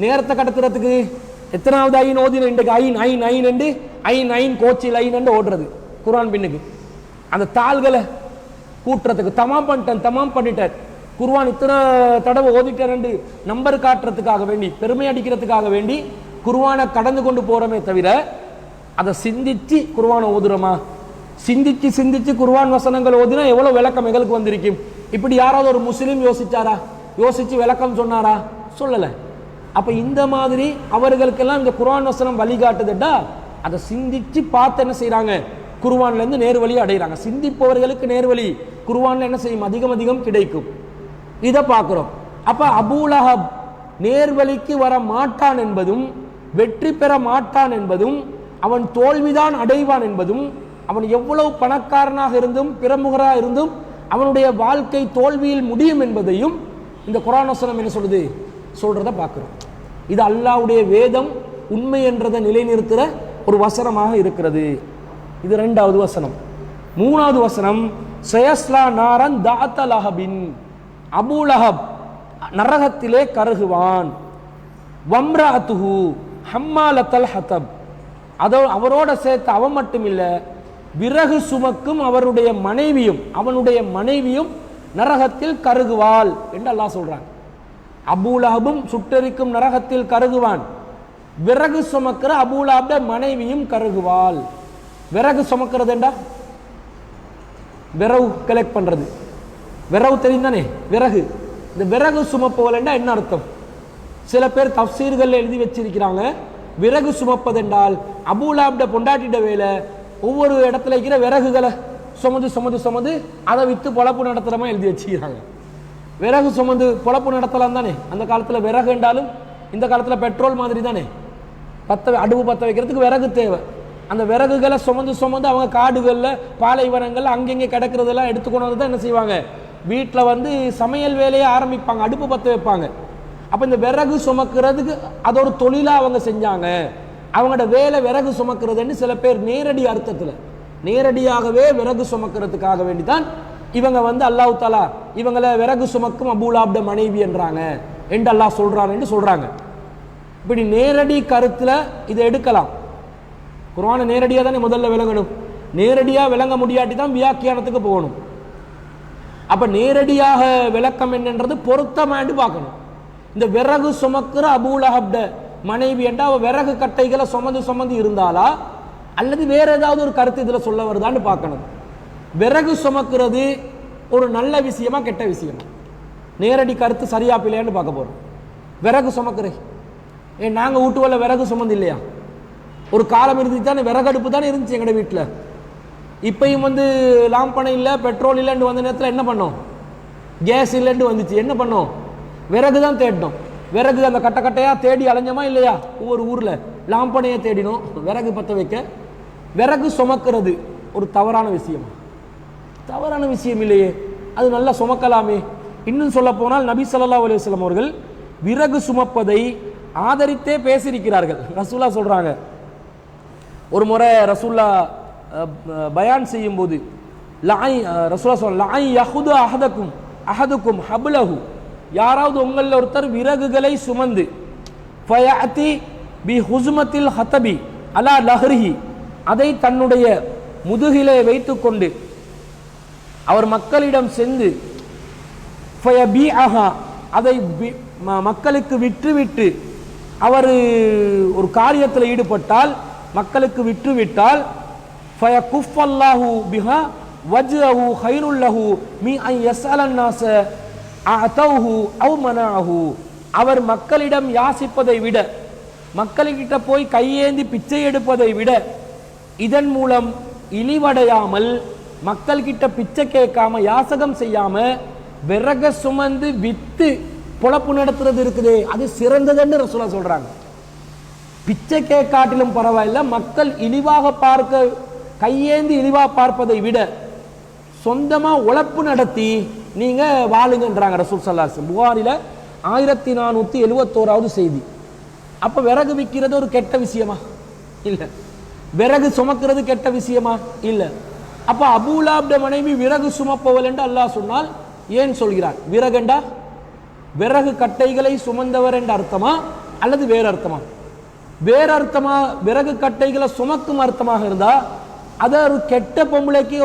நேரத்தை கடத்துறதுக்கு எத்தனாவது ஐன் ஓதின, இன்றைக்கு ஐன் ஐன் ஐன் என்று ஐன் ஐன் கோச்சில் ஐன் என்று ஓடுறது குர்ஆன் பின்னுக்கு, அந்த தாள்களை கூட்டுறதுக்கு தமாம் பண்ணிட்டார். குர்ஆன் இத்தனை தடவை ஓதிட்டார் என்று நம்பர் காட்டுறதுக்காக வேண்டி, பெருமை அடிக்கிறதுக்காக வேண்டி குர்ஆனை கடந்து கொண்டு போறோமே தவிர அதை சிந்திச்சு குர்ஆனை ஓதுறோமா? சிந்திச்சு குர்ஆன் வசனங்கள் ஓதினா எவ்வளவு விளக்கம் எங்களுக்கு வந்திருக்கும். இப்படி யாராவது ஒரு முஸ்லீம் யோசிச்சாரா? யோசிச்சு விளக்கம் சொன்னாரா? சொல்லலை. அப்ப இந்த மாதிரி அவர்களுக்கெல்லாம் இந்த குர்ஆன் வசனம் வழிகாட்டுதுட்டா அதை சிந்திச்சு பார்த்து என்ன செய்யறாங்க? குர்ஆன்ல இருந்து நேர்வழி அடைகிறாங்க. சிந்திப்பவர்களுக்கு நேர்வழி குர்ஆன்ல என்ன செய்யும்? அதிகம் அதிகம் கிடைக்கும். இதை பார்க்கிறோம். அப்ப அபூலஹப் நேர்வழிக்கு வர மாட்டான் என்பதும், வெற்றி பெற மாட்டான் என்பதும், அவன் தோல்விதான் அடைவான் என்பதும், அவன் எவ்வளவு பணக்காரனாக இருந்தும் பிரமுகராக இருந்தும் அவனுடைய வாழ்க்கை தோல்வியில் முடியும் என்பதையும் இந்த குர்ஆன் வசனம் என்ன சொல்லுது? சொல்றத பார்க்கிறோம். இது அல்லாஹ்வுடைய வேதம் உண்மை என்றதை நிலைநிறுத்துற ஒரு வசனமாக இருக்கிறது. இது 2வது வசனம். 3வது வசனம், சயஸ்லா நாரன் தாத்த லஹபின், அபூலஹப் நரகத்திலே கருகுவான். வம்ரஅத்துஹு ஹம்மாலத்தல் ஹதப், அவரோட சேர்த்து அவன் மட்டும் இல்லை, விறகு சுமக்கும் அவனுடைய மனைவியும் நரகத்தில் கருகுவாள் என்று அல்லாஹ் சொல்றான். அபூலஹபும் சுட்டெரிக்கும் நரகத்தில் கருகுவான், விறகு சுமக்கிற அபூலஹபுட மனைவியும் கருகுவாள். விறகு சுமக்கிறது என்றா விறகு கலெக்ட் பண்றது, விறகு தெரிந்தானே விறகு. இந்த விறகு சுமப்பவள் என்றா என்ன அர்த்தம்? சில பேர் தஃப்சீர்கள் எழுதி வச்சிருக்கிறாங்க, விறகு சுமப்பது என்றால் அபூலஹபுட பொண்டாட்டிட வேலை ஒவ்வொரு இடத்துல இருக்கிற விறகுகளை சுமந்து அதை வித்து பொழப்பு நடத்துறமா எழுதி வச்சுக்கிறாங்க. விறகு சுமந்து பொழப்பு நடத்தலாம் தானே. அந்த காலத்தில் விறகு என்றாலும் இந்த காலத்தில் பெட்ரோல் மாதிரி தானே, அடுப்பு பற்ற வைக்கிறதுக்கு விறகு தேவை. அந்த விறகுகளை சுமந்து அவங்க காடுகளில் பாலைவனங்கள் அங்கங்கே கிடக்கிறதெல்லாம் எடுத்துக்கொண்டு வந்து தான் என்ன செய்வாங்க? வீட்டில் வந்து சமையல் வேலையை ஆரம்பிப்பாங்க, அடுப்பு பற்ற வைப்பாங்க. அப்போ இந்த விறகு சுமக்கிறதுக்கு அது ஒரு தொழிலாக அவங்க செஞ்சாங்க. அவங்களோட வேலை விறகு சுமக்கிறதுன்னு சில பேர் நேரடி அர்த்தத்தில் நேரடியாகவே விறகு சுமக்கிறதுக்காக வேண்டிதான் இவங்க வந்து அல்லாஹ் தஆலா இவங்களை விறகு சுமக்கும் அபூலஹபுட மனைவி என்றாங்க என்று அல்லாஹ் சொல்றான்னு சொல்றாங்க. இப்படி நேரடி கருத்துல இதை எடுக்கலாம். குர்ஆனை நேரடியாக தானே முதல்ல விளங்கணும். நேரடியாக விளங்க முடியாட்டி தான் வியாக்கியானத்துக்கு போகணும். அப்ப நேரடியாக விளக்கம் என்னன்றது பொருத்தமாண்டு பார்க்கணும். இந்த விறகு சுமக்கிற அபூலஹபுட மனைவி என்றா அவ விறகு கட்டைகளை சுமந்து இருந்தாலா அல்லது வேற ஏதாவது ஒரு கருத்து இதுல சொல்ல வருதான்னு பார்க்கணும். விறகு சுமக்கிறது ஒரு நல்ல விஷயமா கெட்ட விஷயமா? நேரடி கருத்து சரியா பிள்ளையான்னு பார்க்க போறோம். விறகு சுமக்கிறேன் நாங்க வீட்டுவல்ல விறகு சுமந்து இல்லையா? ஒரு காலம் இருந்துச்சு தானே, விறகடுப்பு தானே இருந்துச்சு எங்கட வீட்டில். இப்பயும் வந்து லாம்பனை இல்லை, பெட்ரோல் இல்லைன்னு வந்த நேரத்தில் என்ன பண்ணோம்? கேஸ் இல்லைன்னு வந்துச்சு, என்ன பண்ணோம்? விறகு தான் தேடினோம். விறகு அந்த கட்டையாக தேடி அலைஞ்சமா இல்லையா? ஒவ்வொரு ஊரில் லாம்பனையை தேடினோம் விறகு பற்ற வைக்க. விறகு சுமக்கிறது ஒரு தவறான விஷயமா? தவறான விஷயம் இல்லையே, அது நல்லா சுமக்கலாமே. இன்னும் சொல்ல போனால் நபி ஸல்லல்லாஹு அலைஹி வஸல்லம் அவர்கள் விறகு சுமப்பதை ஆதரித்தே பேசியிருக்கிறார்கள். ரசூலா சொல்றாங்க, ஒரு முறை ரசூல்லா பயான் செய்யும் போது ரசூலா சொல்ல அஹதுக்கும் ஹப்லஹு, யாராவது உங்களில் ஒருத்தர் விறகுகளை சுமந்து ஃபயஅதி பி ஹுஸ்மத்தில் ஹதபி அலா லஹ்ரிஹி, அதை தன்னுடைய முதுகிலே வைத்துக்கொண்டு அவர் மக்களிடம் சென்று ஃபயபீஅஹா, அதை மக்களுக்கு விற்றுவிட்டு அவர் ஒரு காரியத்தில் ஈடுபட்டால், மக்களுக்கு விற்றுவிட்டால் ஃபயகுஃபல்லாஹு பிஹா வஜ்ஹு கைருல் லஹு மீ அன் யஸ்அலன் நாஸ அஅதௌஹு அவ் மனஅஹு, அவர் மக்களிடம் யாசிப்பதை விட, மக்கள்கிட்ட போய் கையேந்தி பிச்சை எடுப்பதை விட, இதன் மூலம் இழிவடையாமல் மக்கள்கிட்ட பிச்சை கேட்காம யாசகம் செய்யாம விறக சுமந்து வித்து பொழப்பு நடத்துறது இருக்குதே, அது சிறந்ததுன்னு ரசூலா சொல்றாங்க. பிச்சை கேட்காட்டிலும் பரவாயில்ல, மக்கள் இழிவாக பார்க்க கையேந்தி இழிவாக பார்ப்பதை விட சொந்தமா உழைப்பு நடத்தி நீங்க வாழுங்கன்றாங்க ரசூல் ஸல்லல்லாஹு அலைஹி வஸல்லம். புகாரில 1471வது செய்தி. அப்ப விறகு விற்கிறது ஒரு கெட்ட விஷயமா? இல்ல. விறகு சுமக்கிறது கெட்ட விஷயமா? இல்ல. அப்ப அபூலஹபுட மனைவி விறகு சுமப்பவள் என்று அல்லாஹ் சொன்னால் ஏன் சொல்கிறான்? விறகண்டா விறகு கட்டைகளை சுமந்தவர் என்ற அர்த்தமா அல்லது வேற அர்த்தமா? வேற அர்த்தமா? விறகு கட்டைகளை சுமக்கும் அர்த்தமாக இருந்தா அதை ஒரு கெட்ட பொம்பளைக்கு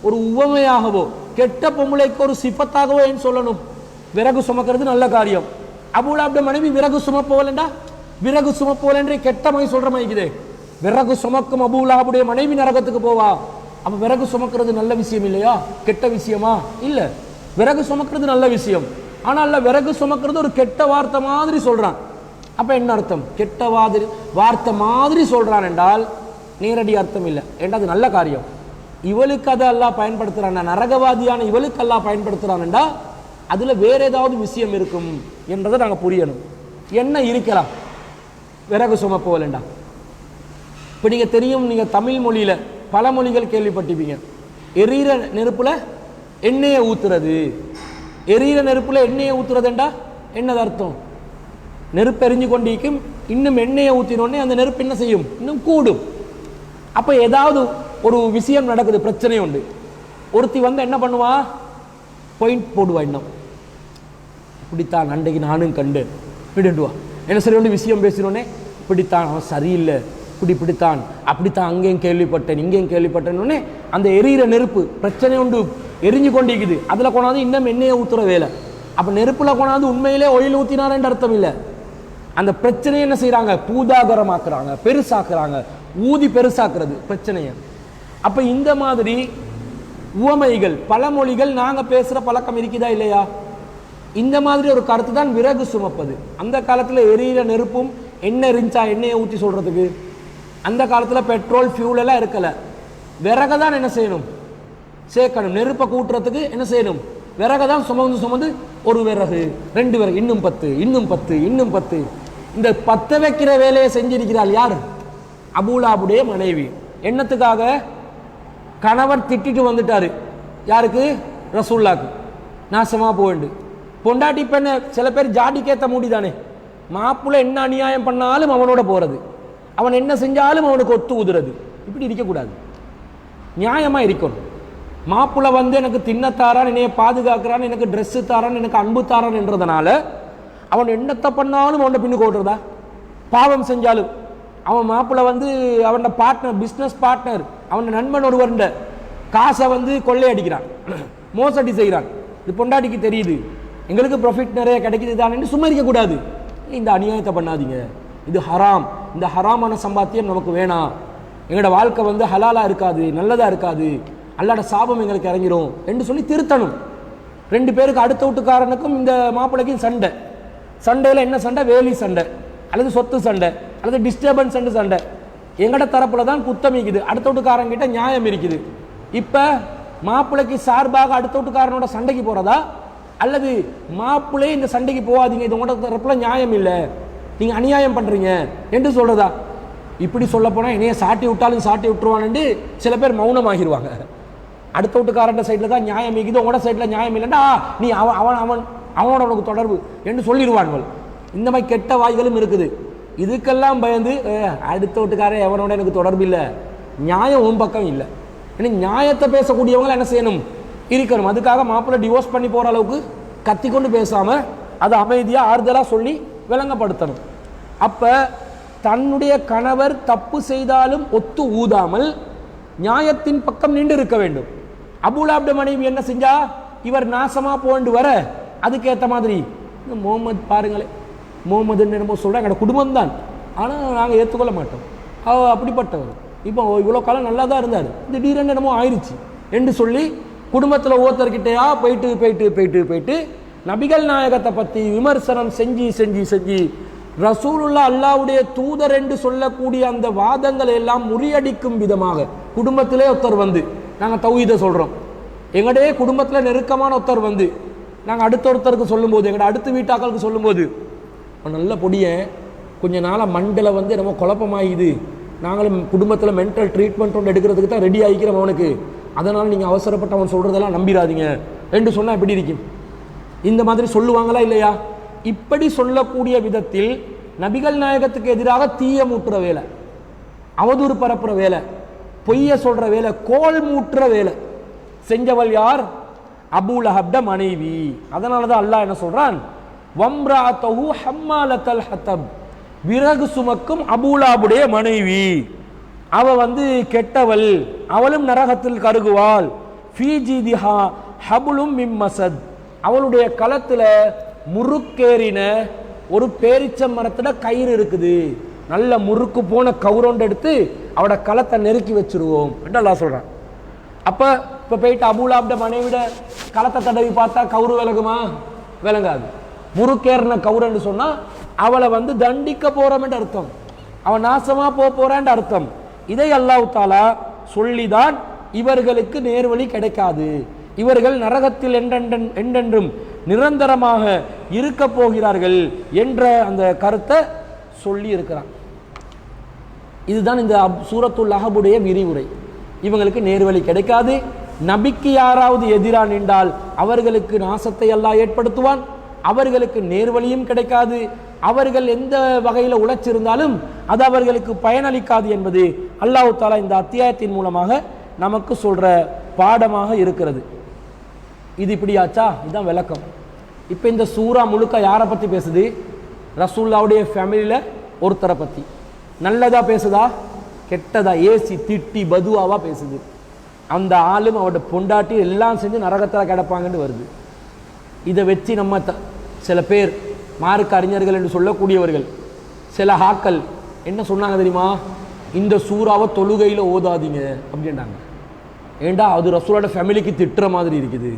ஒரு உவமையாகவோ கெட்ட பொம்பளைக்கு ஒரு சிபத்தாகவோ ஏன் சொல்லணும்? விறகு சுமக்கிறது நல்ல காரியம். அபூலஹபுட மனைவி விறகு சுமப்பவள் என்றா விறகு சுமப்பவள் என்று கெட்ட மாதிரி சொல்ற மாதிரி விறகு சுமக்கும் அபூலஹபுடைய மனைவி நரகத்துக்கு போவா. அப்ப விறகு சுமக்கிறது நல்ல விஷயம் இல்லையா? கெட்ட விஷயமா? இல்ல. விறகு சுமக்கிறது நல்ல விஷயம், ஆனால் விறகு சுமக்கிறது ஒரு கெட்ட வார்த்தை மாதிரி சொல்றான். அப்ப என்ன அர்த்தம்? கெட்ட வார்த்தை மாதிரி சொல்றான் என்றால் நேரடி அர்த்தம் இல்லை. ஏன்னா அது நல்ல காரியம், இவளுக்கு அதை அல்லாஹ் பயன்படுத்துறான், நரகவாதியான இவளுக்கு அல்லாஹ் பயன்படுத்துறான் என்றா அதுல வேற ஏதாவது விஷயம் இருக்கும் என்றதை நாங்கள் புரியணும். என்ன இருக்கலாம் விறகு சுமப்போலண்டா? இப்போ நீங்க தெரியும், நீங்க தமிழ் மொழியில பல மொழிகள் கேள்விப்பட்டிருப்பீங்க. எரியிற நெருப்புல எண்ணெயை ஊத்துறது. எரியிற நெருப்புல எண்ணெயை ஊத்துறதுண்டா என்னது அர்த்தம்? நெருப்பு எரிஞ்சு கொண்டிருக்கும், இன்னும் எண்ணெயை ஊற்றினோடனே அந்த நெருப்பு என்ன செய்யும்? இன்னும் கூடும். அப்போ ஏதாவது ஒரு விஷயம் நடக்குது, பிரச்சனை உண்டு. ஒருத்தி வந்து என்ன பண்ணுவா? பாயிண்ட் போடுவா. இன்னும் இப்படித்தான் அன்றைக்கு நானும் கண்டு விடுவா. என்ன சரி ஒன்று விஷயம் பேசினோடனே இப்படித்தான், அவன் சரியில்லை, இப்படித்தான், அப்படித்தான், அங்கேயும் கேள்விப்பட்டேன் இங்கேயும் கேள்விப்பட்டேன்னொடனே அந்த எரியிற நெருப்பு பிரச்சனை உண்டு, எரிஞ்சு கொண்டிருக்குது. அதில் கொண்டாந்து இன்னும் எண்ணெயை ஊற்றுற வேலை. அப்போ நெருப்பில் கொண்டாந்து உண்மையிலே ஒயில் ஊற்றினாரன்ற அர்த்தம் இல்லை. அந்த பிரச்சனையை என்ன செய்யறாங்க? பூதாகரமாக்குறாங்க, பெருசாக்குறாங்க. ஊதி பெருசாக்குறது பிரச்சனையை. அப்ப இந்த மாதிரி உவமைகள், பழமொழிகள் நாங்க பேசுற பழக்கம் இருக்குதா இல்லையா? இந்த மாதிரி ஒரு கருத்து தான் விறகு சுமப்பது. அந்த காலத்துல எரியிற நெருப்பும் எண்ணெய் இருந்துச்சா எண்ணெயை ஊற்றி சொல்றதுக்கு? அந்த காலத்துல பெட்ரோல் ஃபியூல் எல்லாம் இருக்கல. விறகை தான் என்ன செய்யணும்? சேர்க்கணும். நெருப்பை கூட்டுறதுக்கு என்ன செய்யணும்? விறகை தான் சுமந்து சுமந்து ஒரு விறகு, 2 விறகு, இன்னும் 10, இன்னும் 10, இன்னும் 10. இந்த 10 வைக்கிற வேலையை செஞ்சிருக்கிறாள் யார்? அபூலாபுடைய மனைவி. என்னத்துக்காக? கணவர் திட்டிட்டு வந்துட்டாரு. யாருக்கு? ரசூல்லாக்கு. நாசமா போண்டு பொண்டாட்டி பெண்ண சில பேர் ஜாடிக்கேத்த மூடிதானே. மாப்புள்ள என்ன அநியாயம் பண்ணாலும் அவனோட போறது, அவன் என்ன செஞ்சாலும் அவனுக்கு ஒத்து உதுறது. இப்படி இருக்கக்கூடாது, நியாயமா இருக்கணும். மாப்புள்ள வந்து எனக்கு தின்னத்தாரான், என்னைய பாதுகாக்கிறான், எனக்கு ட்ரெஸ்ஸு தாரான், எனக்கு அன்பு தாரான் என்றதுனால அவன் என்னத்தை பண்ணாலும் அவன் பின்னுக்கு ஓட்டுறதா? பாவம் செஞ்சாலும் அவன் மாப்பிள்ள வந்து அவன் பார்ட்னர், பிஸ்னஸ் பார்ட்னர், அவன் நண்பன் ஒருவருண்ட காசை வந்து கொள்ளையடிக்கிறான், மோசடி செய்கிறான். இது பொண்டாட்டிக்கு தெரியுது, எங்களுக்கு ப்ராஃபிட் நிறைய கிடைக்குது தான் என்று சும்மா இருக்கக்கூடாது. இந்த அநியாயத்தை பண்ணாதீங்க, இது ஹராம், இந்த ஹராமான சம்பாத்தியம் நமக்கு வேணாம், எங்களோட வாழ்க்கை வந்து ஹலாலா இருக்காது, நல்லதா இருக்காது, அல்லாட சாபம் எங்களுக்கு இறங்கிரும் என்று சொல்லி திருத்தணும். 2 பேருக்கு, அடுத்த வீட்டுக்காரனுக்கும் இந்த மாப்பிள்ளைக்கும் சண்டை. சண்டையில் என்ன சண்டை? வேலி சண்டை, அல்லது சொத்து சண்டை, அல்லது டிஸ்டர்பன்ஸ் சண்டை. எங்கட தரப்புல தான் குத்தம் இருக்குது, அடுத்த வீட்டுக்காரங்கிட்ட நியாயம் இருக்குது. இப்ப மாப்பிள்ளைக்கு சார்பாக அடுத்த வீட்டுக்காரனோட சண்டைக்கு போறதா, அல்லது மாப்பிள்ளை இந்த சண்டைக்கு போகாதீங்க, இது உங்களோட தரப்புல நியாயம் இல்லை, நீங்க அநியாயம் பண்றீங்க என்று சொல்றதா? இப்படி சொல்ல போனா என்னைய சாட்டி விட்டாலும் சாட்டி விட்டுருவான்னு சில பேர் மௌனமாகிடுவாங்க. அடுத்த வீட்டுக்காரன் சைட்ல தான் நியாயம் இருக்குது, உங்களோட சைட்ல நியாயம் இல்லைன்னா நீ அவனோட உனக்கு தொடர்பு என்று சொல்லிடுவான்கள். இந்த மாதிரி கெட்ட வாய்களும் இருக்குது. இதுக்கெல்லாம் பயந்து அடுத்த வீட்டுக்காரன் எவனோட எனக்கு தொடர்பு இல்லை, நியாயம் உன் பக்கம் இல்லை. ஏன்னா நியாயத்தை பேசக்கூடியவங்க என்ன செய்யணும்? இருக்கணும். அதுக்காக மாப்பிள்ளை டிவோர்ஸ் பண்ணி போற அளவுக்கு கத்தி கொண்டு பேசாம அதை அமைதியா ஆறுதலா சொல்லி விளங்கப்படுத்தணும். அப்ப தன்னுடைய கணவர் தப்பு செய்தாலும் ஒத்து ஊதாமல் நியாயத்தின் பக்கம் நின்று இருக்க வேண்டும். அபூலாப்ட மனைவி என்ன செஞ்சா? இவர் நாசமா போண்டு வர அதுக்கேற்ற மாதிரி முகமது பாருங்களேன், முகமதுன்னு என்னமோ சொல்றாங்க, எங்களோட குடும்பம் தான், ஆனால் நாங்கள் ஏற்றுக்கொள்ள மாட்டோம், அப்படிப்பட்டவர், இப்போ இவ்வளோ காலம் நல்லா தான் இருந்தார், திடீரென்னு என்னமோ ஆயிடுச்சு என்று சொல்லி குடும்பத்தில் ஒருத்தர்கிட்டயா போயிட்டு போயிட்டு போயிட்டு போயிட்டு நபிகள் நாயகத்தை பற்றி விமர்சனம் செஞ்சு செஞ்சு செஞ்சு ரசூலுல்லா அல்லாஹ்வுடைய தூதர் என்று சொல்லக்கூடிய அந்த வாதங்களை எல்லாம் முறியடிக்கும் விதமாக குடும்பத்திலே ஒருத்தர் வந்து, நாங்கள் தௌஹீதை சொல்கிறோம், எங்களுடைய குடும்பத்தில் நெருக்கமான ஒருத்தர் வந்து நாங்கள் அடுத்த ஒருத்தருக்கு சொல்லும்போது, எங்களோட அடுத்த வீட்டாக்களுக்கு சொல்லும்போது, நல்ல பொடிய கொஞ்ச நாளாக மண்டல வந்து நம்ம குழப்பமாகிது, நாங்களும் குடும்பத்தில் மென்டல் ட்ரீட்மெண்ட் ஒன்று எடுக்கிறதுக்கு தான் ரெடி ஆகிக்கிறோம் அவனுக்கு, அதனால் நீங்கள் அவசரப்பட்டு அவன் சொல்கிறதெல்லாம் நம்பிடாதீங்க என்று சொன்னால் எப்படி இருக்கும்? இந்த மாதிரி சொல்லுவாங்களா இல்லையா? இப்படி சொல்லக்கூடிய விதத்தில் நபிகள் நாயகத்துக்கு எதிராக தீய மூட்டுற வேலை, அவதூறு பரப்புற வேலை, பொய்ய சொல்ற வேலை, கோல் மூட்டுற வேலை செஞ்சவள் யார்? அபூலஹப்ட மனைவி. அதனால தான் அல்லாஹ் என்ன சொல்றான்? வம்ராத்தஹு ஹம்மாலத்தல் ஹத்தப், விறகு சுமக்கும் அபூலாபுடைய மனைவி, அவ வந்து கெட்டவள், அவளும் நரகத்தில் கருகுவாள். ஃபீ ஜீதிஹா ஹபுலும் மின் மஸத், அவளுடைய களத்துல முறுக்கேறின ஒரு பேரிச்சம் மரத்துல கயிறு இருக்குது, நல்ல முறுக்கு போன கவுரோண்டு எடுத்து அவட களத்தை நெருக்கி வச்சிருவோம் என்று அல்லாஹ் சொல்றான். அப்ப இப்போ போயிட்டு அபூலாப்ட மனைவிட களத்தை தடவி பார்த்தா கவுரு விலகுமா? விளங்காது. முறுக்கேறின கவுருன்னு சொன்னால் அவளை வந்து தண்டிக்க போறோம்னு அர்த்தம், அவன் நாசமா போறான்னு அர்த்தம். இதை அல்லாஹ் தஆலா சொல்லிதான் இவர்களுக்கு நேர்வழி கிடைக்காது, இவர்கள் நரகத்தில் என்றென்றும் நிரந்தரமாக இருக்க போகிறார்கள் என்ற அந்த கருத்தை சொல்லி இருக்கிறான். இதுதான் இந்த சூரத்துல் அஹபுடைய விரிவுரை. இவங்களுக்கு நேர்வழி கிடைக்காது. நபிக்கு யாராவது எதிராக நின்றால் அவர்களுக்கு நாசத்தை அல்லாஹ் ஏற்படுத்துவான், அவர்களுக்கு நேர்வழியும் கிடைக்காது, அவர்கள் எந்த வகையில் உழைச்சிருந்தாலும் அது அவர்களுக்கு பயனளிக்காது என்பது அல்லாஹ் தஆலா இந்த அத்தியாயத்தின் மூலமாக நமக்கு சொல்ற பாடமாக இருக்கிறது. இது இப்படியாச்சா? இதுதான் விளக்கம். இப்போ இந்த சூரா முழுக்க யாரை பற்றி பேசுது? ரசூலுல்லாவுடைய ஃபேமிலியில் ஒருத்தரை பற்றி. நல்லதா பேசுதா கெட்டதா? ஏசி திட்டி பதுவாவா பேசுது. அந்த ஆளும் அவட பொண்டாட்டி எல்லாம் செஞ்சு நரகத்தில் கிடப்பாங்கன்னு வருது. இதை வச்சு நம்ம சில பேர் மார்க்க அறிஞர்கள் என்று சொல்லக்கூடியவர்கள் சில ஹாக்கள் என்ன சொன்னாங்க தெரியுமா? இந்த சூறாவை தொழுகையில் ஓதாதீங்க அப்படின்றாங்க. ஏண்டா அது ரசூலோட ஃபேமிலிக்கு திட்டுற மாதிரி இருக்குது.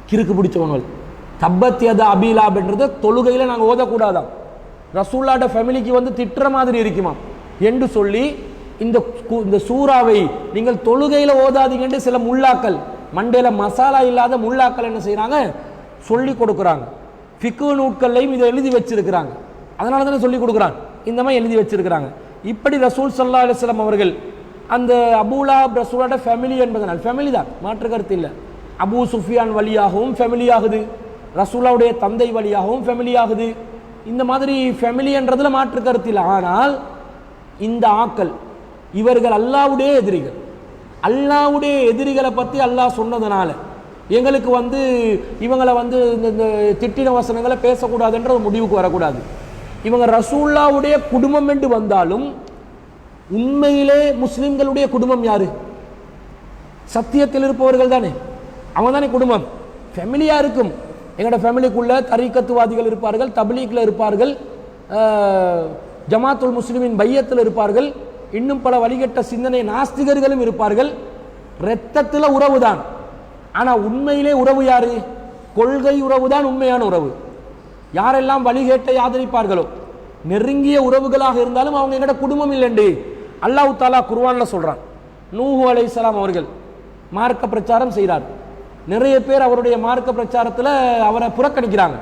கிறுக்கு பிடிச்சவங்கள் தப்பத்தியத அபிலாப்ன்றத தொழுகையில் நாங்கள் ஓதக்கூடாதான், ரசூல்லாட ஃபேமிலிக்கு வந்து திட்டுற மாதிரி இருக்குமா என்று சொல்லி இந்த சூறாவை நீங்கள் தொழுகையில் ஓதாதீங்கன்னு சில முல்லாக்கள், மண்டையில மசாலா இல்லாத முல்லாக்கள் என்ன செய்யறாங்க? சொல்லி கொடுக்குறாங்க. ஃபிக்கு நூட்கள்லையும் இதை எழுதி வச்சிருக்கிறாங்க. அதனால தானே சொல்லி கொடுக்குறாங்க, இந்த மாதிரி எழுதி வச்சிருக்கிறாங்க. இப்படி ரசூல் ஸல்லல்லாஹு அலைஹி வஸல்லம் அவர்கள் அந்த அபூலாப் ரசூலோட ஃபேமிலி என்பதனால், ஃபேமிலி தான் மாற்று கருத்து இல்லை, அபூ சுஃபியான் வழியாகவும் ஃபேமிலி ஆகுது, ரசூலாவுடைய தந்தை வழியாகவும் ஃபேமிலி ஆகுது. இந்த மாதிரி ஃபேமிலி என்றதுல மாற்று கருத்து இல்லை. ஆனால் இந்த ஆக்கள் இவர்கள் அல்லாஹ்வுடைய எதிரிகள். அல்லாஹ்வுடைய எதிரிகளை பற்றி அல்லாஹ் சொன்னதுனால எங்களுக்கு வந்து இவங்களை வந்து இந்த திட்டின வசனங்களை பேசக்கூடாதுன்ற ஒரு முடிவுக்கு வரக்கூடாது. இவங்க ரசூலுல்லாவுடைய குடும்பம் என்று வந்தாலும் உண்மையிலே முஸ்லிம்களுடைய குடும்பம் யாரு? சத்தியத்தில் இருப்பவர்கள் தானே, அவங்க தானே குடும்பம். ஃபேமிலியா இருக்கும். எங்களோட ஃபேமிலிக்குள்ள தரீக்கத்துவாதிகள் இருப்பார்கள், தப்லீக்ல இருப்பார்கள், ஜமாத்துல் முஸ்லிமின் பையத்தில் இருப்பார்கள், இன்னும் பல வழிகட்ட சிந்தனை நாஸ்திகர்களும் இருப்பார்கள். இரத்தத்தில் உறவு தான், ஆனா உண்மையிலே உறவு யாரு? கொள்கை உறவு தான் உண்மையான உறவு. யாரெல்லாம் வழிகேட்டை ஆதரிப்பார்களோ நெருங்கிய உறவுகளாக இருந்தாலும் அவங்க எங்கட குடும்பம் இல்லைண்டு அல்லாஹ் தஆலா குர்ஆன்ல சொல்றான். நூஹ் அலைஹிஸ்ஸலாம் அவர்கள் மார்க்க பிரச்சாரம் செய்கிறார். நிறைய பேர் அவருடைய மார்க்க பிரச்சாரத்தில் அவரை புறக்கணிக்கிறாங்க.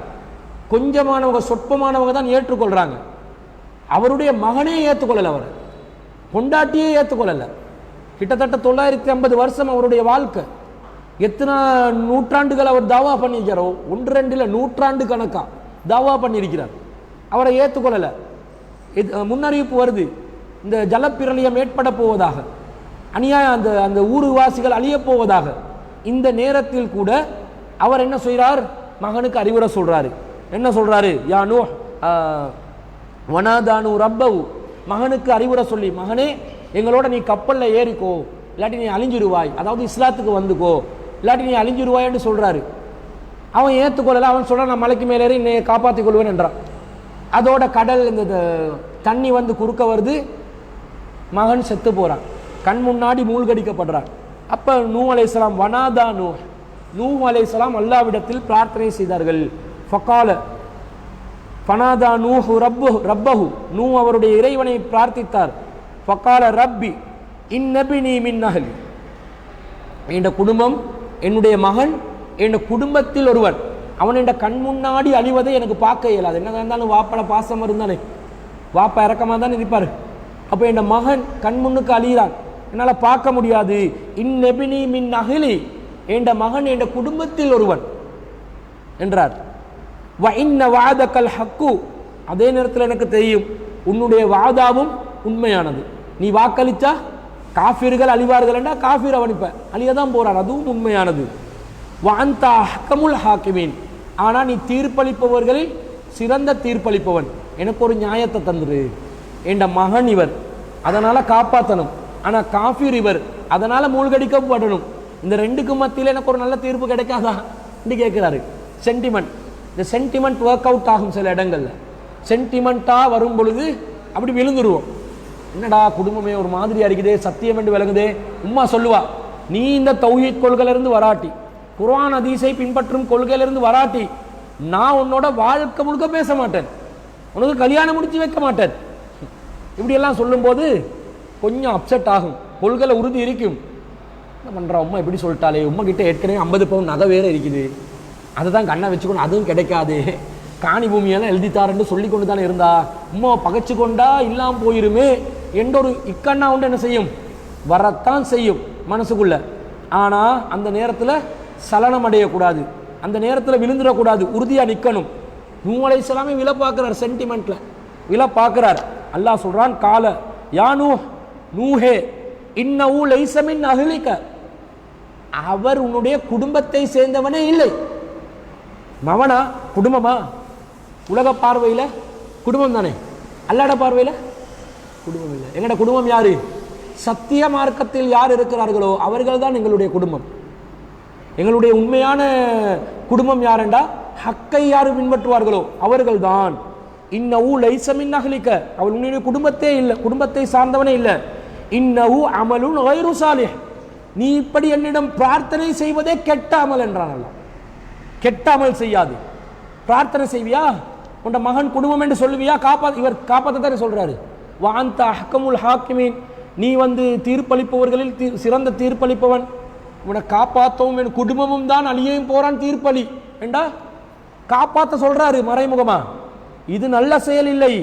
கொஞ்சமானவங்க சொற்பமானவங்க தான் ஏற்றுக்கொள்றாங்க. அவருடைய மகனே ஏற்றுக்கொள்ளல, அவர் பொண்டாட்டியே ஏற்றுக்கொள்ளல. கிட்டத்தட்ட 950 வருஷம் அவருடைய வாழ்க்கை. எத்தனை நூற்றாண்டுகள் அவர் தாவா பண்ணியிருக்காரோ, 1-2 இல்லை, நூற்றாண்டு கணக்கா தாவா பண்ணியிருக்கிறார். அவரை ஏற்றுக்கொள்ளல. முன்னறிவிப்பு வருது, இந்த ஜலப்பிரளயம் ஏற்பட போவதாக, அநியாயம் அந்த அந்த ஊருவாசிகள் அழிய போவதாக. இந்த நேரத்தில் கூட அவர் என்ன செய்கிறார்? மகனுக்கு அறிவுரை சொல்றாரு. என்ன சொல்றாரு? யா நூஹ் வனாதானு ரப்பவு, மகனுக்கு அறிவுரை சொல்லி, மகனே எங்களோட நீ கப்பலில் ஏறிக்கோ, இல்லாட்டி நீ அழிஞ்சிருவாய், அதாவது இஸ்லாத்துக்கு வந்துக்கோ, இல்லாட்டி நீ அழிஞ்சிருவாய்ன்னு சொல்றாரு. அவன் ஏற்றுக்கொள்ளல. அவன் சொல்றான், நான் மலைக்கு மேலேறி என்னை காப்பாற்றிக் கொள்வேன் என்றான். அதோட கடல் இந்த தண்ணி வந்து குறுக்க வருது, மகன் செத்து போறான், கண் முன்னாடி மூழ்கடிக்கப்படுறான். அப்ப நூஹ் அலைஹிஸ்ஸலாம் வனாதா நூஹ் அலைஹிஸ்ஸலாம் அல்லாஹ்விடத்தில் பிரார்த்தனை செய்தார்கள். ஃபகால ஃபனாதா நூஹு ரப்பஹு, நூஹ் அவருடைய இறைவனை பிரார்த்தித்தார். ஃபகால ரப்பி இன்னபினி மின் அஹ்லி, என் குடும்பம், என்னுடைய மகன், என் குடும்பத்தில் ஒருவன், அவன் என் கண் முன்னாடி அழிவதை எனக்கு பார்க்க இயலாது. என்னதான் இருந்தாலும் வாப்பட பாசம் இருந்தானே, வாப்பா இறக்கமாக தான் இருப்பார். அப்போ என் மகன் கண் முன்னுக்கு அழிகிறான், என்னால் பார்க்க முடியாது. இன்னபினி மின் அஹ்லி, என் மகன் என் குடும்பத்தில் ஒருவன் என்றார். வ இன்ன வஅதகல் ஹக்கு, அதே நேரத்தில் எனக்கு தெரியும் உன்னுடைய வாதாவும் உண்மையானது. நீ வாக்களிச்சா காஃபிர்கள் அழிவார்கள் என்றால் காஃபிர் அவனிப்ப அழியதான் போறான், அதுவும் உண்மையானது. வ அன்த அஹ்கமுல் ஹாக்கிமீன், ஆனால் நீ தீர்ப்பளிப்பவர்களில் சிறந்த தீர்ப்பளிப்பவன், எனக்கு ஒரு நியாயத்தை தந்துரு. என் மகன் இவர், அதனால காப்பாற்றணும், ஆனால் காஃபிர் இவர், அதனால மூழ்கடிக்கப்படணும். இந்த ரெண்டுக்கும் மத்தியில் எனக்கு ஒரு நல்ல தீர்ப்பு கிடைக்காதா என்று கேட்கிறாரு. சென்டிமெண்ட், இந்த சென்டிமெண்ட் ஒர்க் அவுட் ஆகும் சில இடங்கள்ல. சென்டிமெண்ட்டாக வரும் பொழுது அப்படி விழுந்துருவோம். என்னடா குடும்பமே ஒரு மாதிரியா இருக்குதே, சத்தியம் என்று விளங்குதே. உம்மா சொல்லுவா, நீ இந்த தௌஹீத் கொள்கையிலிருந்து வராட்டி, குர்ஆன் ஹதீஸை பின்பற்றும் கொள்கையிலிருந்து வராட்டி, நான் உன்னோட வாழ்க்கை முழுக்க பேச மாட்டேன், உனக்கு கல்யாணம் முடிச்சு வைக்க மாட்டேன். இப்படியெல்லாம் சொல்லும்போது கொஞ்சம் அப்செட் ஆகும். கொள்கையில உறுதி இருக்கும். என்ன பண்ணுறா உமா இப்படி சொல்லிட்டாலே, உமா கிட்ட ஏற்கனவே 50 பவுன் நகை வேற இருக்குது, அதை தான் கண்ணை வச்சுக்கொண்டு அதுவும் கிடைக்காது, காணி பூமியெல்லாம் எழுதித்தாருன்னு சொல்லி கொண்டு தானே இருந்தா, உமாவை பகைச்சு கொண்டா இல்லாமல் போயிருமே என்ற ஒரு இக்கண்ணா உண்டு என்ன செய்யும், வரத்தான் செய்யும் மனசுக்குள்ள. ஆனால் அந்த நேரத்தில் சலனம் அடையக்கூடாது, அந்த நேரத்தில் விழுந்துடக்கூடாது, உறுதியாக நிற்கணும். நூஹ் அலைஹிஸ்ஸலாமே விலை பார்க்குறார், சென்டிமெண்ட்ல விலை பார்க்குறார். அல்லாஹ் சொல்றான், கால யா நூஹே இன்னஹு லைஸ மின் அஹ்லிக, அவர் உன்னுடைய குடும்பத்தை சேர்ந்தவனே இல்லை. மவனா குடும்பமா? உலக பார்வையில் குடும்பம் தானே, அல்லாட பார்வையில் குடும்பம் இல்லை. எங்கட குடும்பம் யாரு? சத்திய மார்க்கத்தில் யார் இருக்கிறார்களோ அவர்கள் தான் எங்களுடைய குடும்பம். எங்களுடைய உண்மையான குடும்பம் யாரெண்டா, ஹக்கை யாரு பின்பற்றுவார்களோ அவர்கள் தான். இன்னஹு லைஸ மின் அஹ்லிக, அவள் உன்னுடைய குடும்பத்தே இல்லை, குடும்பத்தை சார்ந்தவனே இல்லை. இன்னஹு அமலுன் கைரு சாலிஹ், நீ இப்படி என்னிடம் பிரார்த்தனை செய்வதே கெட்ட அமல் என்றான் அல்லாஹ். கெட்ட அமல் செய்யாது. பிரார்த்தனை செய்வியா, உன் மகன் குடும்பம் என்று சொல்லுவியா, இவர் காப்பாற்ற சொல்றாரு. வாந்த அஹ்கமுல் ஹாக்கிமீன், நீ தீர்ப்பளிப்பவர்களில் சிறந்த தீர்ப்பளிப்பவன், உன்னை காப்பாற்றவும் என் குடும்பமும் தான் அழியையும் போறான் தீர்ப்பளி என்றா காப்பாற்ற சொல்றாரு மறைமுகமா. இது நல்ல செயல் இல்லை.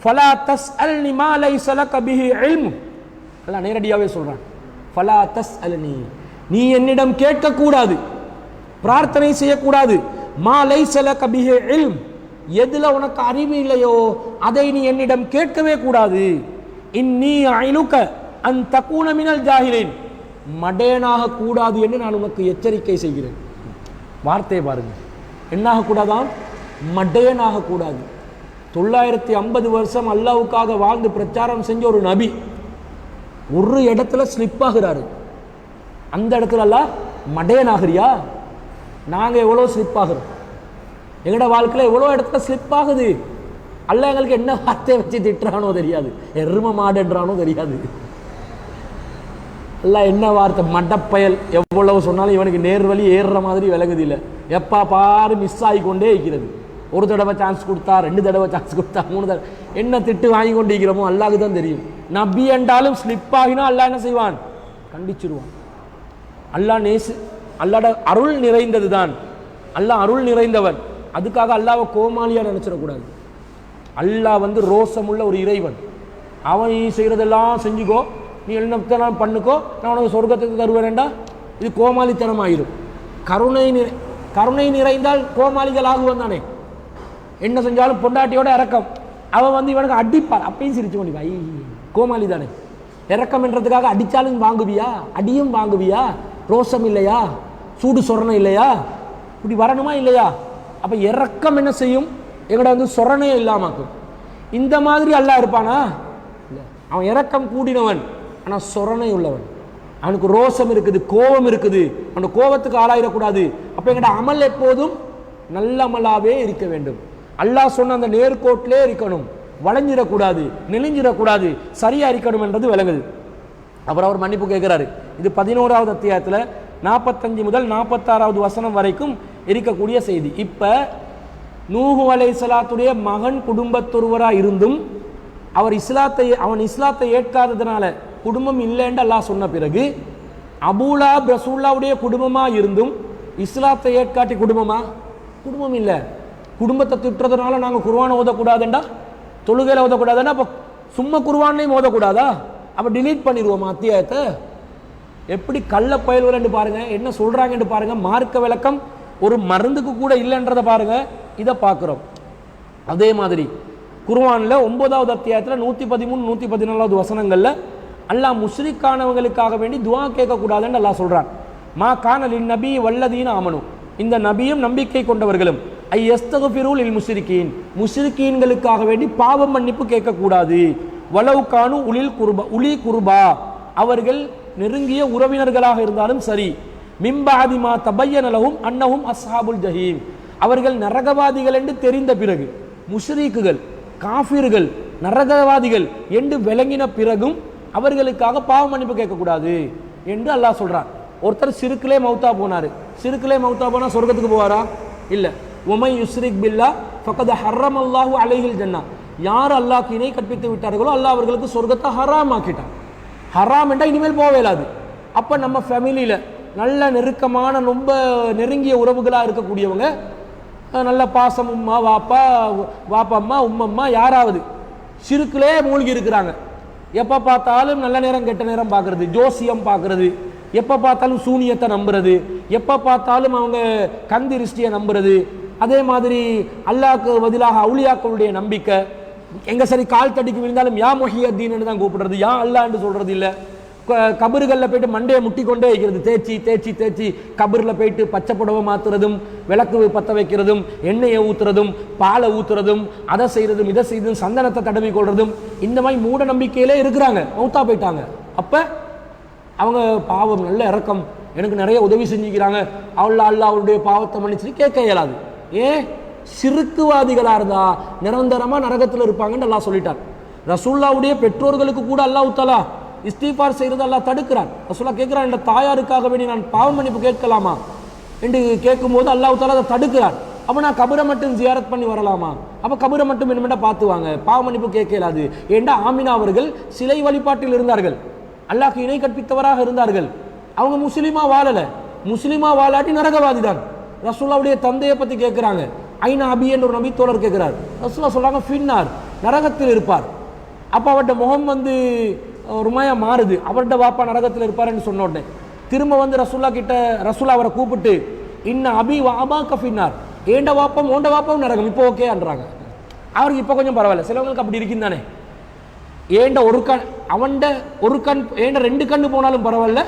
ஃபலா தஸ்அல்னி மா லைஸ லக பிஹி இல்ம், அல்லாஹ் நேரடியாவே சொல்றான். ஃபலா தஸ்அல்னி, நீ என்னிடம் கேட்க கூடாது, பிரார்த்தனை செய்யக்கூடாது. மா லைஸ லக பிஹி இல்ம், எதுல உனக்கு அறிவு இல்லையோ அதை நீ என்னிடம் கேட்கவே கூடாது. இன்னி அஇலுக அன் தகூன மினல் ஜாஹிலின், மடேனாக கூடாது என்று நான் உனக்கு எச்சரிக்கை செய்கிறேன். வார்த்தையை பாருங்க, என்னாக கூடாதான், மடேனாக கூடாது. 950 வருஷம் அல்லாஹ்வுக்காக வாழ்ந்து பிரச்சாரம் செஞ்ச ஒரு நபி ஒரு இடத்துல ஸ்லிப் ஆகிறாரு. அந்த இடத்துல அல்லாஹ் மடேன் ஆகிறியா? நாங்க எவ்வளோ ஸ்லிப் ஆகிறோம், எங்களோட வாழ்க்கையில் எவ்வளோ இடத்துல ஸ்லிப் ஆகுது. அல்லாஹ் எங்களுக்கு என்ன வார்த்தையை வச்சு திட்டுறானோ தெரியாது, எரும மாடுன்றானோ தெரியாது. அல்லாஹ் என்ன வார்த்தை, மடப்பயல் எவ்வளவு சொன்னாலும் இவனுக்கு நேர்வழி ஏறுற மாதிரி விலகுது இல்லை. எப்பா பாரு மிஸ் ஆகி கொண்டே இருக்கிறது. ஒரு தடவை சான்ஸ் கொடுத்தா, 2 தடவை சான்ஸ் கொடுத்தா, 3 தடவை, என்ன திட்டு வாங்கி கொண்டு இருக்கிறோமோ அல்லாஹ்க்கு தான் தெரியும். நபி என்றாலும் ஸ்லிப் ஆகினா அல்லாஹ் என்ன செய்வான், கண்டிச்சிருவான். அல்லாஹ் அருள் நிறைந்தது தான், அல்லாஹ் அருள் நிறைந்தவன். அதுக்காக அல்லாஹ்வை கோமாளியா நினைச்சிடக்கூடாது. அல்லாஹ் ரோசமுள்ள ஒரு இறைவன். அவன் நீ செய்யறதெல்லாம் செஞ்சுக்கோ, நீ என்ன பண்ணுக்கோ, நான் உனக்கு சொர்க்கத்துக்கு தருவேன்டா, இது கோமாளித்தனமாயிரும். கருணை நிறைந்தால் கோமாளிகள் ஆகுவன் தானே. என்ன செஞ்சாலும் பொண்டாட்டியோட இறக்கம், அவன் இவனுக்கு அடிப்பார், அப்பயும் சிரிச்சு கொண்டு ஐ கோமாளி தானே. இறக்கம் என்றதுக்காக அடித்தாலும் வாங்குவியா, அடியும் வாங்குவியா? ரோசம் இல்லையா, சூடு சொரணை இல்லையா? இப்படி வரணுமா இல்லையா? அப்போ இறக்கம் என்ன செய்யும், எங்கட சொரணையே இல்லாமக்கும். இந்த மாதிரி அல்லாஹ் இருப்பானா? இல்லை. அவன் இறக்கம் கூடினவன், ஆனால் சொரணை உள்ளவன். அவனுக்கு ரோசம் இருக்குது, கோபம் இருக்குது. அந்த கோபத்துக்கு ஆளாயிடக்கூடாது. அப்போ எங்கட அமல் எப்போதும் நல்ல அமலாவே இருக்க வேண்டும். அல்லாஹ் சொன்ன அந்த நேர்கோட்டிலே இருக்கணும், வளைஞ்சிடக்கூடாது, நெளிஞ்சிடக்கூடாது, சரியா இருக்கணும் என்றது விளங்குது. அப்புறம் அவர் மன்னிப்பு கேட்கிறாரு. இது 11வது அத்தியாயத்தில் 45 முதல் 46வது வசனம் வரைக்கும் இருக்கக்கூடிய செய்தி. இப்ப நூஹு அலைஹிஸ்ஸலாத்துடைய மகன் குடும்பத்தொருவராக இருந்தும் அவன் இஸ்லாத்தை ஏற்காததுனால குடும்பம் இல்லைன்னு அல்லாஹ் சொன்ன பிறகு, அபூலஹப் ரசூலுல்லாஹ்வுடைய குடும்பமா இருந்தும் இஸ்லாத்தை ஏற்காட்டி குடும்பம் இல்லை. குடும்பத்தை திட்டுறதுனால நாங்கள் குர்ஆனை ஓதக்கூடாதுண்டா, தொழுகையில் ஓதக்கூடாதுன்னா அப்போ சும்மா குர்ஆன்லையும் ஓதக்கூடாதா? அப்போ டிலீட் பண்ணிடுவோமா அத்தியாயத்தை? எப்படி கள்ள பயல்கள் பாருங்க, என்ன சொல்றாங்கன்னு பாருங்க. மார்க்க விளக்கம் ஒரு மருந்துக்கு கூட இல்லைன்றதை பாருங்க. இதை பார்க்குறோம். அதே மாதிரி குர்ஆனில் 9வது அத்தியாயத்தில் 113, 114வது வசனங்கள்ல அல்லாஹ் முஷ்ரிக்கானவங்களுக்காக வேண்டி துஆ கேட்கக்கூடாதுன்னு அல்லாஹ் சொல்றான். மா கானலின் நபி வல்லதீன ஆமனு, இந்த நபியும் நம்பிக்கை கொண்டவர்களும் ஐயஸ்தகுஃபிரூ லில் முஷ்ரிகீன், முஷ்ரிகீன்களுக்காக வேண்டி பாவ மன்னிப்பு கேட்கக்கூடாது. வலவ் கானு உலி குர்பா, அவர்கள் நெருங்கிய உறவினர்களாக இருந்தாலும் சரி. மிம்பஅதி மா தபய்யன லஹும் அன்னஹும் அஸ்ஹாபுல் ஜஹீம், அவர்கள் நரகவாதிகள் என்று தெரிந்த பிறகு, முஷ்ரிக்குகள் காஃபிர்கள் நரகவாதிகள் என்று விளங்கின பிறகும் அவர்களுக்காக பாவ மன்னிப்பு கேட்கக்கூடாது. என்று அல்லாஹ் சொல்றான். ஒருத்தர் சிறுக்கிலே மௌத்தா போனாரு, சிறுக்கிலே மௌத்தா போனா சொர்க்கத்துக்கு போவாரா? இல்ல. உமை யுஸ்ரிக் பில்லா ஃபக்கத் ஹர்ரமல்லாஹு அலைஹில் ஜன்னா, யார் அல்லாஹ்க்கு இணை கற்பித்து விட்டார்களோ அல்லாஹ் அவர்களுக்கு சொர்க்கத்தை ஹராம் ஆக்கிட்டான். ஹராம் என்றால் இனிமேல் போக இயலாது. அப்ப நம்ம ஃபேமிலியில நல்ல நெருக்கமான ரொம்ப நெருங்கிய உறவுகளாக இருக்கக்கூடியவங்க, நல்ல பாசம் உம்மா வாப்பா, வாப்பா அம்மா உம்மம்மா, யாராவது சிறுக்கிலே மூழ்கி இருக்கிறாங்க. எப்போ பார்த்தாலும் நல்ல நேரம் கெட்ட நேரம் பார்க்கறது, ஜோசியம் பார்க்கறது, எப்போ பார்த்தாலும் சூனியத்தை நம்புறது, எப்போ பார்த்தாலும் அவங்க கந்திருஷ்டியை நம்புறது, அதே மாதிரி அல்லாஹ்க்கு பதிலாக அவுலியாக்களுடைய நம்பிக்கை. எங்க சரி கால் தடிக்கு விழுந்தாலும் யா முஹியத்தீன்னு தான் கூப்பிடுறது, யா அல்லாஹ் என்று சொல்றது இல்லை. கபறுகளில் போயிட்டு மண்டையை முட்டி கொண்டே வைக்கிறது, தேய்ச்சி தேய்ச்சி தேய்ச்சி கபரில் போயிட்டு பச்சை புடவை மாற்றுறதும், விளக்கு பற்ற வைக்கிறதும், எண்ணெயை ஊற்றுறதும், பாலை ஊற்றுறதும், அதை செய்கிறதும் இதை செய்யறதும், சந்தனத்தை தடவி கொள்றதும், இந்த மாதிரி மூட நம்பிக்கையிலே இருக்கிறாங்க. மௌத்தா போயிட்டாங்க. அப்போ அவங்க பாவம் நல்ல இறக்கம், எனக்கு நிறைய உதவி செஞ்சுக்கிறாங்க, அல்லாஹ் அவருடைய பாவத்தை மன்னிச்சு கேட்க இயலாது. ஏன்? சிறுக்குவாதிகளாக இருந்தா நிரந்தரமாக நரகத்தில் இருப்பாங்கன்னு அல்லாஹ் சொல்லிட்டார். ரசூல்லாவுடைய பெற்றோர்களுக்கு கூட அல்லாஹ் தஆலா இஸ்திஃபார் செய்கிறது அல்லாஹ் தடுக்கிறான். ரசூலா கேட்கிறான், இந்த தாயாருக்காக வேண்டி நான் பாவ மன்னிப்பு கேட்கலாமா என்று கேட்கும்போது அல்லாஹ் தஆலா அதை தடுக்கிறான். அப்போ நான் கபரை மட்டும் ஜியாரத் பண்ணி வரலாமா? அப்போ கபரை மட்டும் என்னமெண்டா பார்த்துவாங்க, பாவ மன்னிப்பு கேட்கலாது. ஏண்டா ஆமினா அவர்கள் சிலை வழிபாட்டில் இருந்தார்கள், அல்லாஹ்க்கு இணை கற்பித்தவராக இருந்தார்கள். அவங்க முஸ்லீமா வாழல, முஸ்லீமா வாழாட்டி நரகவாதி தான். ரசூலாவுடைய தந்தையை பற்றி கேட்குறாங்க. ஐநா அபி என்ற ஒரு நபி தோழர் கேட்கிறார். ரசூலா சொல்றாங்க ஃபின்னார், நரகத்தில் இருப்பார். அப்போ அவர்கிட்ட முகம் ஒரு மாயா மாறுது, அவர்கிட்ட வாப்பா நரகத்தில் இருப்பாருன்னு சொன்ன உடனே திரும்ப ரசூலா கிட்ட ரசூலா அவரை கூப்பிட்டு இன்ன அபி வாபா கஃபின்னார், ஏண்ட வாப்பம் ஓண்ட வாப்பம் நரகம், இப்போ ஓகேன்றாங்க. அவருக்கு இப்போ கொஞ்சம் பரவாயில்ல. சிலவங்களுக்கு அப்படி இருக்குன்னு தானே, ஏண்ட ஒரு கண் அவன்ட ஒரு கண் ஏண்ட ரெண்டு கண்ணு போனாலும் பரவாயில்ல,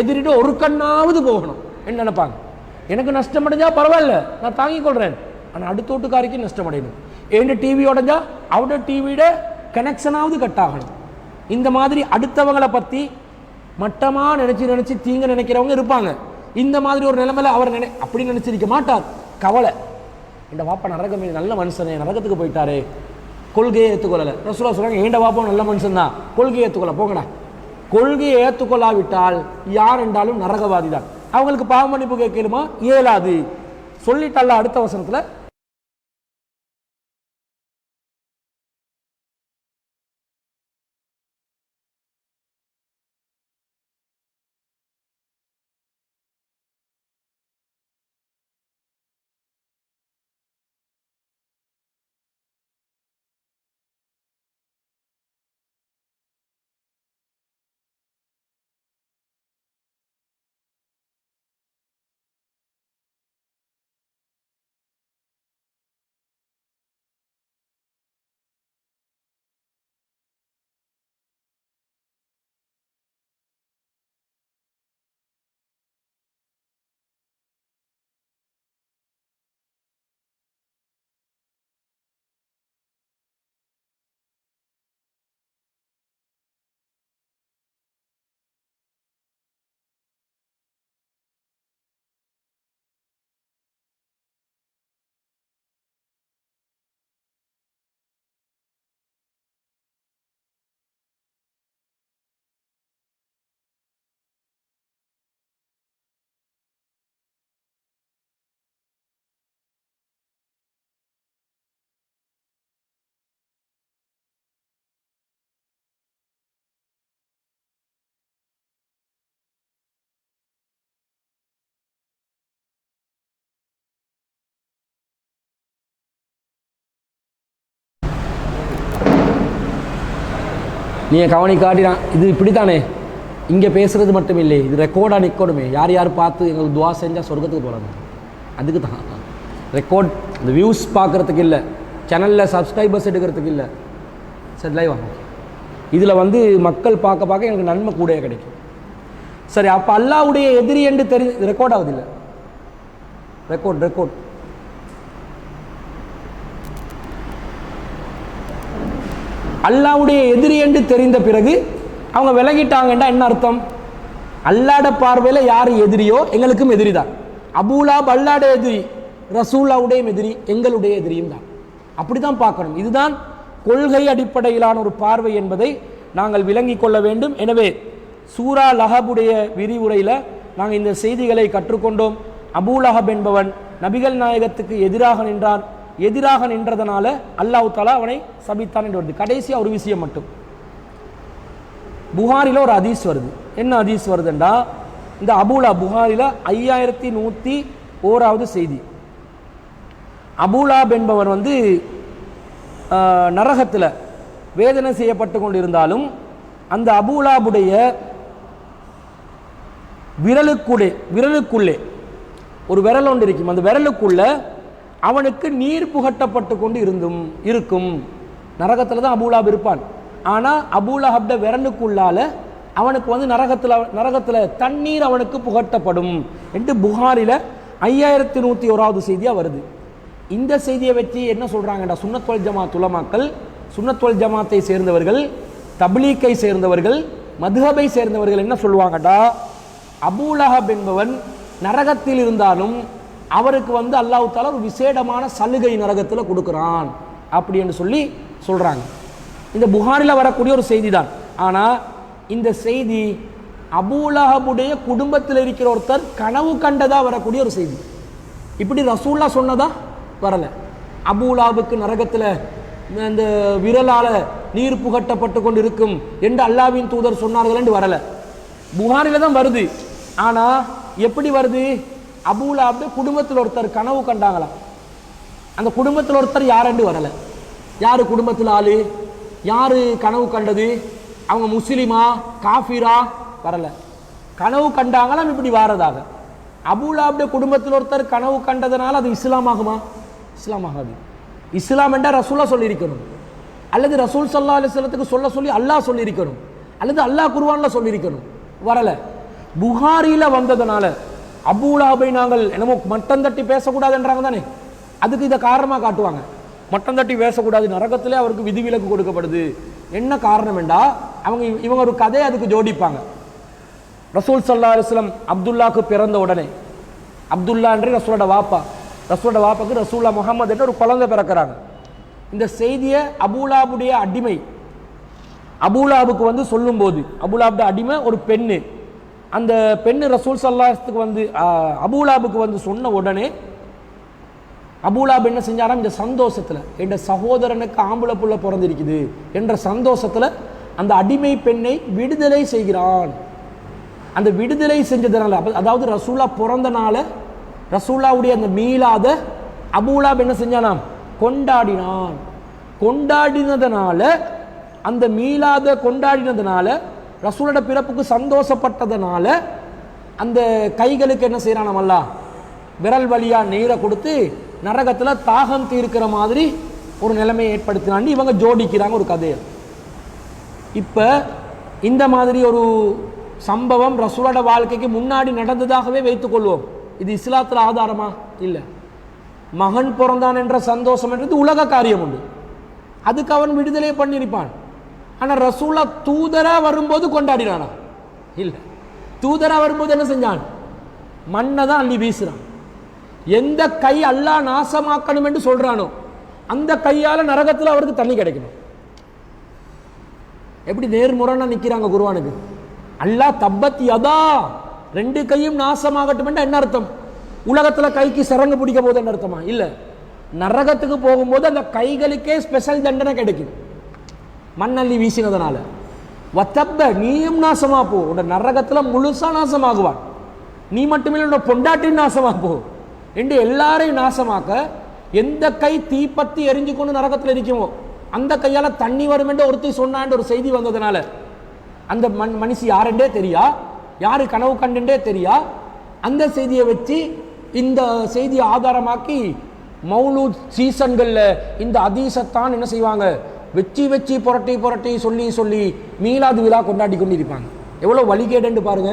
எதிரிட்ட ஒரு கண்ணாவது போகணும் என்ன நினைப்பாங்க. எனக்கு நஷ்டம் அடைஞ்சா பரவாயில்ல, நான் தாங்கிக் கொள்றேன், ஆனால் அடுத்த வீட்டுக்காரிக்கு நஷ்டம் அடையணும். ஏண்ட டிவி உடஞ்சா அவட டிவியோட கனெக்ஷனாவது கட் ஆகணும். இந்த மாதிரி அடுத்தவங்களை பற்றி மட்டமாக நினச்சி தீங்க நினைக்கிறவங்க இருப்பாங்க. இந்த மாதிரி ஒரு நிலைமையில அவர் அப்படி நினச்சிருக்க மாட்டார். கவலை, இந்த வாப்பா நரகம், நல்ல மனுஷனே, நரகத்துக்கு போயிட்டாரே, கொள்கையை ஏற்றுக்கொள்ளலை. ரசூலா சொல்றாங்க, ஏண்ட வாப்பா நல்ல மனுஷன் தான், கொள்கையை ஏற்றுக்கொள்ள போங்கடா. கொள்கையை ஏற்றுக்கொள்ளாவிட்டால் யார் என்றாலும் நரகவாதி தான். அவங்களுக்கு பாவ மன்னிப்பு கேட்கணுமா? இயலாது. சொல்லிட்டால அடுத்த வசனத்தில் நீங்கள் கவனி காட்டினான். இது இப்படித்தானே, இங்கே பேசுகிறது மட்டும் இல்லை, இது ரெக்கார்டாக நிற்கணுமே. யார் யார் பார்த்து எங்களுக்கு துவா செஞ்சால் சொர்க்கத்துக்கு போகலாம், அதுக்கு தான் ரெக்கார்ட். இந்த வியூஸ் பார்க்குறதுக்கு இல்லை, சேனலில் சப்ஸ்கிரைபர்ஸ் எடுக்கிறதுக்கு இல்லை. சரி, லைவ் ஆகும். இதில் மக்கள் பார்க்க பார்க்க எனக்கு நன்மை கூட கிடைக்கும். சரி, அப்போ அல்லாஹ்வுடைய எதிரி என்று ரெக்கார்ட் ஆகுதில்லை, ரெக்கார்ட் அல்லாஹ்வுடைய எதிரி என்று தெரிந்த பிறகு அவங்க விலகிட்டாங்கன்னா என்ன அர்த்தம்? அல்லாஹ்ட பார்வையில் யார் எதிரியோ எங்களுக்கும் எதிரி தான். அபூலாப் அல்லாஹ்ட எதிரி, ரசூலுல்லாஹ்வுடைய எதிரி எங்களுடைய எதிரியும் தான். அப்படி தான் பார்க்கணும். இதுதான் கொள்கை அடிப்படையிலான ஒரு பார்வை என்பதை நாங்கள் விளங்கிக் கொள்ள வேண்டும். எனவே சூரா லஹபுடைய விரிவுரையில் நாங்கள் இந்த செய்திகளை கற்றுக்கொண்டோம். அபூ லஹப் என்பவன் நபிகள் நாயகத்துக்கு எதிராக நின்றதனால அல்லாஹ் தஆலா அவனை சபித்தான் என்று வருது. கடைசியாக ஒரு விஷயம் மட்டும், புகாரில ஒரு ஹதீஸ் வருது. என்ன ஹதீஸ் வருதுண்டா, இந்த அபூலா புகாரில 5101வது செய்தி. அபூலாப் என்பவர் நரகத்தில் வேதனை செய்யப்பட்டு கொண்டிருந்தாலும் அந்த அபூலாபுடைய விரலுக்குள்ளே ஒரு விரல் ஒன்று இருக்கும். அந்த விரலுக்குள்ள அவனுக்கு நீர் புகட்டப்பட்டு கொண்டு இருக்கும். நரகத்தில் தான் அபூலாப் இருப்பான். ஆனால் அபூலஹப்ட விரலுக்குள்ளால அவனுக்கு நரகத்தில் தண்ணீர் அவனுக்கு புகட்டப்படும் என்று புகாரில 5101வது செய்தியாக வருது. இந்த செய்தியை வச்சு என்ன சொல்றாங்கடா, சுன்னத் வல் ஜமாத் உலமாக்கள், சுன்னத் வல் ஜமாத்தை சேர்ந்தவர்கள், தப்லீக்கை சேர்ந்தவர்கள், மதுஹபை சேர்ந்தவர்கள் என்ன சொல்லுவாங்கடா, அபூ லஹப் என்பவன் நரகத்தில் இருந்தாலும் அவருக்கு அல்லாஹ் தஆலா ஒரு விசேடமான சலுகை நரகத்தில் கொடுக்குறான் அப்படி என்று சொல்லி சொல்றாங்க. இந்த புகாரில வரக்கூடிய ஒரு செய்தி தான். ஆனால் இந்த செய்தி அபூ லஹபுடைய குடும்பத்தில் இருக்கிற ஒருத்தர் கனவு கண்டதா வரக்கூடிய ஒரு செய்தி. இப்படி ரசூல்லா சொன்னதா வரல. அபூ லஹபுக்கு நரகத்தில் இந்த விரலால நீர் புகட்டப்பட்டு கொண்டு இருக்கும் என்று அல்லாஹ்வின் தூதர் சொன்னார்கள் என்று வரல. புகாரில தான் வருது. ஆனா எப்படி வருது, அபூ லஹப் குடும்பத்தில் ஒருத்தர் கனவு கண்டாங்களாம். அந்த குடும்பத்தில் ஒருத்தர் யாரென்று வரல. யாரு குடும்பத்தில் ஆளு, யாரு கனவு கண்டது, அவங்க முஸ்லிமா காஃபிரா வரல. கனவு கண்டாங்களாம் இப்படி வாரதாக. அபூ லஹப் குடும்பத்தில் ஒருத்தர் கனவு கண்டதனால அது இஸ்லாம் ஆகுமா? இஸ்லாம் ஆகாது. இஸ்லாம் என்றால் ரசூலா சொல்லியிருக்கணும், அல்லது ரசூல் ஸல்லல்லாஹு அலைஹி வஸல்லத்துக்கு சொல்லி அல்லாஹ் சொல்லியிருக்கணும், அல்லது அல்லாஹ் குர்ஆன்ல சொல்லியிருக்கணும். வரல. புகாரில வந்ததனால அபூ லஹபை நாங்கள் என்னமோ மட்டம் தட்டி பேசக்கூடாது என்றாங்க தானே, அதுக்கு இதை காரணமாக காட்டுவாங்க. மட்டம் தட்டி பேசக்கூடாது, நரகத்திலே அவருக்கு விதிவிலக்கு கொடுக்கப்படுது. என்ன காரணம் என்றா இவங்க ஒரு கதையை அதுக்கு ஜோடிப்பாங்க. ரசூல் ஸல்லல்லாஹு அலைஹி வஸல்லம் அப்துல்லாக்கு பிறந்த உடனே, அப்துல்லா என்று ரசூலோட வாப்பாக்கு ரசூல்லா முஹம்மது என்ற ஒரு குழந்தை பிறக்கிறாங்க. இந்த செய்தியை அபூ லஹபுடைய அடிமை அபூ லஹபுக்கு சொல்லும் போது, அபூ லஹபுடைய அடிமை ஒரு பெண்ணு, அந்த பெண்ணு ரசூல் ஸல்லல்லாஹு அலைஹி வஸல்லம் அபூ லஹபுக்கு சொன்ன உடனே அபூ லஹப் என்ன செஞ்சாராம், இந்த சந்தோஷத்தில் என்ற சகோதரனுக்கு ஆம்பளை புள்ள பிறந்திருக்குது என்ற சந்தோஷத்தில் அந்த அடிமை பெண்ணை விடுதலை செய்கிறான். அந்த விடுதலை செஞ்சதுனால, அதாவது ரசூலா பிறந்தனால ரசூலாவுடைய அந்த மீளாத அபூ லஹப் என்ன செஞ்சானாம், கொண்டாடினதுனால அந்த மீளாத கொண்டாடினதுனால ரசூலோட பிறப்புக்கு சந்தோஷப்பட்டதனால அந்த கைகளுக்கு என்ன செய்யறான் அல்லாஹ், விரல் வழியா நீரை கொடுத்து நரகத்தில் தாகம் தீர்க்கிற மாதிரி ஒரு நிலைமையை ஏற்படுத்தினான்னு இவங்க ஜோடிக்கிறாங்க ஒரு கதையை. இப்போ இந்த மாதிரி ஒரு சம்பவம் ரசூலோட வாழ்க்கைக்கு முன்னாடி நடந்ததாகவே வைத்துக்கொள்வோம். இது இஸ்லாத்தில் ஆதாரமா? இல்லை. மகன் பிறந்தான் என்ற சந்தோஷம் என்றது உலக காரியம் உண்டு, அதுக்கு அவன் விடுதலை பண்ணியிருப்பான். ஆனால் ரசூலா தூதரா வரும்போது கொண்டாடினானா? இல்லை. தூதரா வரும்போது என்ன செஞ்சான், மண்ணை தான் அள்ளி வீசுறான். எந்த கை அல்லாஹ் நாசமாக்கணும் என்று சொல்றானோ அந்த கையால நரகத்தில் அவருக்கு தண்ணி கிடைக்கணும். எப்படி நேர்முறைனா நிக்கிறாங்க குர்ஆனுக்கு. அல்லாஹ் தப்பத் யதா, ரெண்டு கையும் நாசமாகட்டும் என்ன அர்த்தம்? உலகத்தில் கைக்கு சிறங்கு பிடிக்க போது என்ன அர்த்தமா? இல்லை. நரகத்துக்கு போகும்போது அந்த கைகளுக்கே ஸ்பெஷல் தண்டனை கிடைக்கும், மண்ணள்ளி வீசினதுனால. வத்தப்ப, நீயும் நாசமா போ, உன்னோட நரகத்தில் முழுசா நாசமாகுவான். நீ மட்டுமில்லை, உன்னோட பொண்டாட்டி நாசமா போ என்று எல்லாரையும் நாசமாக்க எந்த கை தீப்பத்தி எரிஞ்சு கொண்டு நரகத்தில் இருக்குமோ அந்த கையால தண்ணி வரும் என்று ஒருத்தி சொன்னான் ஒரு செய்தி வந்ததுனால அந்த மனுஷி யாரென்றே தெரியா, யாரு கனவு கண்டே தெரியா. அந்த செய்தியை வச்சு இந்த செய்தியை ஆதாரமாக்கி மௌலூத் சீசன்களில் இந்த ஹதீஸத்தான் என்ன செய்வாங்க, வச்சு புரட்டி சொல்லி மீலாது விழா கொண்டாடி கொண்டிருப்பாங்க. எவ்வளோ வழிகேடுன்னு பாருங்க,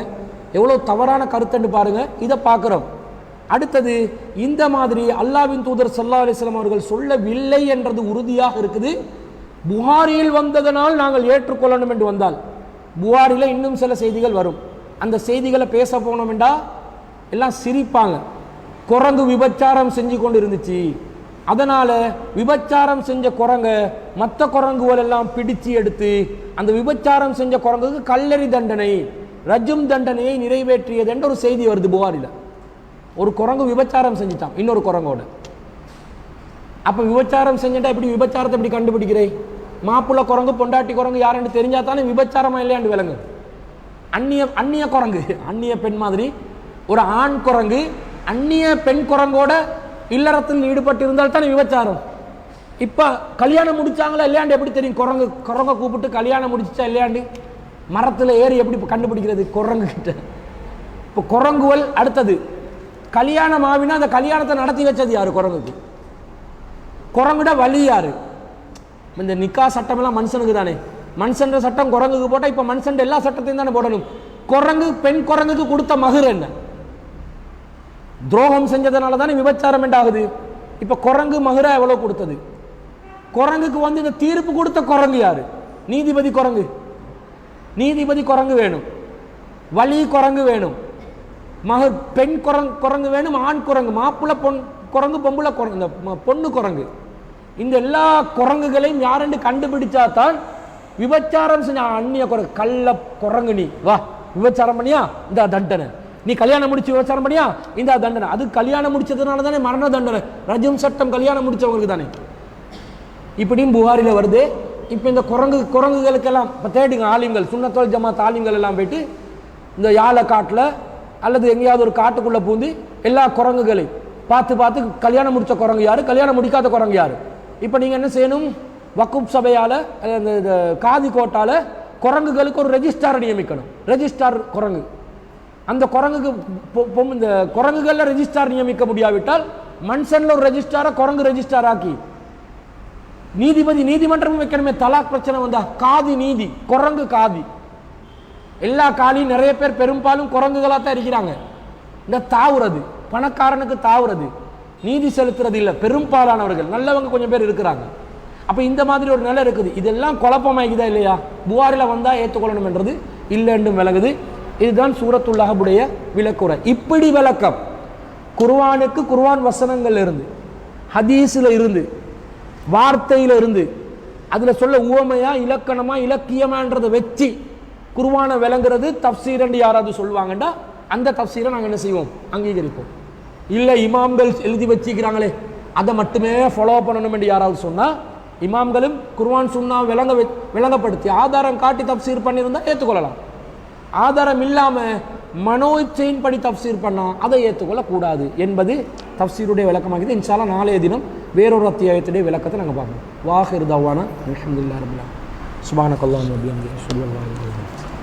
எவ்வளோ தவறான கருத்துன்னு பாருங்க. இதை பார்க்குறோம். அடுத்தது, இந்த மாதிரி அல்லாஹ்வின் தூதர் ஸல்லல்லாஹு அலைஹி வஸல்லம் அவர்கள் சொல்லவில்லை என்றது உறுதியாக இருக்குது. புகாரியில் வந்ததனால் நாங்கள் ஏற்றுக்கொள்ளணும் என்று வந்தால், புகாரில் இன்னும் சில செய்திகள் வரும். அந்த செய்திகளை பேச போனோம் என்றா எல்லாம் சிரிப்பாங்க. குரங்கு விபச்சாரம் செஞ்சு கொண்டு இருந்துச்சு, அதனால விபச்சாரம் செஞ்ச குரங்க மற்ற குரங்குகள் எல்லாம் பிடிச்சு எடுத்து அந்த விபச்சாரம் செஞ்ச குரங்குக்கு கல்லெறி தண்டனை ரஜும் தண்டனையை நிறைவேற்றியது என்ற ஒரு செய்தி வருது புகாரில். ஒரு குரங்கு விபச்சாரம் செஞ்சுட்டான் இன்னொரு குரங்கோட. அப்போ விபச்சாரம் செஞ்சுட்டா எப்படி விபச்சாரத்தை எப்படி கண்டுபிடிக்கிறேன்? மாப்பிள்ளை குரங்கு பொண்டாட்டி குரங்கு யாருன்னு தெரிஞ்சா தானே விபச்சாரமா இல்லையாண்டு விளங்கு. அந்நிய குரங்கு, அந்நிய பெண் மாதிரி ஒரு ஆண் குரங்கு அந்நிய பெண் குரங்கோட இல்லறத்தில் ஈடுபட்டு இருந்தால் தானே விபச்சாரம். இப்போ கல்யாணம் முடிச்சாங்களா இல்லையாண்டு எப்படி தெரியும்? குரங்கை கூப்பிட்டு கல்யாணம் முடிச்சா இல்லையாண்டு மரத்தில் ஏறி எப்படி கண்டுபிடிக்கிறது குரங்கு கிட்ட? இப்போ குரங்குவல் அடுத்தது கல்யாணம் ஆவினா அந்த கல்யாணத்தை நடத்தி வச்சது யாரு? குரங்குக்கு. குரங்குட வழி யாரு? இந்த நிக்கா சட்டம் எல்லாம் மனுஷனுக்கு தானே. மனுஷன் சட்டம் குரங்குக்கு போட்டால் இப்போ மனுஷன் எல்லா சட்டத்தையும் தானே போடணும். குரங்கு பெண் குரங்குக்கு கொடுத்த மகர் என்ன? துரோகம் செஞ்சதுனால தானே விபச்சாரம் என்றாகுது. இப்போ குரங்கு மகரா எவ்வளோ கொடுத்தது? குரங்குக்கு வந்து இந்த தீர்ப்பு கொடுத்த குரங்கு யாரு? நீதிபதி குரங்கு. நீதிபதி குரங்கு வேணும், வழி குரங்கு வேணும், மகர் பெண் குரங்கு வேணும், ஆண் குரங்கு, மாப்பிள்ள குரங்கு, பொம்புல குரங்கு, இந்த பொண்ணு குரங்கு. இந்த எல்லா குரங்குகளையும் யாரென்று கண்டுபிடிச்சா தான் விபச்சாரம் செஞ்ச அந்நிய குரங்கு. கள்ள குரங்கு நீ வா விபச்சாரம் பண்ணியா இந்த தண்டனை, நீ கல்யாணம் முடிச்சு விபச்சாரம் பண்ணியா இந்த தண்டனை. அது கல்யாணம் முடிச்சதுனால தானே மரண தண்டனை. ரஜம் சட்டம் கல்யாணம் முடிச்சவங்களுக்கு தானே. இப்படியும் புகாரில் வருது. இப்போ இந்த குரங்குகளுக்கெல்லாம் இப்போ தேடுங்க ஆலிம்கள், சுன்னத்துல் ஜமாத் ஆலிம்கள் எல்லாம் போயிட்டு இந்த யாழை காட்டில் அல்லது எங்கேயாவது ஒரு காட்டுக்குள்ளே பூந்து எல்லா குரங்குகளையும் பார்த்து கல்யாணம் முடித்த குரங்கு யார், கல்யாணம் முடிக்காத குரங்கு யார். இப்போ நீங்கள் என்ன செய்யணும்? வக்குப் சபையால் இந்த காதி கோட்டால் குரங்குகளுக்கு ஒரு ரெஜிஸ்டாரை நியமிக்கணும். ரெஜிஸ்டார் குரங்கு. அந்த குரங்குக்கு இந்த குரங்குகளில் ரெஜிஸ்டார் நியமிக்க முடியாவிட்டால் மனுஷனில் ஒரு ரெஜிஸ்டாரை குரங்கு ரெஜிஸ்டார் ஆக்கி நீதிமன்றமும் வைக்கணுமே. தலாக் பிரச்சனை வந்தா காதி நீதி, குரங்கு காதி. எல்லா காலியும் நிறைய பேர் பெரும்பாலும் குரங்குகளாக தான் இருக்கிறாங்க. இந்த தாவுறது பணக்காரனுக்கு தாவுறது, நீதி செலுத்துறது இல்லை. பெரும்பாலானவர்கள் நல்லவங்க கொஞ்சம் பேர் இருக்கிறாங்க. அப்போ இந்த மாதிரி ஒரு நிலை இருக்குது. இதெல்லாம் குழப்பமாகிதா இல்லையா? புகாரில் வந்தால் ஏற்றுக்கொள்ளணும் என்றது இல்லை என்றும் விளங்குது. இதுதான் சூரத்துல் அஹ்புடைய விளக்குரை. இப்படி விளக்கம் குர்ஆனுக்கு குர்ஆன் வசனங்கள் இருந்து, ஹதீஸில் இருந்து, வார்த்தையில் இருந்து, அதில் சொல்ல உவமையா இலக்கணமா இலக்கியமான்றதை வச்சு குர்ஆனை விளங்குறது தஃப்சீர் என்று யாராவது சொல்லுவாங்கண்டா அந்த தஃப்சீரை நாங்கள் என்ன செய்வோம்? அங்கீகரிப்போம். இல்லை இமாம்கள் எழுதி வச்சுக்கிறாங்களே அதை மட்டுமே ஃபாலோ பண்ணணும் என்று யாராவது சொன்னால், இமாம்களும் குர்ஆன் சுன்னா விளங்கப்படுத்தி ஆதாரம் காட்டி தஃப்சீர் பண்ணியிருந்தால் ஏற்றுக்கொள்ளலாம். ஆதாரம் இல்லாமல் மனோ இச்சையின் படி தஃப்சீர் பண்ணால் அதை ஏற்றுக்கொள்ளக்கூடாது என்பது தஃப்சீருடைய விளக்கமாகிது. இன்ஷா அல்லாஹ் நாளைய தினம் வேறொரு அத்தியாயத்துடைய விளக்கத்தை நாங்கள் பார்க்கணும். வாஹிர் தவானா அல்ஹம்துலில்லாஹி ரப்பில் ஆலமீன். சுப்ஹானக்கல்லாஹு வ பிஹம்திஹி அஷ்ஹது அன் லா இலாஹா இல்லா அன்த